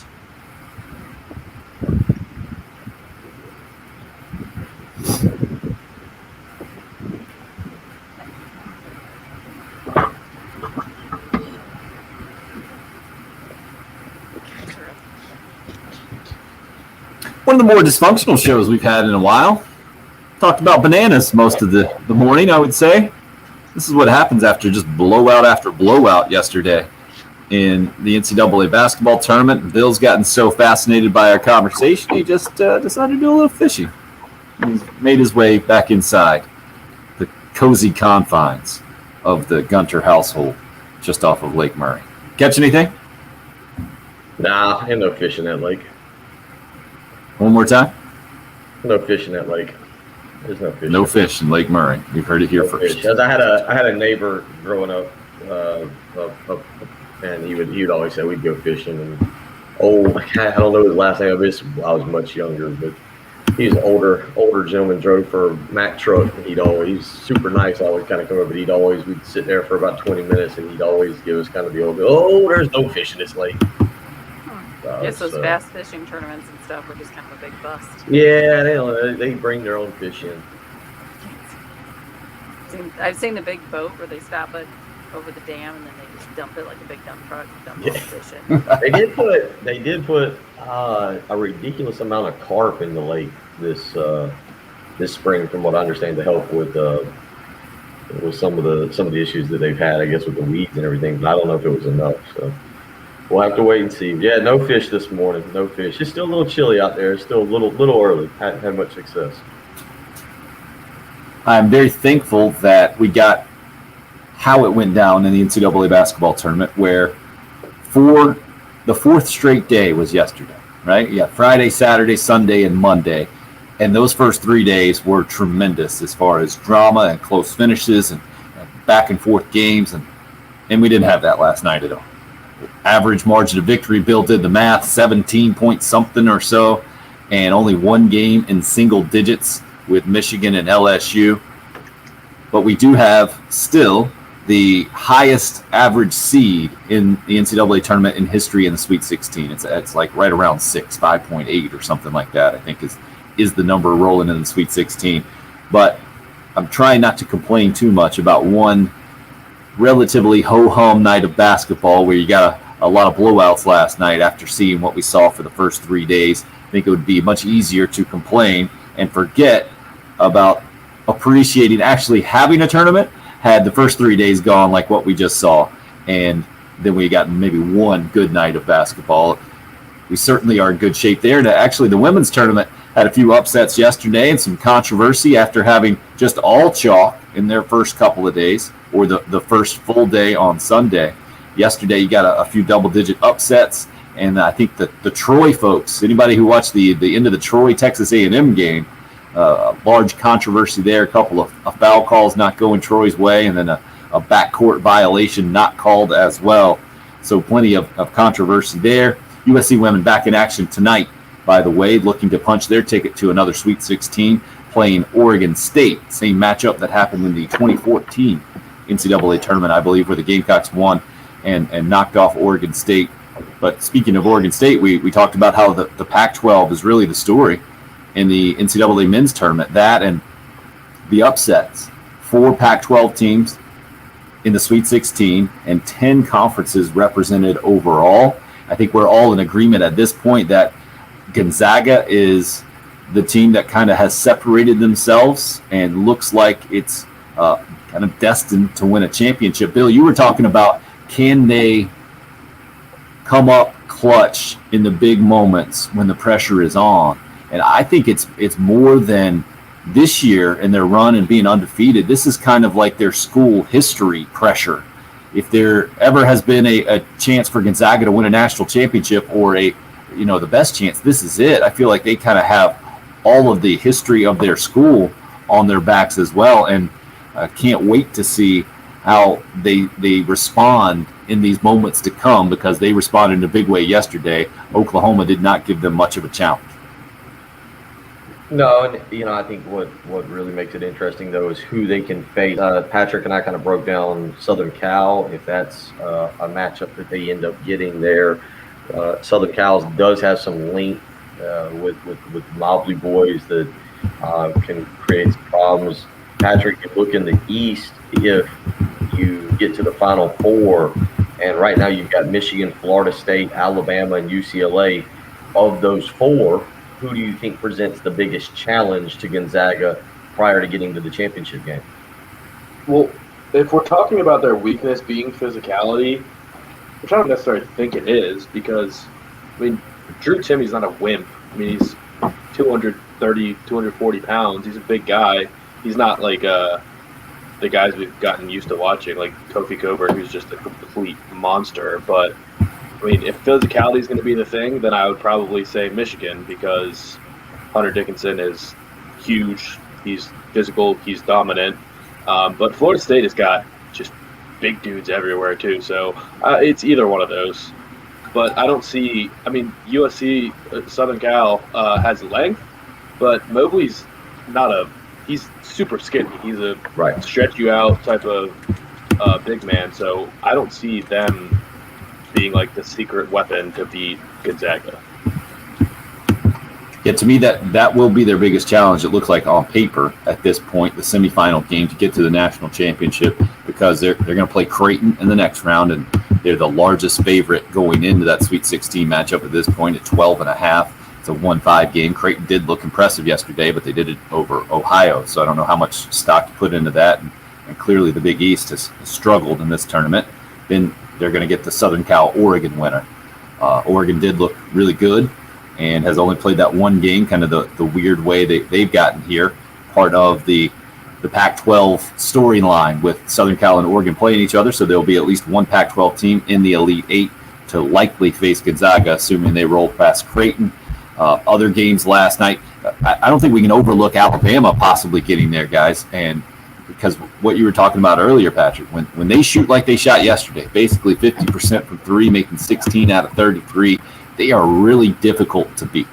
One of the more dysfunctional shows we've had in a while. Talked about bananas most of the morning, I would say. This is what happens after just blowout after blowout yesterday in the NCAA basketball tournament. Bill's gotten so fascinated by our conversation, he just decided to do a little fishing. He's made his way back inside the cozy confines of the Gunter household just off of Lake Murray. Catch anything? Nah, ain't no fish in that lake. One more time? No fish in that lake. There's no fish. No fish in Lake Murray. You've heard it here first. Because I had a neighbor growing up, and he would always say we'd go fishing. And I don't know his last name. I was much younger, but he's an older gentleman. Drove for Mack truck. He's super nice. Always kind of come over, but we'd sit there for about 20 minutes, and he'd always give us kind of the old, there's no fish in this lake. Yes, those bass fishing tournaments and stuff were just kind of a big bust. Yeah, they bring their own fish in. I've seen the big boat where they stop it over the dam and then they just dump it like a big dump truck. Dump all the fish in. They did put a ridiculous amount of carp in the lake this spring, from what I understand, to help with with some of the issues that they've had, I guess, with the weeds and everything. But I don't know if it was enough. So we'll have to wait and see. Yeah, no fish this morning. No fish. It's still a little chilly out there. It's still a little early. Hadn't had much success. I'm very thankful that we got how it went down in the NCAA basketball tournament, where for the fourth straight day was yesterday, right? Yeah, Friday, Saturday, Sunday, and Monday. And those first 3 days were tremendous as far as drama and close finishes and back and forth games. And we didn't have that last night at all. Average margin of victory, Bill did the math, 17 point something or so, and only one game in single digits with Michigan and LSU. But we do have still the highest average seed in the NCAA tournament in history in the Sweet 16. It's like right around 5.8 or something like that, I think is the number rolling in the Sweet 16. But I'm trying not to complain too much about one relatively ho-hum night of basketball where you got a lot of blowouts last night after seeing what we saw for the first 3 days. I think it would be much easier to complain and forget about appreciating actually having a tournament had the first 3 days gone like what we just saw. And then we got maybe one good night of basketball. We certainly are in good shape there. And actually, the women's tournament had a few upsets yesterday and some controversy after having just all chalk in their first couple of days, or the first full day on Sunday. Yesterday, you got a few double-digit upsets, and I think that the Troy folks, anybody who watched the end of the Troy Texas A&M game, a large controversy there, a couple of foul calls not going Troy's way, and then a backcourt violation not called as well. So plenty of controversy there. USC women back in action tonight, by the way, looking to punch their ticket to another Sweet 16, playing Oregon State. Same matchup that happened in the 2014 NCAA tournament, I believe, where the Gamecocks won and knocked off Oregon State. But speaking of Oregon State, we talked about how the Pac-12 is really the story in the NCAA men's tournament. That and the upsets. 4 Pac-12 teams in the Sweet 16 and 10 conferences represented overall. I think we're all in agreement at this point that Gonzaga is the team that kind of has separated themselves and looks like it's kind of destined to win a championship. Bill, you were talking about, can they come up clutch in the big moments when the pressure is on? And I think it's more than this year in their run and being undefeated. This is kind of like their school history pressure. If there ever has been a chance for Gonzaga to win a national championship or the best chance, this is it. I feel like they kind of have all of the history of their school on their backs as well, and can't wait to see how they respond in these moments to come, because they responded in a big way yesterday. Oklahoma did not give them much of a challenge. No, and I think what really makes it interesting though is who they can face. Patrick and I kind of broke down Southern Cal, if that's a matchup that they end up getting there. Southern Cal does have some length with Mobley boys that can create some problems. Patrick, you look in the East, if you get to the Final Four, and right now you've got Michigan, Florida State, Alabama, and UCLA. Of those 4, who do you think presents the biggest challenge to Gonzaga prior to getting to the championship game? Well, if we're talking about their weakness being physicality, which I don't necessarily think it is, because, Drew Timmy's not a wimp. He's 230, 240 pounds. He's a big guy. He's not like the guys we've gotten used to watching, like Kofi Coburn, who's just a complete monster. But, if physicality is going to be the thing, then I would probably say Michigan, because Hunter Dickinson is huge. He's physical. He's dominant. But Florida State has got just big dudes everywhere too. So it's either one of those. But I don't see – USC, Southern Cal has length, but Mobley's not he's super skinny. He's a stretch you out type of big man. So I don't see them being like the secret weapon to beat Gonzaga. Yeah, to me, that will be their biggest challenge. It looks like on paper at this point, the semifinal game to get to the national championship, because they're going to play Creighton in the next round, and they're the largest favorite going into that Sweet 16 matchup at this point at 12.5. It's a 1-5 game. Creighton did look impressive yesterday, but they did it over Ohio, so I don't know how much stock to put into that. And and clearly the Big East has struggled in this tournament. Then they're going to get the Southern Cal Oregon winner. Oregon did look really good and has only played that one game, kind of the weird way they've gotten here, part of the Pac-12 storyline with Southern Cal and Oregon playing each other. So there'll be at least one Pac-12 team in the Elite Eight to likely face Gonzaga, assuming they roll past Creighton. Other games last night, I don't think we can overlook Alabama possibly getting there, guys. And because what you were talking about earlier, Patrick, when they shoot like they shot yesterday, basically 50% from three, making 16 out of 33, they are really difficult to beat.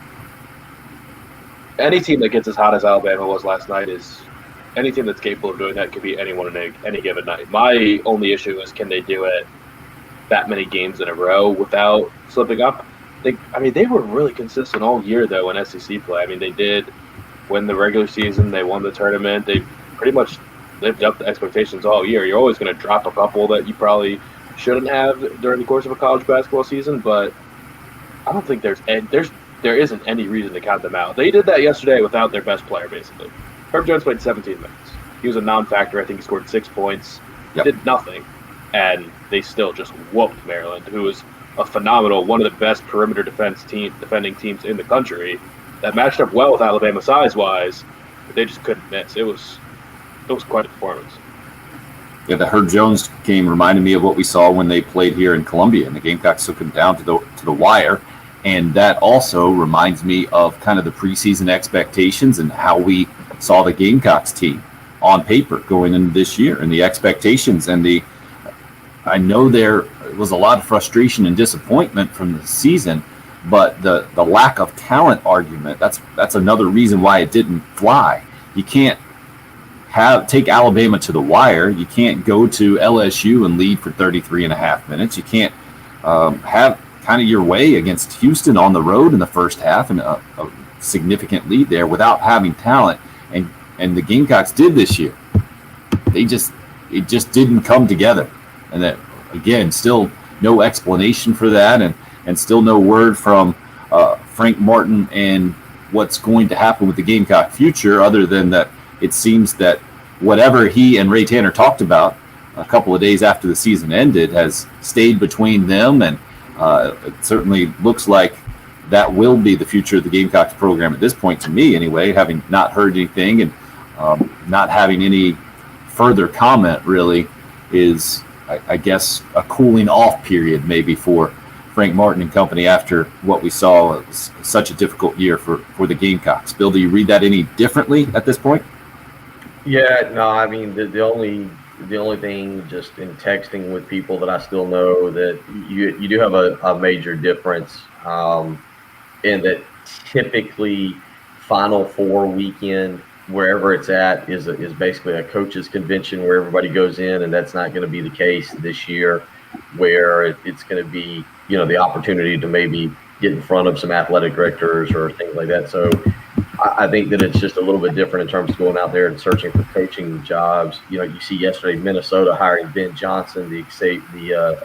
Any team that gets as hot as Alabama was last night is any team that's capable of doing that could be anyone in any given night. My only issue is, can they do it that many games in a row without slipping up? They were really consistent all year, though, in SEC play. I mean, they did win the regular season. They won the tournament. They pretty much lived up to expectations all year. You're always going to drop a couple that you probably shouldn't have during the course of a college basketball season, but I don't think there isn't any reason to count them out. They did that yesterday without their best player, basically. Herb Jones played 17 minutes. He was a non-factor. I think he scored 6 points. Yep. Did nothing, and they still just whooped Maryland, who was a phenomenal, one of the best perimeter defending teams in the country. That matched up well with Alabama size-wise, but they just couldn't miss. It was quite a performance. Yeah, the Herb Jones game reminded me of what we saw when they played here in Columbia, and the Gamecocks took them down to the wire. And that also reminds me of kind of the preseason expectations and how we saw the Gamecocks team on paper going into this year, and the expectations and I know there was a lot of frustration and disappointment from the season, but the lack of talent argument, that's another reason why it didn't fly. You can't take Alabama to the wire. You can't go to LSU and lead for 33 and a half minutes. You can't have kind of your way against Houston on the road in the first half and a significant lead there without having talent. And the Gamecocks did this year. It just didn't come together. And that, again, still no explanation for that, and still no word from Frank Martin and what's going to happen with the Gamecock future, other than that it seems that whatever he and Ray Tanner talked about a couple of days after the season ended has stayed between them, and it certainly looks like that will be the future of the Gamecocks program at this point, to me anyway, having not heard anything and not having any further comment really is, I guess, a cooling off period maybe for Frank Martin and company after what we saw. It was such a difficult year for the Gamecocks. Bill, do you read that any differently at this point? Yeah, no, I mean, the only thing, just in texting with people that I still know, that you do have a major difference in that typically Final Four weekend, wherever it's at, is basically a coaches convention where everybody goes in, and that's not going to be the case this year, where it's going to be, the opportunity to maybe get in front of some athletic directors or things like that. So I think that it's just a little bit different in terms of going out there and searching for coaching jobs. You see yesterday Minnesota hiring Ben Johnson, the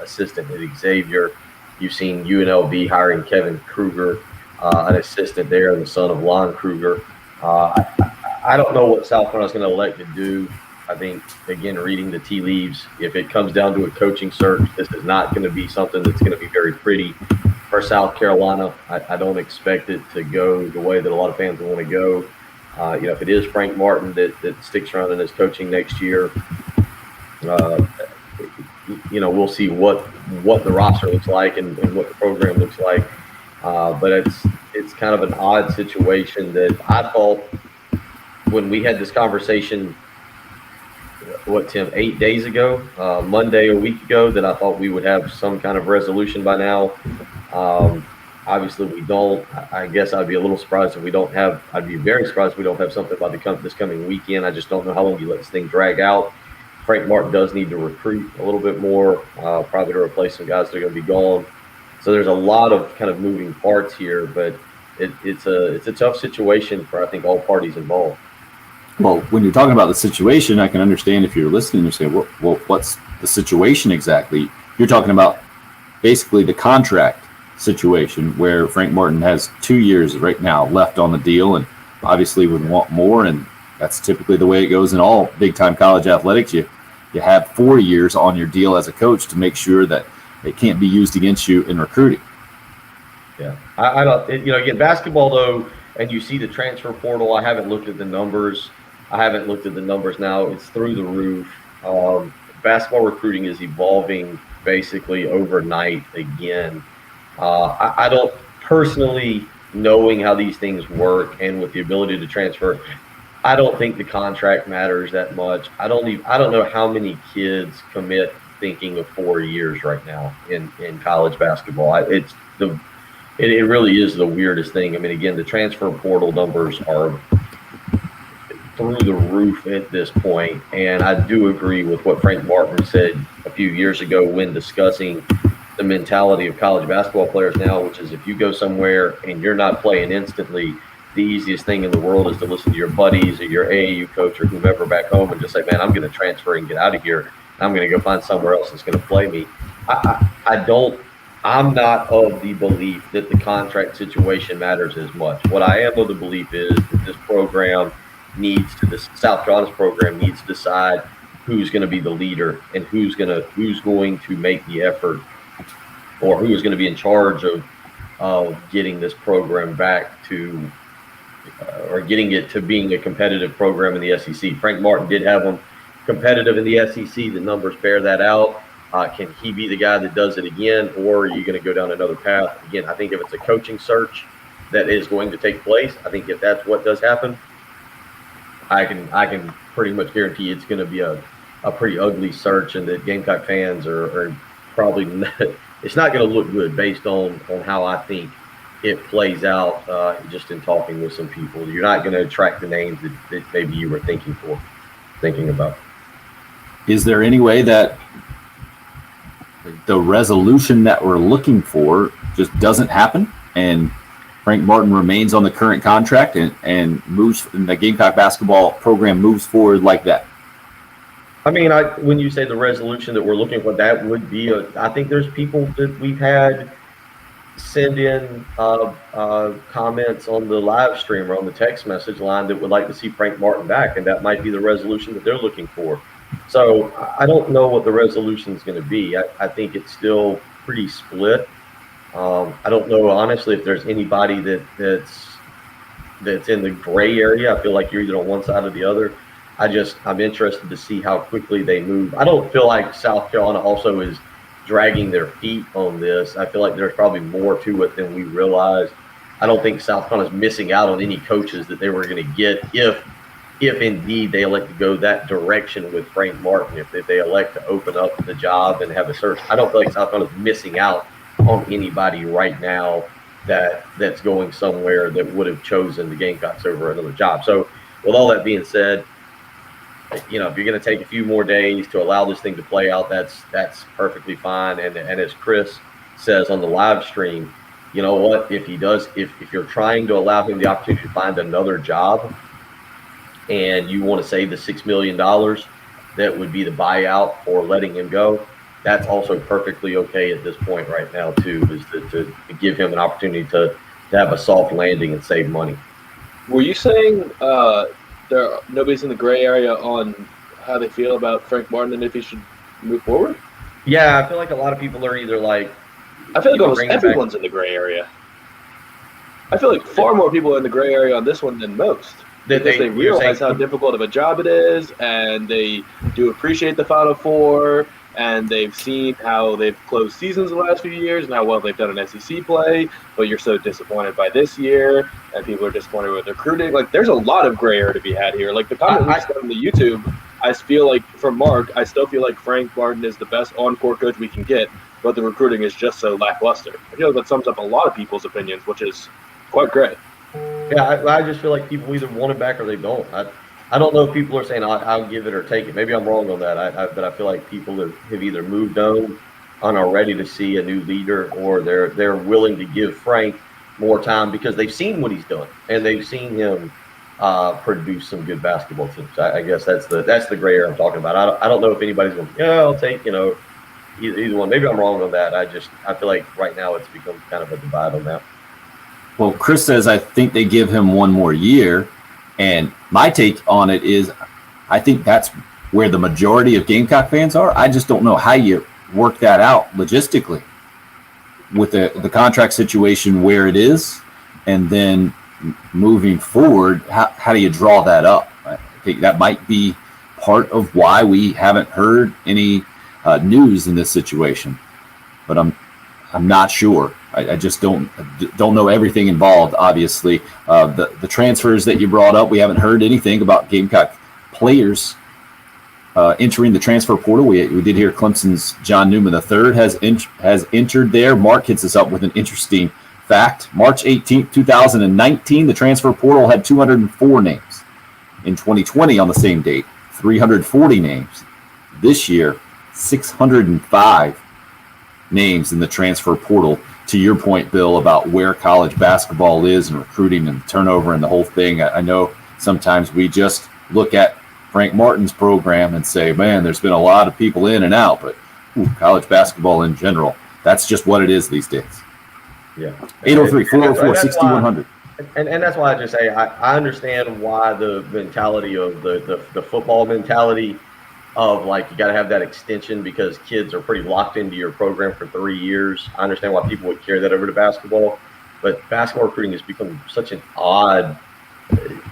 assistant at Xavier. You've seen UNLV hiring Kevin Kruger, an assistant there, and the son of Lon Kruger. I don't know what South Carolina's going to elect to do. I think, again, reading the tea leaves, if it comes down to a coaching search, this is not going to be something that's going to be very pretty for South Carolina. I don't expect it to go the way that a lot of fans want to go. If it is Frank Martin that sticks around in his coaching next year, we'll see what the roster looks like and what the program looks like. But it's kind of an odd situation that I thought when we had this conversation, Tim, 8 days ago, Monday, a week ago, that I thought we would have some kind of resolution by now. Obviously, we don't. I guess I'd be a little surprised if we don't have. I'd be very surprised if we don't have something by this coming weekend. I just don't know how long you let this thing drag out. Frank Martin does need to recruit a little bit more, probably to replace some guys that are going to be gone. So there's a lot of kind of moving parts here, but it's a tough situation for, I think, all parties involved. Well, when you're talking about the situation, I can understand if you're listening, you're saying, well, what's the situation exactly? You're talking about basically the contract situation where Frank Martin has 2 years right now left on the deal and obviously would want more, and that's typically the way it goes in all big-time college athletics. You you have 4 years on your deal as a coach to make sure that it can't be used against you in recruiting. Yeah, I don't. Again, basketball though, and you see the transfer portal. I haven't looked at the numbers. Now. It's through the roof. Basketball recruiting is evolving basically overnight again. I don't personally, knowing how these things work and with the ability to transfer, I don't think the contract matters that much. I don't know how many kids commit thinking of 4 years right now in college basketball. It really is the weirdest thing. I mean, again, the transfer portal numbers are through the roof at this point, and I do agree with what Frank Martin said a few years ago when discussing the mentality of college basketball players now, which is if you go somewhere and you're not playing instantly, the easiest thing in the world is to listen to your buddies or your AAU coach or whomever back home and just say, man, I'm going to transfer and get out of here. I'm going to go find somewhere else that's going to play me. I'm not of the belief that the contract situation matters as much. What I am of the belief is that this program South Carolina's program needs to decide who's going to be the leader and who's going to make the effort, or who is going to be in charge of getting this program back to, or getting it to being a competitive program in the SEC. Frank Martin did have them competitive in the SEC. The numbers bear that out. Can he be the guy that does it again, or are you going to go down another path? Again, I think if it's a coaching search that is going to take place, I think if that's what does happen, I can pretty much guarantee it's going to be a pretty ugly search, and that Gamecock fans are probably not, it's not going to look good based on how I think it plays out. Just in talking with some people, you're not going to attract the names that maybe you were thinking about. Is there any way that the resolution that we're looking for just doesn't happen, and Frank Martin remains on the current contract and moves, and the Gamecock basketball program moves forward like that? I mean, when you say the resolution that we're looking for, that would be I think there's people that we've had send in comments on the live stream or on the text message line that would like to see Frank Martin back, and that might be the resolution that they're looking for. So I don't know what the resolution is going to be. I think it's still pretty split. I don't know, honestly, if there's anybody that's in the gray area. I feel like you're either on one side or the other. I'm interested to see how quickly they move. I don't feel like South Carolina also is dragging their feet on this. I feel like there's probably more to it than we realize. I don't think South Carolina's missing out on any coaches that they were going to get if indeed they elect to go that direction with Frank Martin. If they elect to open up the job and have a search, I don't feel like South Carolina's missing out on anybody right now that's going somewhere that would have chosen the Gamecocks over another job. So with all that being said, if you're going to take a few more days to allow this thing to play out, that's perfectly fine. And as Chris says on the live stream, you know what, if you're trying to allow him the opportunity to find another job and you want to save the $6 million that would be the buyout for letting him go, that's also perfectly okay at this point right now too, is to give him an opportunity to have a soft landing and save money. Were you saying nobody's in the gray area on how they feel about Frank Martin and if he should move forward? Yeah, I feel like a lot of people are either like, I feel like almost everyone's in the gray area. I feel like far more people are in the gray area on this one than most. Because they realize how difficult of a job it is, and they do appreciate the Final Four, and they've seen how they've closed seasons the last few years and how well they've done in SEC play, but you're so disappointed by this year, and people are disappointed with recruiting. Like, there's a lot of gray area to be had here. Like, the comment we said on the YouTube, I feel like, from Mark, I still feel like Frank Martin is the best on-court coach we can get, but the recruiting is just so lackluster. I feel like that sums up a lot of people's opinions, which is quite great. Yeah, I just feel like people either want it back or they don't. I don't know if people are saying I'll give it or take it. Maybe I'm wrong on that. But I feel like people have either moved on and are ready to see a new leader, or they're willing to give Frank more time because they've seen what he's done and they've seen him produce some good basketball teams. I guess that's the gray area I'm talking about. I don't know if anybody's going, I'll take either one. Maybe I'm wrong on that. I feel like right now it's become kind of a divide on that. Well, Chris says, I think they give him one more year. And my take on it is, I think that's where the majority of Gamecock fans are. I just don't know how you work that out logistically with the contract situation where it is, and then moving forward, how do you draw that up? I think that might be part of why we haven't heard any news in this situation, but I'm not sure. I just don't know everything involved. Obviously, the transfers that you brought up, we haven't heard anything about Gamecock players entering the transfer portal. We did hear Clemson's John Newman III has entered there. Mark hits us up with an interesting fact. March 18th, 2019, the transfer portal had 204 names. In 2020, on the same date, 340 names. This year, 605 names in the transfer portal. To your point, Bill, about where college basketball is and recruiting and turnover and the whole thing, I know sometimes we just look at Frank Martin's program and say, man, there's been a lot of people in and out, but college basketball in general, that's just what it is these days. Yeah. 803-404-6100. And that's why I just say I understand why the mentality of the football mentality of like you got to have that extension because kids are pretty locked into your program for 3 years. I understand why people would carry that over to basketball, but basketball recruiting has become such an odd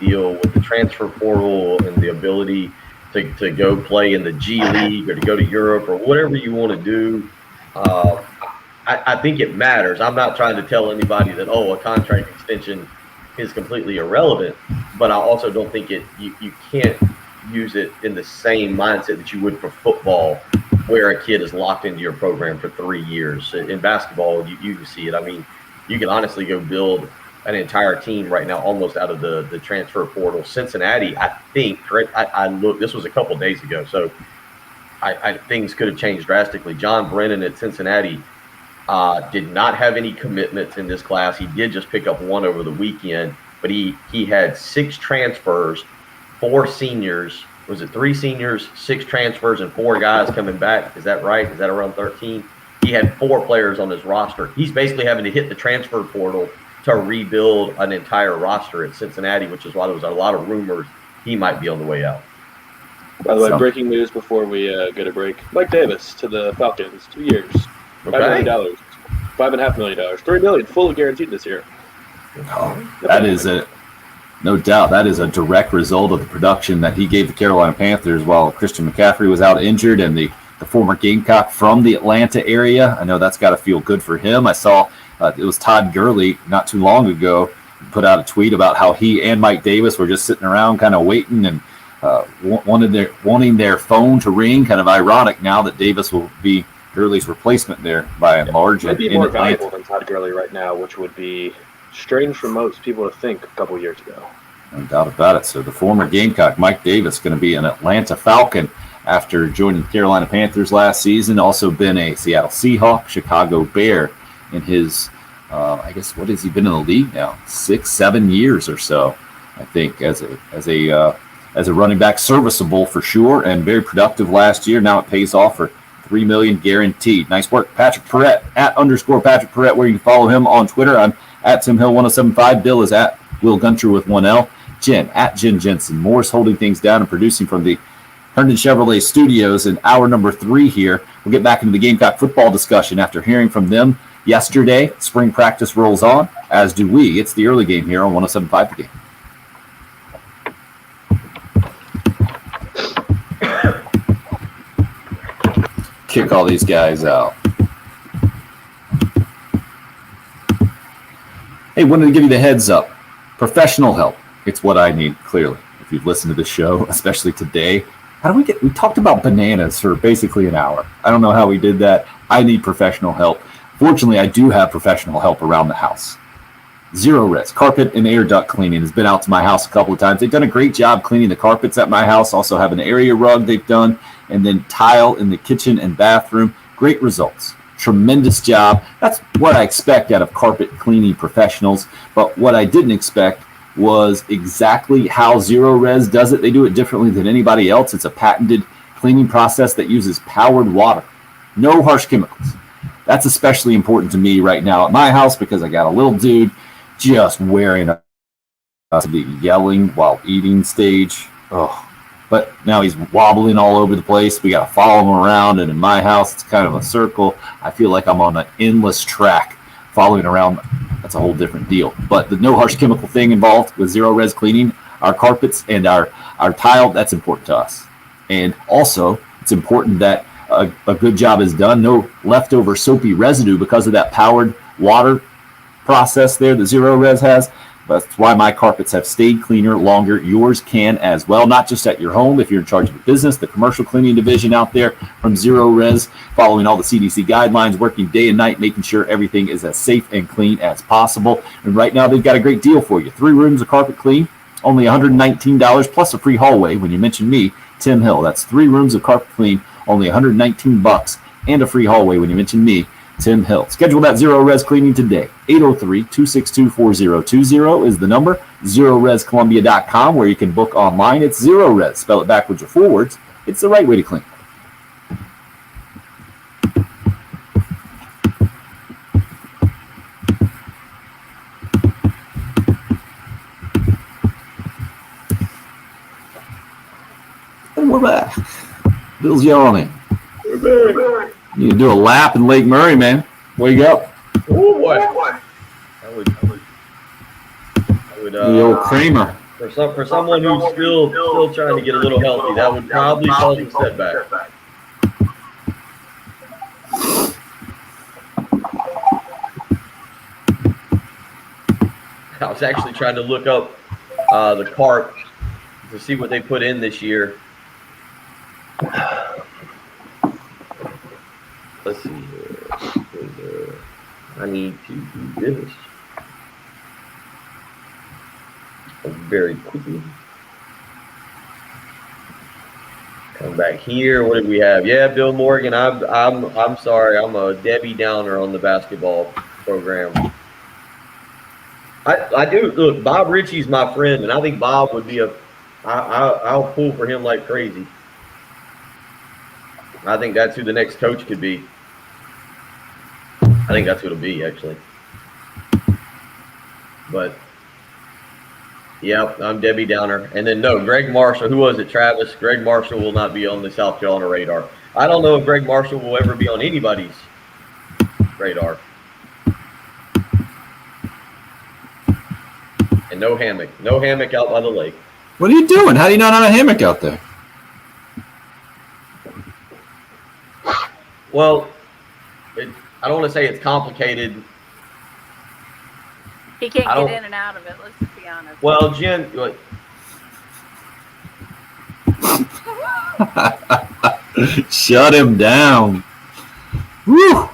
deal with the transfer portal and the ability to go play in the G League or to go to Europe or whatever you want to do. I think it matters. I'm not trying to tell anybody that, a contract extension is completely irrelevant, but I also don't think you can't use it in the same mindset that you would for football, where a kid is locked into your program for 3 years. In basketball, you can see it. I mean, you can honestly go build an entire team right now almost out of the transfer portal. Cincinnati, I think, correct? I looked, this was a couple days ago, so things could have changed drastically. John Brennan at Cincinnati did not have any commitments in this class. He did just pick up one over the weekend, but he had 6 transfers, 4 seniors. Was it 3 seniors, 6 transfers, and 4 guys coming back? Is that right? Is that around 13? He had 4 players on his roster. He's basically having to hit the transfer portal to rebuild an entire roster at Cincinnati, which is why there was a lot of rumors he might be on the way out. By the way, breaking news before we go to break. Mike Davis to the Falcons, 2 years. $5 million, $5.5 million, $3 million fully guaranteed this year. That is no doubt. That is a direct result of the production that he gave the Carolina Panthers while Christian McCaffrey was out injured, and the former Gamecock from the Atlanta area. I know that's got to feel good for him. I saw it was Todd Gurley not too long ago put out a tweet about how he and Mike Davis were just sitting around kind of waiting and wanting their phone to ring. Kind of ironic now that Davis will be Gurley's replacement there by and large. Might be more valuable than Todd Gurley right now, which would be strange for most people to think a couple years ago. No doubt about it. So the former Gamecock, Mike Davis, going to be an Atlanta Falcon after joining the Carolina Panthers last season. Also been a Seattle Seahawk, Chicago Bear in his, I guess, what has he been in the league now? 6-7 years or so, I think, as a running back, serviceable for sure, and very productive last year. Now it pays off for $3 million guaranteed. Nice work, Patrick Perrette at _Patrick Perrette, where you can follow him on Twitter. I'm at Tim Hill 1075. Bill is at Will Gunter with 1L. Jen at Jen Jensen. Morris holding things down and producing from the Herndon Chevrolet Studios in hour number 3 here. We'll get back into the Gamecock football discussion after hearing from them yesterday. Spring practice rolls on, as do we. It's the early game here on 1075 The Game. Kick all these guys out. Hey, wanted to give you the heads up. Professional help. It's what I need, clearly. If you've listened to the show, especially today. We talked about bananas for basically an hour. I don't know how we did that. I need professional help. Fortunately, I do have professional help around the house. Zero Res, carpet and air duct cleaning, has been out to my house a couple of times. They've done a great job cleaning the carpets at my house. Also have an area rug they've done, and then tile in the kitchen and bathroom. Great results. Tremendous job. That's what I expect out of carpet cleaning professionals. But what I didn't expect was exactly how Zero Res does it. They do it differently than anybody else. It's a patented cleaning process that uses powered water. No harsh chemicals. That's especially important to me right now at my house because I got a little dude just wearing the yelling while eating stage. Oh, but now he's wobbling all over the place. We got to follow him around, and in my house, it's kind of a circle. I feel like I'm on an endless track following around. That's a whole different deal. But the no harsh chemical thing involved with zero res cleaning our carpets and our tile, that's important to us. And also, it's important that a good job is done. No leftover soapy residue because of that powered water process there that zero res has. That's why my carpets have stayed cleaner longer. Yours can as well, not just at your home. If you're in charge of a business, the commercial cleaning division out there from Zero Res, following all the CDC guidelines, working day and night, making sure everything is as safe and clean as possible. And right now, they've got a great deal for you. 3 rooms of carpet clean, only $119 plus a free hallway when you mention me, Tim Hill. That's 3 rooms of carpet clean, only $119 and a free hallway when you mention me, Tim Hill. Schedule that Zero Res cleaning today. 803-262-4020 is the number. ZeroResColumbia.com, where you can book online. It's Zero Res. Spell it backwards or forwards. It's the right way to clean. And we're back. Bill's yelling. We're back. You can do a lap in Lake Murray, man. Wake up. Oh boy. I would The old Kramer. for someone who's still trying to get a little healthy, that would probably cause a setback. I was actually trying to look up the carp to see what they put in this year. Let's see here. I need to do this very quickly. Come back here. What did we have? Yeah, Bill Morgan. I'm sorry. I'm a Debbie Downer on the basketball program. I do look. Bob Ritchie's my friend, and I think Bob would be I'll pull for him like crazy. I think that's who the next coach could be. I think that's who it'll be, actually. But, yeah, I'm Debbie Downer. And then, no, Greg Marshall. Who was it, Travis? Greg Marshall will not be on the South Carolina radar. I don't know if Greg Marshall will ever be on anybody's radar. And no hammock. No hammock out by the lake. What are you doing? How do you not have a hammock out there? Well, I don't want to say it's complicated. He can't get in and out of it. Let's just be honest. Well, Jen, Shut him down. Woo!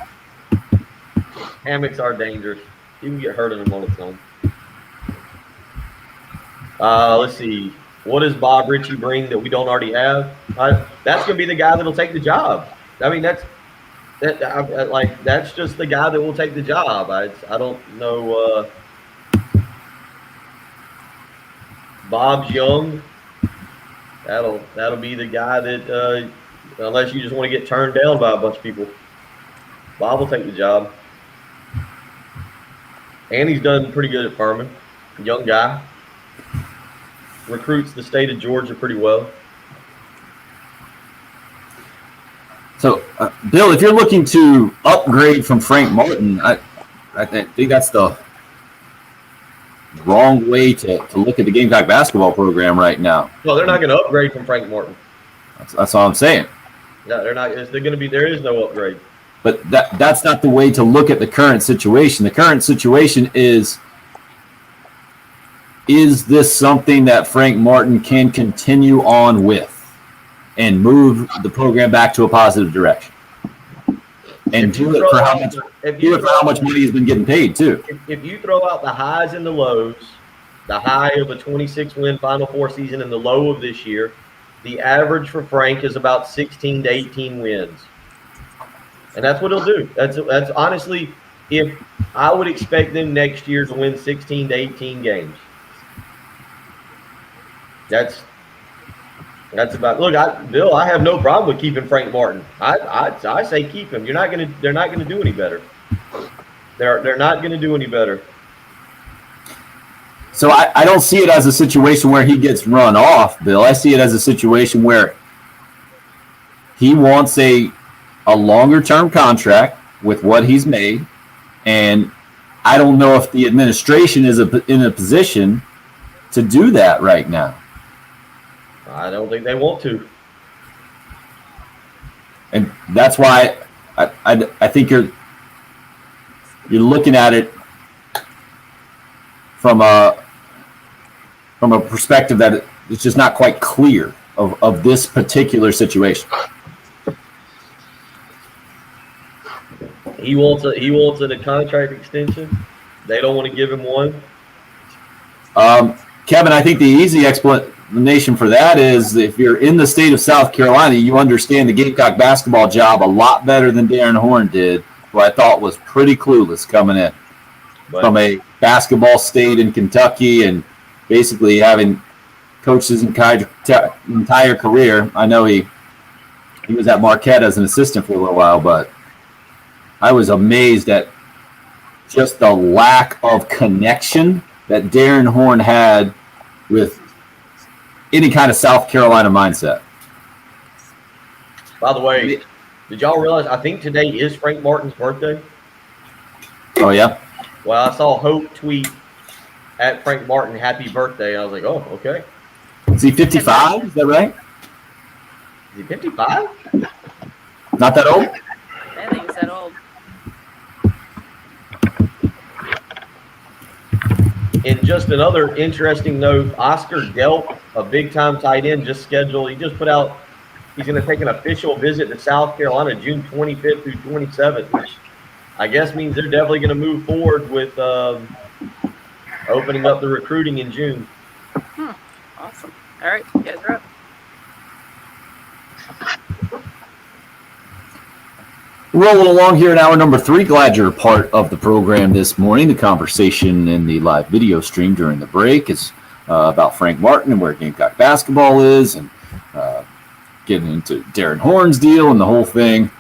hammocks are dangerous. You can get hurt in them on its own. Let's see. What does Bob Ritchie bring that we don't already have? That's going to be the guy that'll take the job. I mean, that's just the guy that will take the job. I don't know. Bob's young. That'll be the guy that unless you just want to get turned down by a bunch of people, Bob will take the job. And he's done pretty good at Furman. Young guy. Recruits the state of Georgia pretty well. So, Bill, if you're looking to upgrade from Frank Martin, I think that's the wrong way to look at the Gamecock basketball program right now. No, they're not going to upgrade from Frank Martin. That's all I'm saying. No, they're not. They're going to be. There is no upgrade. But that's not the way to look at the current situation. The current situation is this something that Frank Martin can continue on with and move the program back to a positive direction? And do it for how much money he's been getting paid, too. If you throw out the highs and the lows, the high of a 26-win Final Four season and the low of this year, the average for Frank is about 16 to 18 wins. And that's what he'll do. That's honestly, if I would expect them next year to win 16 to 18 games. That's about. Look, Bill, I have no problem with keeping Frank Martin. I say keep him. They're not gonna do any better. They're not gonna do any better. So I don't see it as a situation where he gets run off, Bill. I see it as a situation where he wants a longer-term contract with what he's made, and I don't know if the administration is in a position to do that right now. I don't think they want to. And that's why I think you're looking at it from a perspective that it's just not quite clear of this particular situation. He wants a contract extension. They don't want to give him one. Kevin, I think the easy explanation for that is if you're in the state of South Carolina, you understand the Gamecock basketball job a lot better than Darren Horn did, who I thought was pretty clueless coming in from a basketball state in Kentucky and basically having coached his entire career. I know he was at Marquette as an assistant for a little while, but I was amazed at just the lack of connection that Darren Horn had with any kind of South Carolina mindset. By the way, did y'all realize I think today is Frank Martin's birthday? Oh, yeah? Well, I saw Hope tweet at Frank Martin, happy birthday. I was like, oh, okay. Is he 55? Is that right? Is he 55? Not that old? I think he's that old. And just another interesting note, Oscar Delp, a big-time tight end, he just put out, he's going to take an official visit to South Carolina June 25th through 27th, which I guess means they're definitely going to move forward with opening up the recruiting in June. Awesome. All right, you guys are up. Rolling along here in hour number 3. Glad you're a part of the program this morning. The conversation in the live video stream during the break is about Frank Martin and where Gamecock basketball is, and getting into Darren Horn's deal and the whole thing.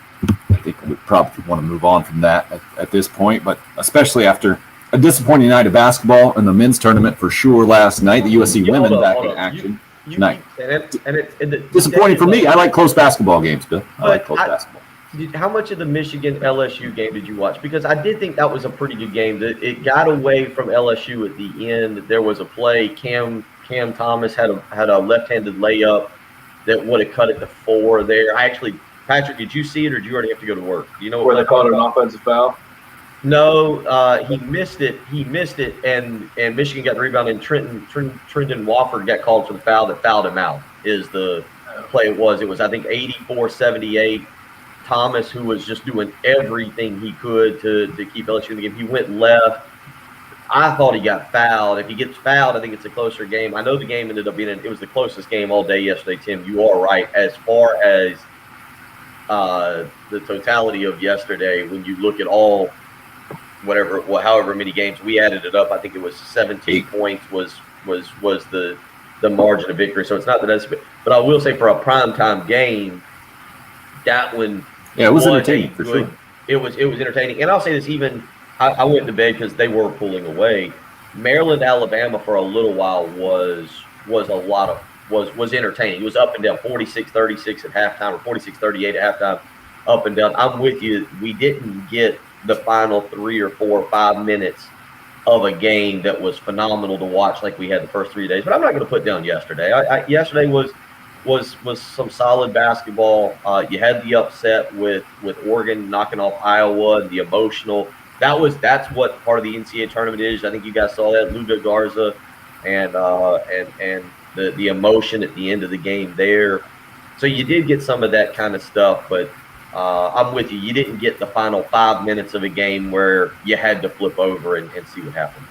I think we probably want to move on from that at this point, but especially after a disappointing night of basketball in the men's tournament for sure last night. The USC women back in action tonight. Disappointing for me. I like close basketball games, Bill. I like close basketball. How much of the Michigan LSU game did you watch? Because I did think that was a pretty good game. It got away from LSU at the end. There was a play. Cam Thomas had a left-handed layup that would have cut it to 4 there. Patrick, did you see it, or did you already have to go to work? Do you know where they called it an offensive foul? No, he missed it. And Michigan got the rebound, and Trenton Wofford got called for the foul that fouled him out. Is the play it was? It was, I think, 84-78. Thomas, who was just doing everything he could to keep LSU in the game, he went left. I thought he got fouled. If he gets fouled, I think it's a closer game. I know the game ended up being it was the closest game all day yesterday, Tim. You are right. As far as the totality of yesterday, when you look at all however many games we added it up, I think it was 17 points was the margin of victory. So it's not that but I will say for a primetime game, that one. Yeah, it was entertaining for sure. It was entertaining, and I'll say this: even I went to bed because they were pulling away. Maryland, Alabama for a little while was entertaining. It was up and down, 46-36 at halftime, or 46-38 at halftime, up and down. I'm with you. We didn't get the final 3 or 4 or 5 minutes of a game that was phenomenal to watch like we had the first 3 days. But I'm not going to put down yesterday. Yesterday was some solid basketball. You had the upset with Oregon knocking off Iowa, the emotional. That's what part of the NCAA tournament is. I think you guys saw that, Luka Garza, and the emotion at the end of the game there. So you did get some of that kind of stuff, but I'm with you. You didn't get the final 5 minutes of a game where you had to flip over and see what happened.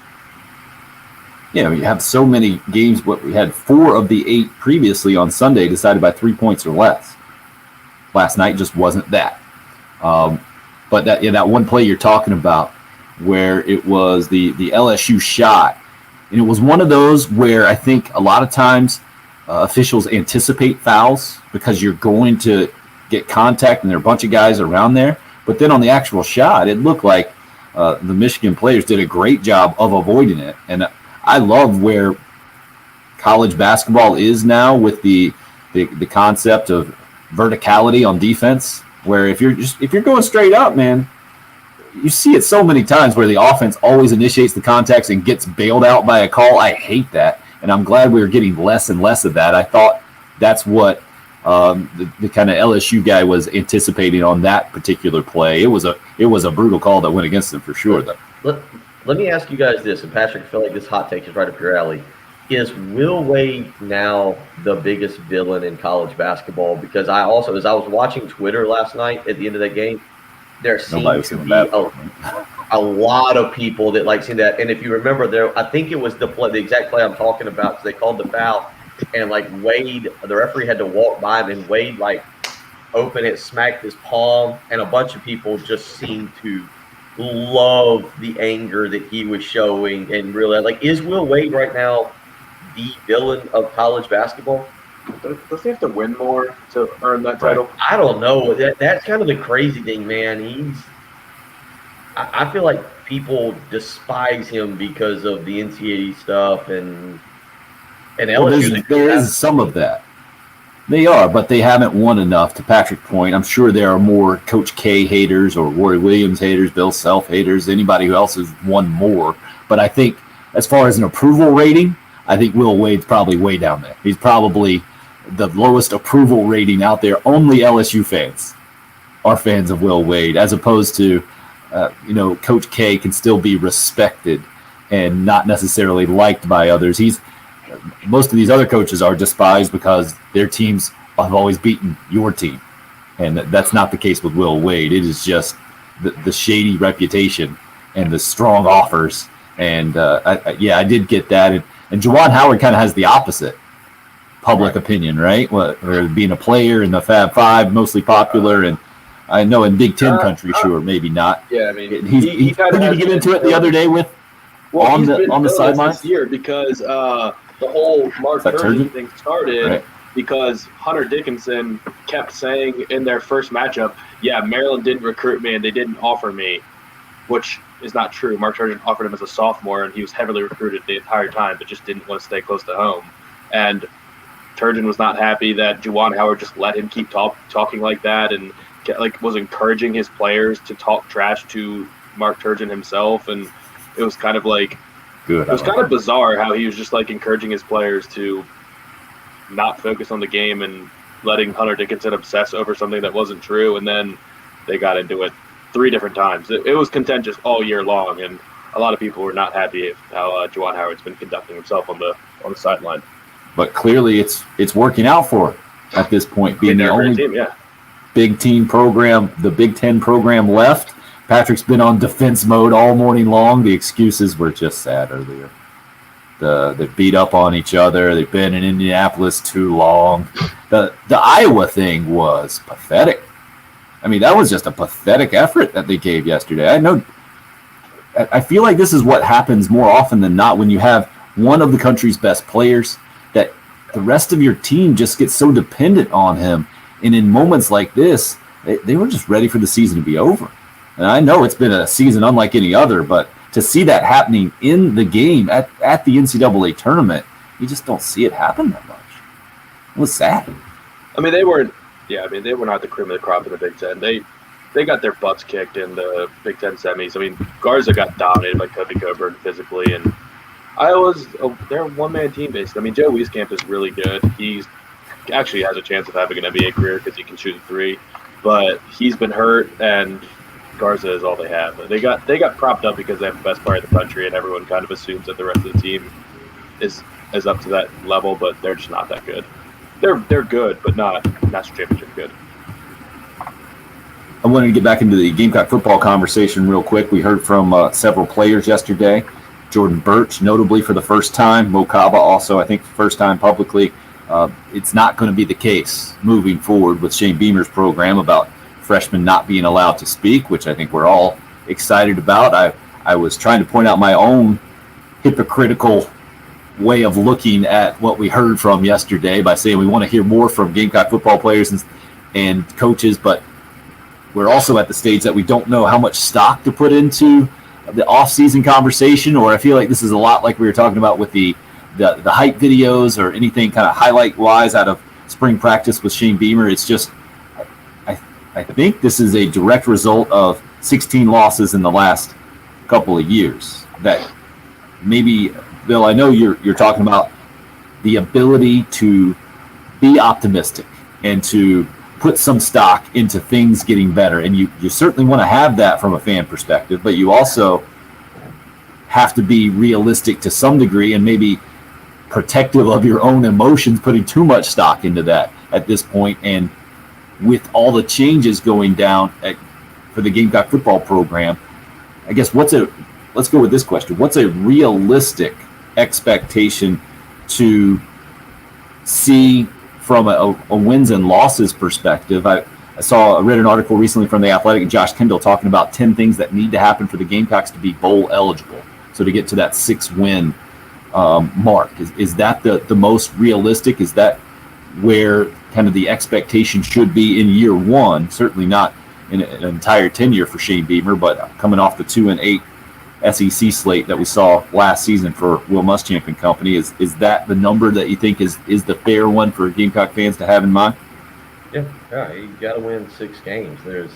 Yeah, we have so many games. We had 4 of the 8 previously on Sunday decided by 3 points or less. Last night just wasn't that. But that one play you're talking about where it was the LSU shot, and it was one of those where I think a lot of times officials anticipate fouls because you're going to get contact and there are a bunch of guys around there. But then on the actual shot, it looked like the Michigan players did a great job of avoiding it. And I love where college basketball is now with the concept of verticality on defense, where if you're going straight up, man, you see it so many times where the offense always initiates the contacts and gets bailed out by a call. I hate that, and I'm glad we were getting less and less of that. I thought that's what the kind of LSU guy was anticipating on that particular play. It was a brutal call that went against them for sure, though. Let me ask you guys this, and Patrick, I feel like this hot take is right up your alley. Is Will Wade now the biggest villain in college basketball? Because as I was watching Twitter last night at the end of that game, there seemed to be a lot of people that like seeing that. And if you remember, I think it was the exact play I'm talking about, because they called the foul, and like Wade, the referee had to walk by him, and Wade like opened it, smacked his palm, and a bunch of people just seemed to love the anger that he was showing. And really, like, is Will Wade right now the villain of college basketball? Does he have to win more to earn that title? I don't know. That's kind of the crazy thing, man. I feel like people despise him because of the NCAA stuff and LSU. Well, there is some of that. They are, but they haven't won enough. To Patrick's point, I'm sure there are more Coach K haters or Roy Williams haters, Bill Self haters, anybody who else has won more. But I think as far as an approval rating, I think Will Wade's probably way down there. He's probably the lowest approval rating out there. Only LSU fans are fans of Will Wade, as opposed to, Coach K can still be respected and not necessarily liked by others. Most of these other coaches are despised because their teams have always beaten your team. And that's not the case with Will Wade. It is just the shady reputation and the strong offers. And I did get that. And Juwan Howard kind of has the opposite public opinion, right? Or being a player in the Fab Five, mostly popular, and I know in Big Ten country, sure, maybe not. Yeah, I mean, he did get into it the other day with on the sidelines this year because the whole Mark Turgeon thing started because Hunter Dickinson kept saying in their first matchup, "Yeah, Maryland didn't recruit me and they didn't offer me," which is not true. Mark Turgeon offered him as a sophomore, and he was heavily recruited the entire time, but just didn't want to stay close to home. And Turgeon was not happy that Juwan Howard just let him keep talking like that, and was encouraging his players to talk trash to Mark Turgeon himself. And it was kind of like it was kind of bizarre how he was just like encouraging his players to not focus on the game and letting Hunter Dickinson obsess over something that wasn't true. And then they got into it 3 different times. It was contentious all year long, and a lot of people were not happy with how Juwan Howard's been conducting himself on the sideline. But clearly, it's working out for him at this point, being the only team, Big Ten program, the Big Ten program left. Patrick's been on defense mode all morning long. The excuses were just sad earlier. They beat up on each other. They've been in Indianapolis too long. The Iowa thing was pathetic. I mean, that was just a pathetic effort that they gave yesterday. I feel like this is what happens more often than not when you have one of the country's best players, that the rest of your team just gets so dependent on him. And in moments like this, they were just ready for the season to be over. And I know it's been a season unlike any other, but to see that happening in the game at the NCAA tournament, you just don't see it happen that much. It was sad. I mean, they were not the cream of the crop in the Big Ten. They got their butts kicked in the Big Ten semis. I mean, Garza got dominated by Kobe Coburn physically, and Iowa's they're a one-man team basically. I mean, Joe Wieskamp is really good. He's actually has a chance of having an NBA career because he can shoot a 3, but he's been hurt, and Garza is all they have. They got propped up because they have the best player in the country, and everyone kind of assumes that the rest of the team is up to that level, but they're just not that good. They're good, but not national championship good. I wanted to get back into the Gamecock football conversation real quick. We heard from several players yesterday. Jordan Birch, notably for the first time. Mo Kaba also, I think, first time publicly. It's not going to be the case moving forward with Shane Beamer's program about freshmen not being allowed to speak, which I think we're all excited about. I was trying to point out my own hypocritical way of looking at what we heard from yesterday by saying we want to hear more from Gamecock football players and coaches, but we're also at the stage that we don't know how much stock to put into the off-season conversation, or I feel like this is a lot like we were talking about with the hype videos or anything kind of highlight-wise out of spring practice with Shane Beamer. It's just I think this is a direct result of 16 losses in the last couple of years. That maybe, Bill, I know you're talking about the ability to be optimistic and to put some stock into things getting better. And you certainly want to have that from a fan perspective, but you also have to be realistic to some degree and maybe protective of your own emotions, putting too much stock into that at this point. And with all the changes going down for the Gamecock football program, I guess let's go with this question. What's a realistic expectation to see from a wins and losses perspective? I read an article recently from The Athletic and Josh Kendall talking about 10 things that need to happen for the Gamecocks to be bowl eligible. So to get to that 6-win mark, is that the most realistic? Is that where kind of the expectation should be in year one? Certainly not in an entire tenure for Shane Beamer, but coming off the 2-8 SEC slate that we saw last season for Will Muschamp and company, is that the number that you think is the fair one for Gamecock fans to have in mind? Yeah, you got to win 6 games. There's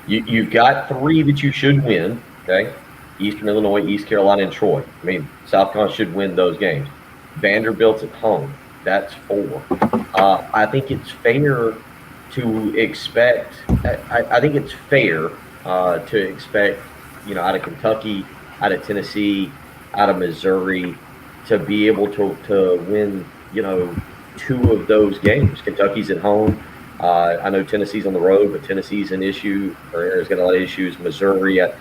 you've got 3 that you should win. Okay, Eastern Illinois, East Carolina, and Troy. I mean, South Carolina should win those games. Vanderbilt's at home. That's 4. I think it's fair to expect. I think it's fair to expect, out of Kentucky, out of Tennessee, out of Missouri, to be able to win, 2 of those games. Kentucky's at home. I know Tennessee's on the road, but Tennessee's an issue, or has got a lot of issues. Missouri, I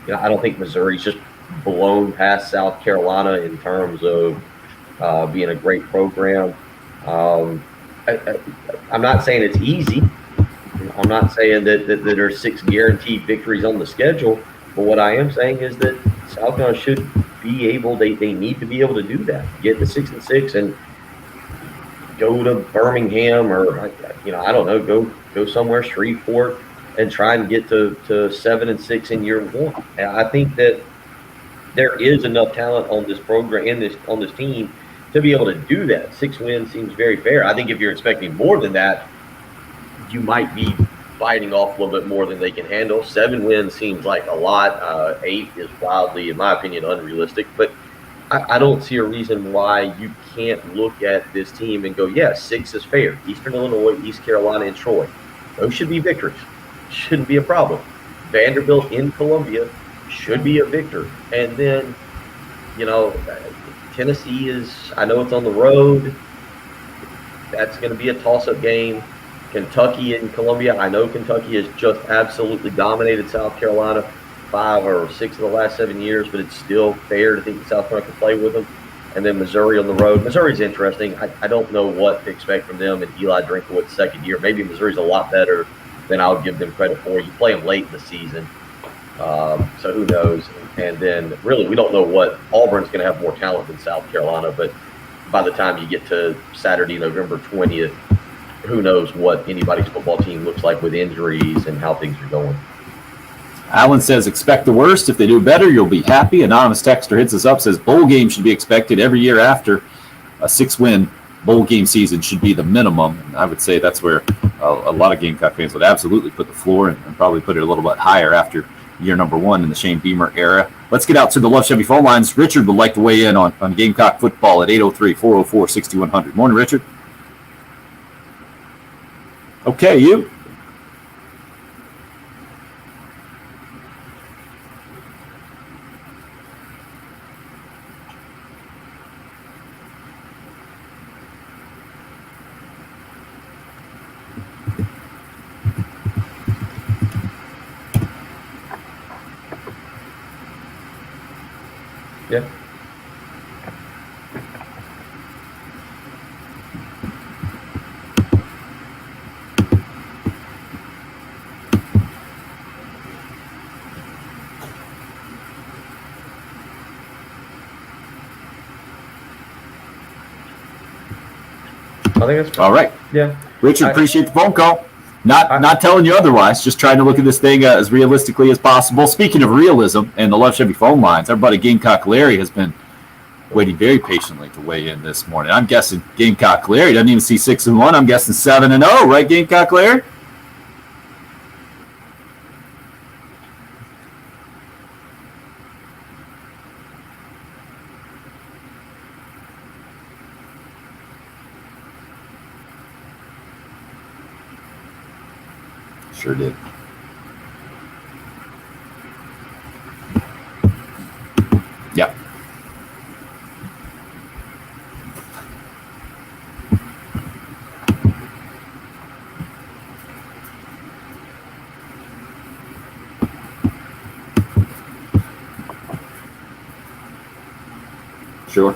don't think Missouri's just blown past South Carolina in terms of being a great program. I'm not saying it's easy. I'm not saying that there's 6 guaranteed victories on the schedule, but what I am saying is that South Carolina should be able. They need to be able to do that. Get to 6-6 and go to Birmingham, or I don't know, go somewhere, Shreveport, and try and get to 7-6 in year one. And I think that there is enough talent on this program, on this team, to be able to do that. 6 wins seems very fair. I think if you're expecting more than that, you might be biting off a little bit more than they can handle. 7 wins seems like a lot. 8 is wildly, in my opinion, unrealistic. But I don't see a reason why you can't look at this team and go, yeah, 6 is fair. Eastern Illinois, East Carolina, and Troy. Those should be victories. Shouldn't be a problem. Vanderbilt in Columbia should be a victory. And then, Tennessee is, I know it's on the road. That's going to be a toss-up game. Kentucky and Columbia, I know Kentucky has just absolutely dominated South Carolina 5 or 6 of the last 7 years, but it's still fair to think that South Carolina can play with them. And then Missouri on the road. Missouri's interesting. I don't know what to expect from them in Eli Drinkowitz's second year. Maybe Missouri's a lot better than I'll give them credit for. You play them late in the season, so who knows? And then really we don't know what Auburn's going to have more talent than South Carolina, but by the time you get to Saturday, November 20th, who knows what anybody's football team looks like with injuries and how things are going. Alan says, expect the worst. If they do better, you'll be happy. Anonymous texter hits us up, says, bowl game should be expected every year after a 6-win bowl game season should be the minimum. And I would say that's where a lot of Gamecock fans would absolutely put the floor and probably put it a little bit higher after year number 1 in the Shane Beamer era. Let's get out to the Love Chevy phone lines. Richard would like to weigh in on Gamecock football at 803-404-6100. Morning, Richard. Okay, you. Yeah. I think that's All right. Yeah. Richard, appreciate the phone call. Not telling you otherwise, just trying to look at this thing as realistically as possible. Speaking of realism and the Love Chevy phone lines, our buddy Gamecock Larry has been waiting very patiently to weigh in this morning. I'm guessing Gamecock Larry doesn't even see 6-1. I'm guessing 7-0, right, Gamecock Larry? Sure did. Yep. Sure.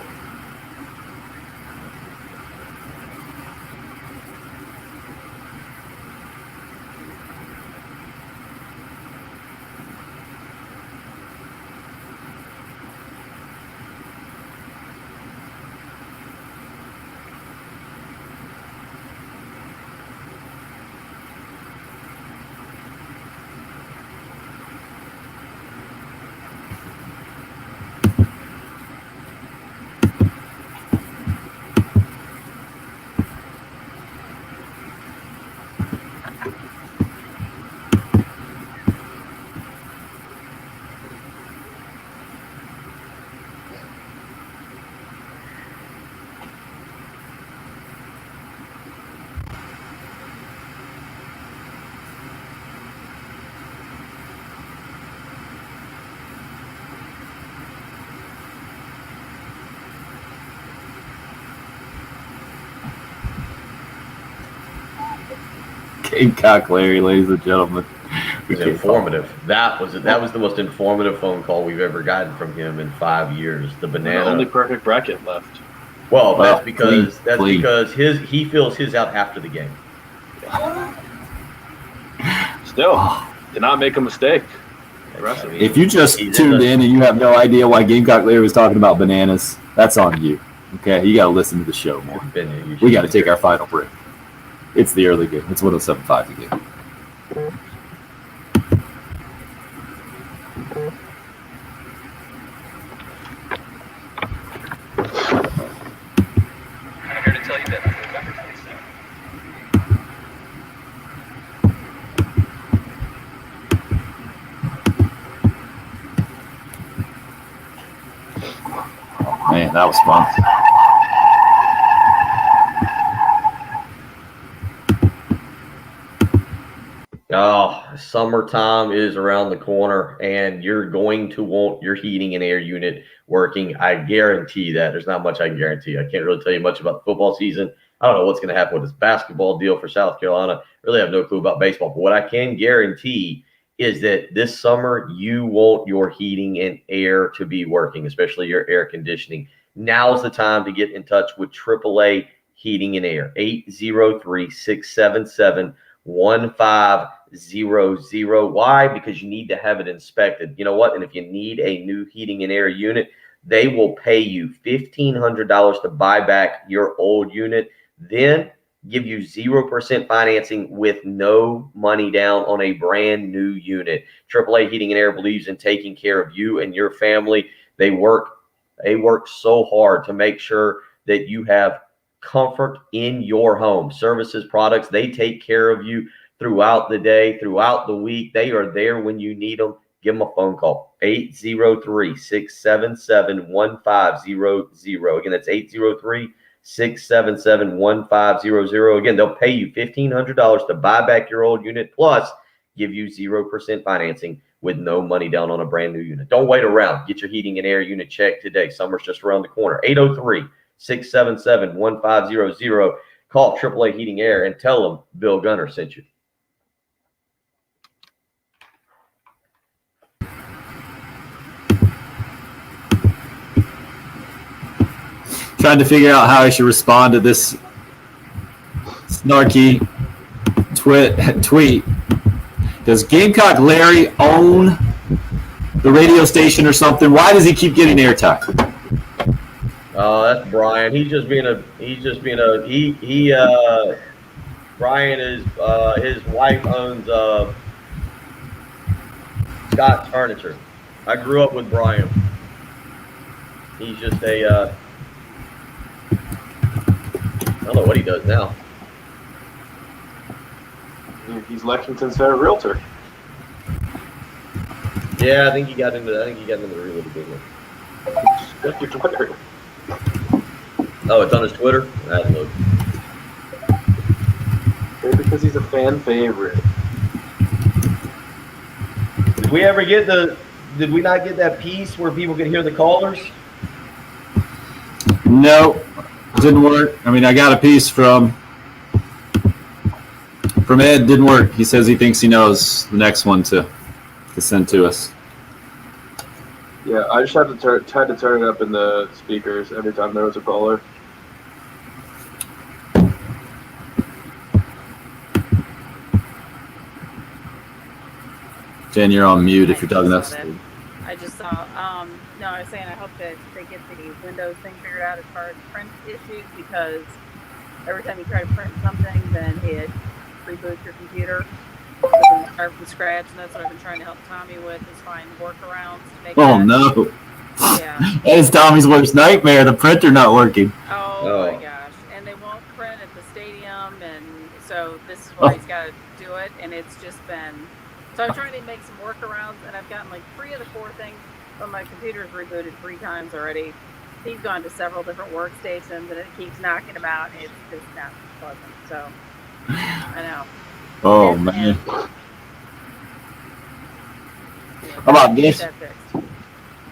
Gamecock Larry, ladies and gentlemen. It was informative. That was the most informative phone call we've ever gotten from him in 5 years. The banana. The only perfect bracket left. Well, that's because he fills his out after the game. Still, did not make a mistake. Impressive. If you just tuned in and you have no idea why Gamecock Larry was talking about bananas, that's on you. Okay, you got to listen to the show more. We got to take our final break. It's the early game. It's 107.5 the game. I'm here to tell you that November 27th. Man, that was fun. Oh, summertime is around the corner, and you're going to want your heating and air unit working. I guarantee that. There's not much I can guarantee. I can't really tell you much about the football season. I don't know what's going to happen with this basketball deal for South Carolina. Really have no clue about baseball. But what I can guarantee is that this summer you want your heating and air to be working, especially your air conditioning. Now's the time to get in touch with AAA Heating and Air, 803-677-1500. Why? Because you need to have it inspected. You know what? And if you need a new heating and air unit, they will pay you $1,500 to buy back your old unit, then give you 0% financing with no money down on a brand new unit. AAA Heating and Air believes in taking care of you and your family. They work so hard to make sure that you have comfort in your home. Services, products, they take care of you throughout the day, throughout the week. They are there when you need them. Give them a phone call, 803-677-1500. Again, that's 803-677-1500. Again, they'll pay you $1,500 to buy back your old unit, plus give you 0% financing with no money down on a brand new unit. Don't wait around. Get your heating and air unit checked today. Summer's just around the corner. 803-677-1500. Call AAA Heating Air and tell them Bill Gunner sent you. Trying to figure out how I should respond to this snarky tweet. Does Gamecock Larry own the radio station or something? Why does he keep getting airtime? Oh, that's Brian. He's just being Brian is his wife owns Scott's Furniture. I grew up with Brian. He's just a I don't know what he does now. He's Lexington's favorite realtor. Yeah, I think he got into the real estate business. Check your Twitter. Oh, it's on his Twitter? I have look. Maybe because he's a fan favorite. Did we not get that piece where people could hear the callers? No, didn't work. I mean, I got a piece from Ed. Didn't work. He says he thinks he knows the next one to send to us. Yeah, I just had to turn it up in the speakers every time there was a caller. Jen, you're on mute if you're talking to us. I just saw, no, I was saying I hope that they get the Windows thing figured out as far as print issues, because every time you try to print something, then it reboots your computer. So then you start from scratch, and that's what I've been trying to help Tommy with, is find workarounds to make Oh, that. no. Yeah. It's Tommy's worst nightmare, the printer not working. Oh my gosh. And they won't print at the stadium, and so this is where he's got to do it, and it's just been... So I'm trying to make some workarounds, and I've gotten like 3 of the 4 things, but my computer's rebooted 3 times already. He's gone to several different workstations, and it keeps knocking him out. It's just not pleasant. So I know. Oh, man. How about this?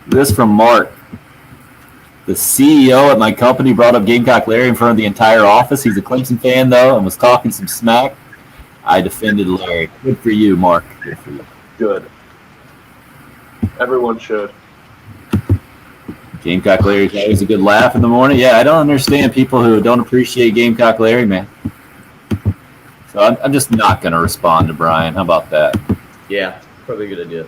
This from Mark. The CEO at my company brought up Gamecock Larry in front of the entire office. He's a Clemson fan, though, and was talking some smack. I defended Larry. Good for you, Mark. Good for you. Good. Everyone should. Gamecock Larry's always a good laugh in the morning. Yeah, I don't understand people who don't appreciate Gamecock Larry, man. So I'm just not going to respond to Brian. How about that? Yeah, probably a good idea.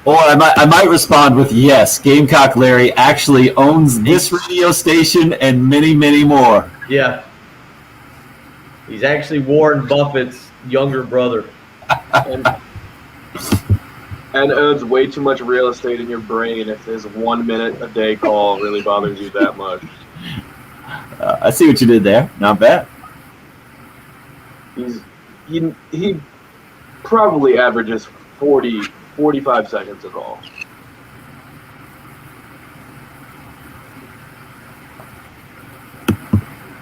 Or I might respond with, yes, Gamecock Larry actually owns this radio station and many, many more. Yeah. He's actually Warren Buffett's younger brother. And owns way too much real estate in your brain if his 1 minute a day call really bothers you that much. I see what you did there. Not bad. He probably averages 45 seconds a call.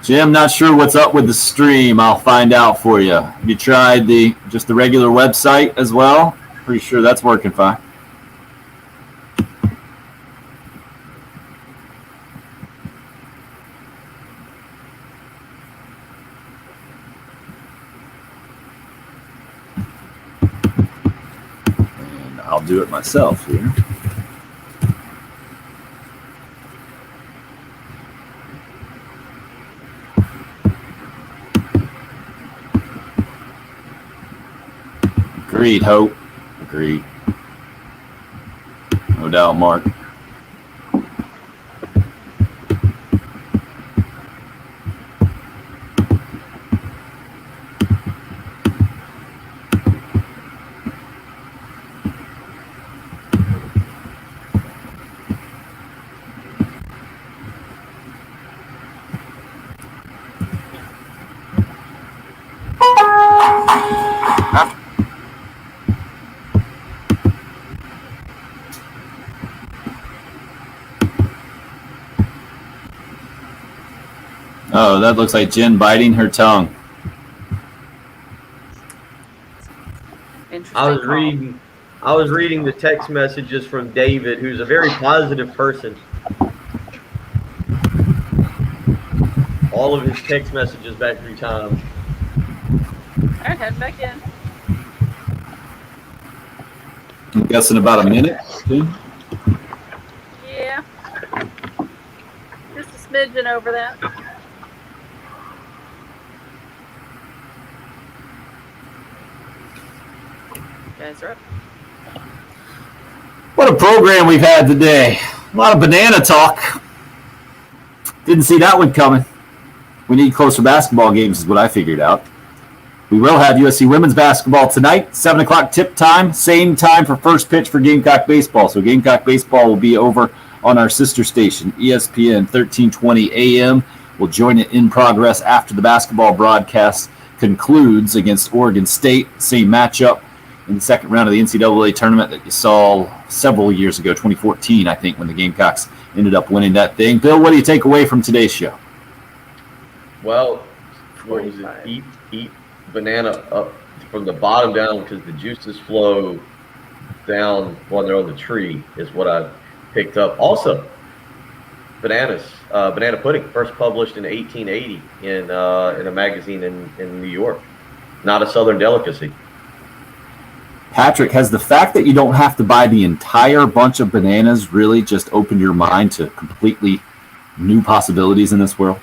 Jim, not sure what's up with the stream. I'll find out for you. Have you tried just the regular website as well? Pretty sure that's working fine. And I'll do it myself here. Agreed, Hope. Agreed. No doubt, Mark. Oh, that looks like Jen biting her tongue. I was reading the text messages from David, who's a very positive person. All of his text messages back 3 times. All right, head back in. I'm guessing about a minute. Yeah. Just a smidgen over that. Guys are up. What a program we've had today. A lot of banana talk. Didn't see that one coming. We need closer basketball games is what I figured out. We will have USC women's basketball tonight, 7 o'clock tip time, same time for first pitch for Gamecock baseball. So Gamecock baseball will be over on our sister station, ESPN 1320 AM. We'll join it in progress after the basketball broadcast concludes against Oregon State. Same matchup in the second round of the NCAA tournament that you saw several years ago, 2014, I think, when the Gamecocks ended up winning that thing. Bill, what do you take away from today's show? Well, what was it? Eat banana up from the bottom down because the juices flow down when they're on the tree is what I picked up. Also, banana pudding, first published in 1880 in a magazine in New York. Not a Southern delicacy. Patrick, has the fact that you don't have to buy the entire bunch of bananas really just opened your mind to completely new possibilities in this world?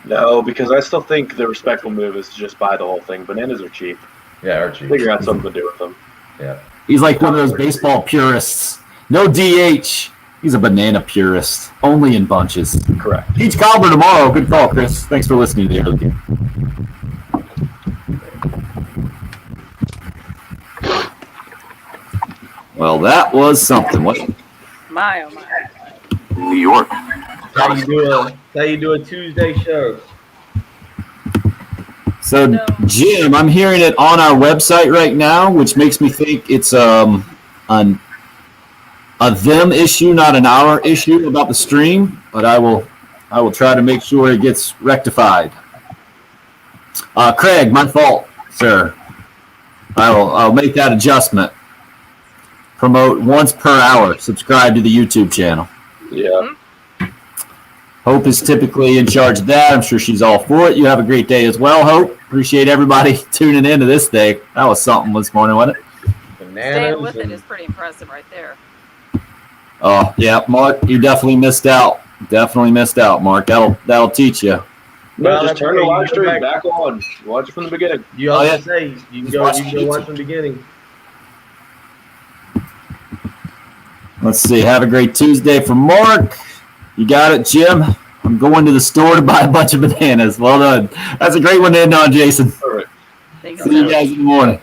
No, because I still think the respectful move is to just buy the whole thing. Bananas are cheap. Yeah, they're cheap. Figure out something to do with them. Yeah. He's like one of those baseball purists. No DH. He's a banana purist. Only in bunches. Correct. Peach Cobbler tomorrow. Good call, Chris. Thanks for listening to the early game. Well, that was something. What? My, oh my. New York. How you do a Tuesday show? So, Jim, I'm hearing it on our website right now, which makes me think it's a them issue, not an our issue about the stream. But I will try to make sure it gets rectified. Craig, my fault, sir. I'll make that adjustment. Promote once per hour. Subscribe to the YouTube channel. Yeah. Hope is typically in charge of that. I'm sure she's all for it. You have a great day as well, Hope. Appreciate everybody tuning in to this day. That was something this morning, wasn't it? Staying with it is pretty impressive right there. Oh, yeah, Mark, you definitely missed out. Definitely missed out, Mark. That'll teach you. No, Well, just that's turn the okay. live You go stream back. back on. Watch it from the beginning. You always say you can go watch from the beginning. Let's see. Have a great Tuesday for Mark. You got it, Jim. I'm going to the store to buy a bunch of bananas. Well done. That's a great one to end on, Jason. All right. Thanks. See you guys in the morning.